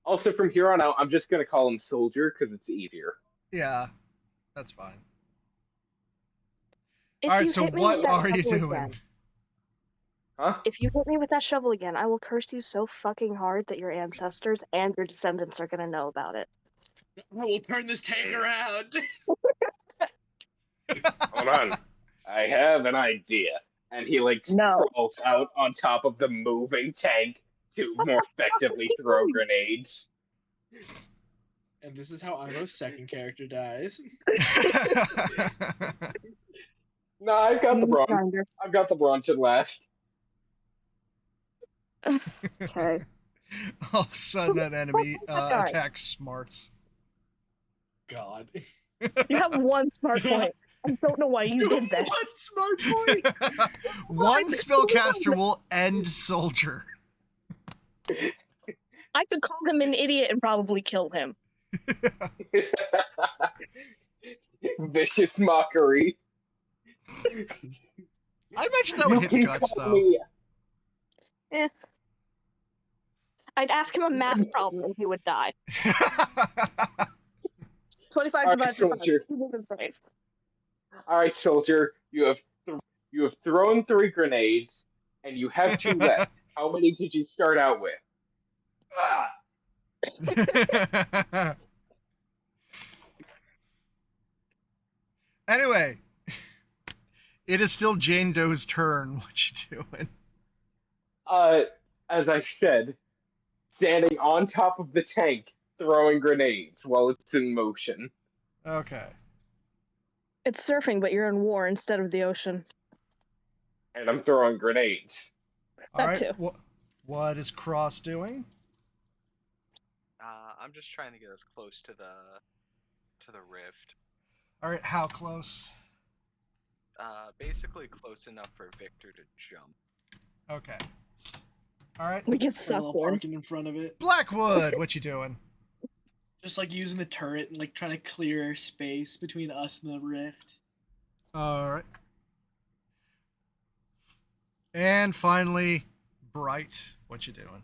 Speaker 2: Also, from here on out, I'm just gonna call him Soldier because it's easier.
Speaker 1: Yeah, that's fine.
Speaker 5: If
Speaker 1: All right,
Speaker 5: you
Speaker 1: so
Speaker 5: hit me
Speaker 1: what
Speaker 5: with that
Speaker 1: are you
Speaker 5: shovel
Speaker 1: doing?
Speaker 5: again-
Speaker 2: Huh?
Speaker 5: If you hit me with that shovel again, I will curse you so fucking hard that your ancestors and your descendants are gonna know about it.
Speaker 4: I will turn this tank around.
Speaker 2: Hold on. I have an idea. And he like
Speaker 5: No.
Speaker 2: crawls out on top of the moving tank to more effectively throw grenades.
Speaker 4: And this is how Iroh's second character dies.
Speaker 2: No, I've got the brawn.
Speaker 5: Grinder.
Speaker 2: I've got the brawn to last.
Speaker 5: Okay.
Speaker 1: All of a sudden, an enemy
Speaker 5: guy.
Speaker 1: attacks smarts.
Speaker 4: God.
Speaker 5: You have one smart point. I don't know why you did that.
Speaker 4: One smart point.
Speaker 1: One spellcaster will end Soldier.
Speaker 5: I could call him an idiot and probably kill him.
Speaker 2: Vicious mockery.
Speaker 1: I imagine that
Speaker 2: You
Speaker 1: would hit
Speaker 2: can
Speaker 1: guts,
Speaker 2: call
Speaker 1: though.
Speaker 2: me.
Speaker 5: I'd ask him a math problem and he would die. 25
Speaker 2: All right,
Speaker 5: divided by 5.
Speaker 2: Soldier.
Speaker 5: Jesus Christ.
Speaker 2: All right, Soldier. You have thrown 3 grenades, and you have 2 left. How many did you start out with? Ah,
Speaker 1: Anyway, it is still Jane Doe's turn. What you doing?
Speaker 2: as I said, standing on top of the tank, throwing grenades while it's in motion.
Speaker 1: Okay.
Speaker 5: It's surfing, but you're in war instead of the ocean.
Speaker 2: And I'm throwing grenades.
Speaker 1: All
Speaker 5: That
Speaker 1: right.
Speaker 5: too.
Speaker 1: What is Cross doing?
Speaker 3: I'm just trying to get as close to the rift.
Speaker 1: All right. How close?
Speaker 3: Basically close enough for Victor to jump.
Speaker 1: Okay. All right.
Speaker 5: We get
Speaker 4: Parallel
Speaker 5: sucked in.
Speaker 4: parking in front of it.
Speaker 1: Blackwood, what you doing?
Speaker 4: Just like using the turret and like trying to clear space between us and the rift.
Speaker 1: All right. And finally, Bright, what you doing?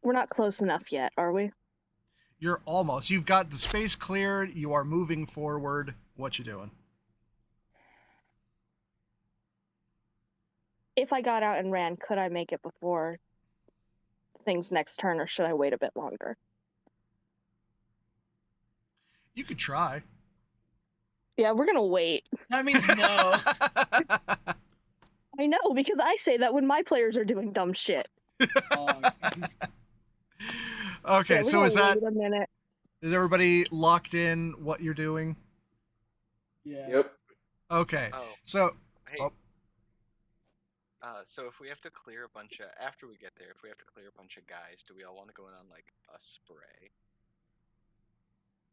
Speaker 5: We're not close enough yet, are we?
Speaker 1: You're almost. You've got the space cleared. You are moving forward. What you doing?
Speaker 5: If I got out and ran, could I make it before things next turn, or should I wait a bit longer?
Speaker 1: You could try.
Speaker 5: Yeah, we're gonna wait.
Speaker 4: That means no.
Speaker 5: I know, because I say that when my players are doing dumb shit.
Speaker 1: Okay,
Speaker 5: Yeah, we're
Speaker 1: so
Speaker 5: gonna
Speaker 1: is that
Speaker 5: wait a minute.
Speaker 1: is everybody locked in what you're doing?
Speaker 4: Yeah.
Speaker 2: Yep.
Speaker 1: Okay.
Speaker 3: Oh,
Speaker 1: So
Speaker 3: hey.
Speaker 1: Oh.
Speaker 3: So if we have to clear a bunch of after we get there, if we have to clear a bunch of guys, do we all want to go in on like a spray?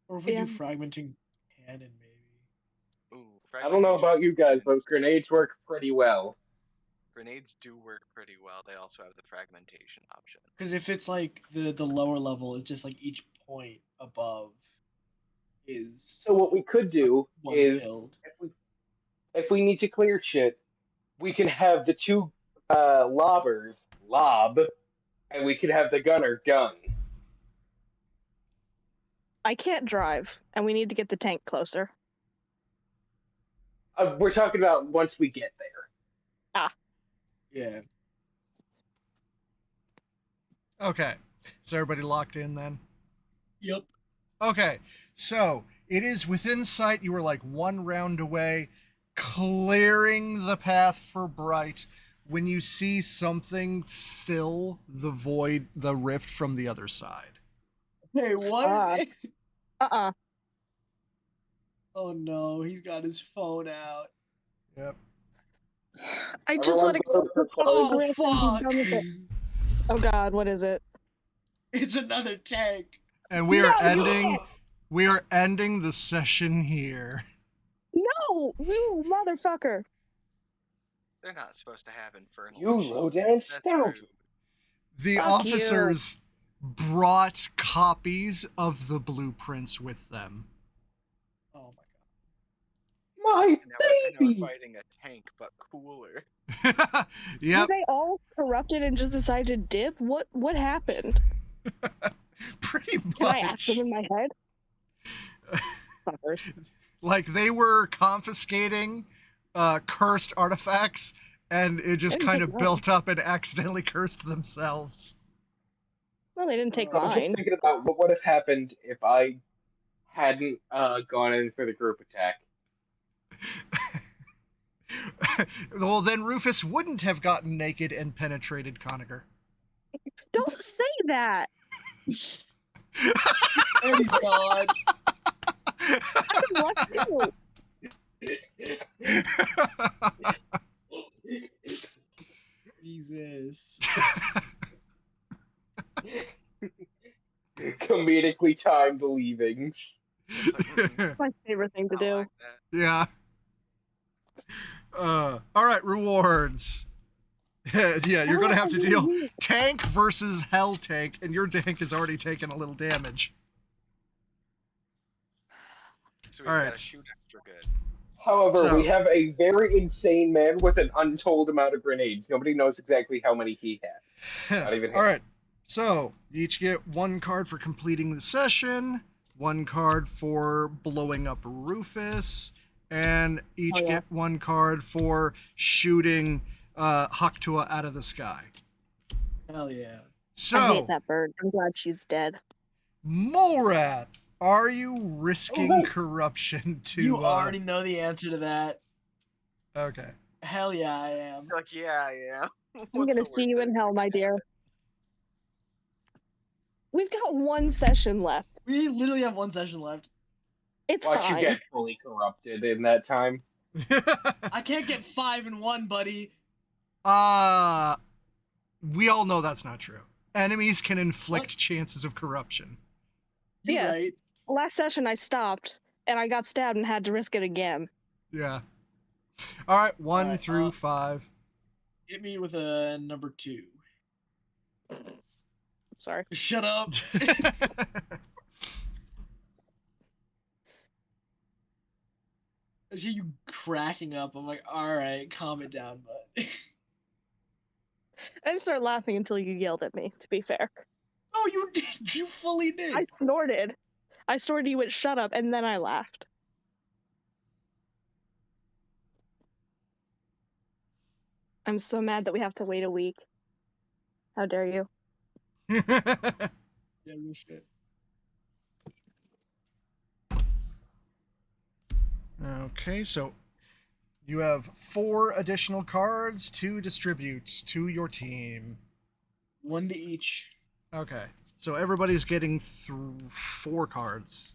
Speaker 4: Or if we
Speaker 5: Yeah.
Speaker 4: do fragmenting cannon, maybe.
Speaker 3: Ooh,
Speaker 2: I don't know
Speaker 3: fragmentation
Speaker 2: about you guys,
Speaker 3: cannon.
Speaker 2: but grenades work pretty well.
Speaker 3: Grenades do work pretty well. They also have the fragmentation option.
Speaker 4: Because if it's like the lower level, it's just like each point above is
Speaker 2: So what we could do
Speaker 4: one
Speaker 2: is,
Speaker 4: killed.
Speaker 2: if we need to clear shit, we can have the two lobbers lob, and we could have the gunner gun.
Speaker 5: I can't drive, and we need to get the tank closer.
Speaker 2: We're talking about once we get there.
Speaker 4: Yeah.
Speaker 1: Okay. So everybody locked in then?
Speaker 4: Yep.
Speaker 1: Okay. So it is within sight. You are like one round away, clearing the path for Bright when you see something fill the void, the rift from the other side.
Speaker 4: Hey, what? Oh no, he's got his phone out.
Speaker 1: Yep.
Speaker 5: I just want to
Speaker 2: Everyone
Speaker 5: go
Speaker 2: vote for
Speaker 5: to
Speaker 2: Chloe.
Speaker 5: Griff and be
Speaker 4: fuck!
Speaker 5: done with it. Oh god, what is it?
Speaker 4: It's another tank.
Speaker 1: And we are
Speaker 5: No,
Speaker 1: ending the session here.
Speaker 5: No, you motherfucker.
Speaker 3: They're not supposed to have infernal.
Speaker 2: You
Speaker 3: machines.
Speaker 2: low-down
Speaker 3: That's
Speaker 2: scout.
Speaker 3: rude.
Speaker 1: The
Speaker 5: Fuck
Speaker 1: officers brought copies of the blueprints with them.
Speaker 4: Oh my
Speaker 2: My
Speaker 3: And now we're
Speaker 2: baby!
Speaker 3: fighting a tank, but cooler.
Speaker 5: Were
Speaker 1: Yep.
Speaker 5: they all corrupted and just decided to dip? What happened?
Speaker 1: Pretty much.
Speaker 5: Can I ask them in my head? Fuckers.
Speaker 1: Like they were confiscating cursed artifacts, and it just
Speaker 5: Didn't
Speaker 1: kind
Speaker 5: take
Speaker 1: of
Speaker 5: mine.
Speaker 1: built up and accidentally cursed themselves.
Speaker 5: Well, they didn't take
Speaker 2: I'm just
Speaker 5: mine.
Speaker 2: thinking about what would have happened if I hadn't gone in for the group attack.
Speaker 1: Well, then Rufus wouldn't have gotten naked and penetrated Conager.
Speaker 5: Don't say that.
Speaker 4: god. And he's gone.
Speaker 5: I don't want to.
Speaker 4: Jesus.
Speaker 2: Comedically timed leavings.
Speaker 3: It's like,
Speaker 5: It's my favorite thing to
Speaker 3: I
Speaker 5: do.
Speaker 3: like that.
Speaker 1: Yeah. All right, rewards. Yeah, you're gonna have to deal tank versus hell tank, and your tank has already taken a little damage.
Speaker 3: So we've
Speaker 1: All
Speaker 3: got
Speaker 1: right.
Speaker 3: to shoot extra good.
Speaker 2: However,
Speaker 1: So-
Speaker 2: we have a very insane man with an untold amount of grenades. Nobody knows exactly how many he has. Not even him.
Speaker 1: All right. So you each get one card for completing the session, one card for blowing up Rufus, and each
Speaker 5: Oh, yeah.
Speaker 1: get one card for shooting Haktua out of the sky.
Speaker 4: Hell yeah.
Speaker 5: I
Speaker 1: So,
Speaker 5: hate that bird. I'm glad she's dead.
Speaker 1: Morat, are you risking
Speaker 2: Oh, no.
Speaker 1: corruption to?
Speaker 4: You already know the answer to that.
Speaker 1: Okay.
Speaker 4: Hell yeah, I am.
Speaker 3: You're like, yeah, yeah.
Speaker 5: I'm gonna see you in hell, my dear. We've got one session left.
Speaker 4: We literally have one session left.
Speaker 5: It's
Speaker 2: Watch
Speaker 5: fine.
Speaker 2: you get fully corrupted in that time.
Speaker 4: I can't get 5 in 1, buddy.
Speaker 1: We all know that's not true. Enemies can inflict chances of corruption.
Speaker 4: You're
Speaker 5: Yeah.
Speaker 4: right.
Speaker 5: Last session I stopped and I got stabbed and had to risk it again.
Speaker 1: Yeah. All right, 1
Speaker 4: Alright,
Speaker 1: through 5.
Speaker 4: Hit me with a number 2.
Speaker 5: Sorry.
Speaker 4: Shut up. I see you cracking up. I'm like, alright, calm it down, bud.
Speaker 5: I didn't start laughing until you yelled at me, to be fair.
Speaker 4: Oh, you did. You fully did.
Speaker 5: I snorted. I snorted, you went, shut up, and then I laughed. I'm so mad that we have to wait a week. How dare you?
Speaker 4: Yeah, real shit.
Speaker 1: Okay, so you have 4 additional cards to distribute to your team.
Speaker 4: 1 to each.
Speaker 1: Okay, so everybody's getting 4 cards.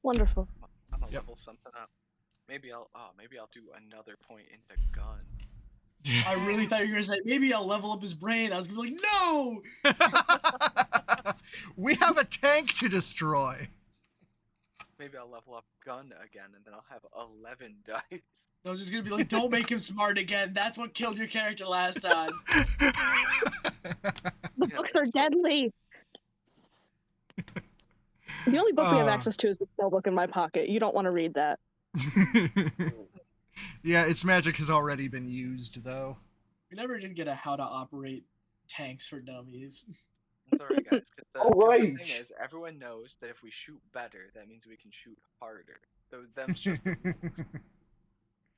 Speaker 5: Wonderful.
Speaker 3: I'm gonna
Speaker 1: Yep.
Speaker 3: level something up. Maybe I'll do another point into gun.
Speaker 4: I really thought you were gonna say, maybe I'll level up his brain. I was gonna be like, no!
Speaker 1: We have a tank to destroy.
Speaker 3: maybe I'll level up gun again, and then I'll have 11 dice.
Speaker 4: I was just gonna be like, don't make him smart again. That's what killed your character last time.
Speaker 5: The
Speaker 3: Yeah,
Speaker 5: books are
Speaker 3: so-
Speaker 5: deadly. The only book we have access to is the spell book in my pocket. You don't want to read that.
Speaker 1: Yeah, its magic has already been used, though.
Speaker 4: We never did get a how to operate tanks for dummies.
Speaker 3: That's alright, guys. 'Cause the
Speaker 2: Alright.
Speaker 3: thing is, everyone knows that if we shoot better, that means we can shoot harder. So them's just the rules.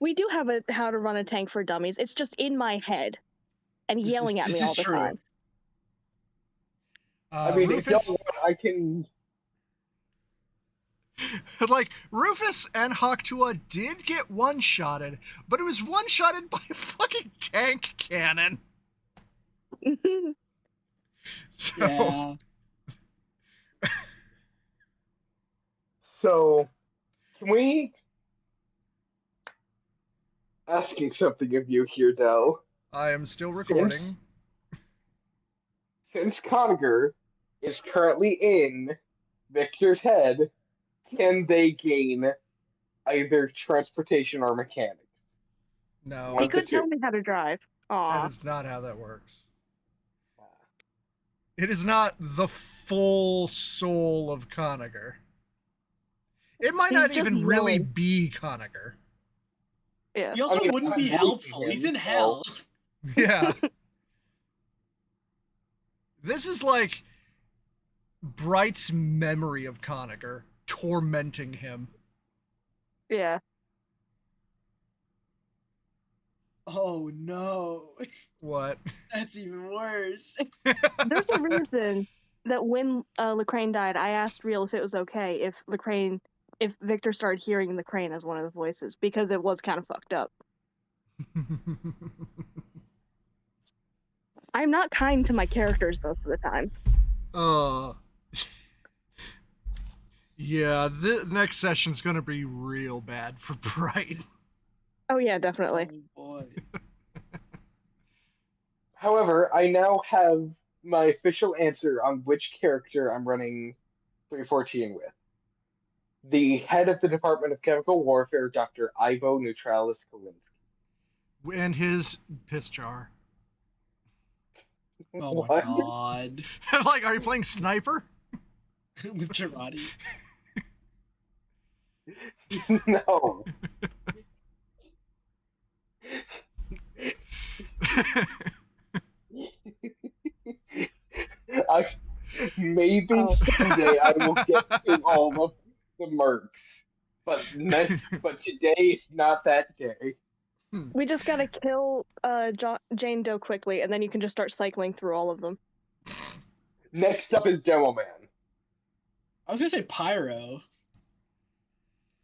Speaker 5: We do have a how to run a tank for dummies. It's just in my head and yelling at me all the time.
Speaker 2: I mean, if y'all
Speaker 1: Rufus,
Speaker 2: want, I can.
Speaker 1: like, Rufus and Haktua did get one-shotted, but it was one-shotted by a fucking tank cannon. So,
Speaker 4: Yeah.
Speaker 2: So, can we asking something of you here, Dell?
Speaker 1: I am still recording.
Speaker 2: Since Conger is currently in Victor's head, can they gain either transportation or mechanics?
Speaker 1: No,
Speaker 2: One
Speaker 5: He
Speaker 2: of the
Speaker 5: could tell
Speaker 2: two.
Speaker 5: me how to drive. Aw.
Speaker 1: that is not how that works. It is not the full soul of Conager. It might
Speaker 5: He's
Speaker 1: not
Speaker 5: just
Speaker 1: even really
Speaker 5: yelling.
Speaker 1: be Conager.
Speaker 5: Yeah.
Speaker 4: He also
Speaker 2: I mean,
Speaker 4: wouldn't
Speaker 2: I'm
Speaker 4: be
Speaker 2: voicing
Speaker 4: helpful.
Speaker 2: him,
Speaker 4: He's in
Speaker 2: so-
Speaker 4: hell.
Speaker 1: Yeah. This is like Bright's memory of Conager tormenting him.
Speaker 5: Yeah.
Speaker 4: Oh no.
Speaker 1: What?
Speaker 4: That's even worse.
Speaker 5: There's a reason that when Lecraine died, I asked Real if it was okay if Victor started hearing Lecraine as one of the voices, because it was kind of fucked up. I'm not kind to my characters most of the time.
Speaker 1: Yeah, the next session's gonna be real bad for Bright.
Speaker 5: Oh yeah, definitely.
Speaker 4: Oh boy.
Speaker 2: However, I now have my official answer on which character I'm running 314 with. The head of the Department of Chemical Warfare, Dr. Ivo Neutralis Kalinsky.
Speaker 1: And his piss jar.
Speaker 4: Oh
Speaker 2: What?
Speaker 4: my god.
Speaker 1: Like, are you playing Sniper?
Speaker 4: With Girardi.
Speaker 2: No. Maybe someday I will get to all of the mercs, but today is not that day.
Speaker 5: We just gotta kill Jane Doe quickly, and then you can just start cycling through all of them.
Speaker 2: Next up is Demo Man.
Speaker 4: I was gonna say Pyro.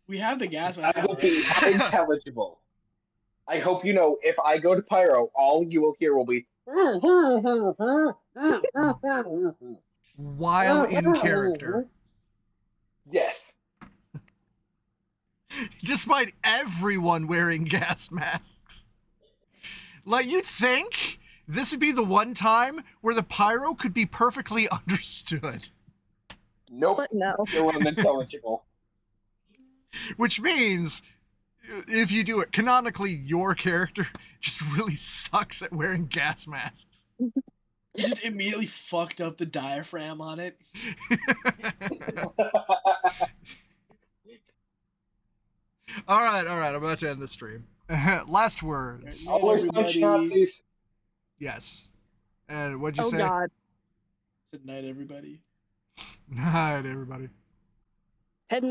Speaker 4: We have the gas mask.
Speaker 2: I will be unintelligible. I hope you know if I go to Pyro, all you will hear will be
Speaker 1: While in character.
Speaker 2: Yes.
Speaker 1: Despite everyone wearing gas masks. Like, you'd think this would be the one time where the pyro could be perfectly understood.
Speaker 2: Nope.
Speaker 5: But no.
Speaker 2: Still unintelligible.
Speaker 1: Which means, if you do it canonically, your character just really sucks at wearing gas masks.
Speaker 4: You just immediately fucked up the diaphragm on it.
Speaker 1: All right, I'm about to end the stream. Last words.
Speaker 4: Yeah,
Speaker 2: Always punch Nazis.
Speaker 1: Yes. And what'd you
Speaker 5: Oh
Speaker 1: say?
Speaker 5: god.
Speaker 4: Good night, everybody.
Speaker 1: Night, everybody.
Speaker 5: Heading to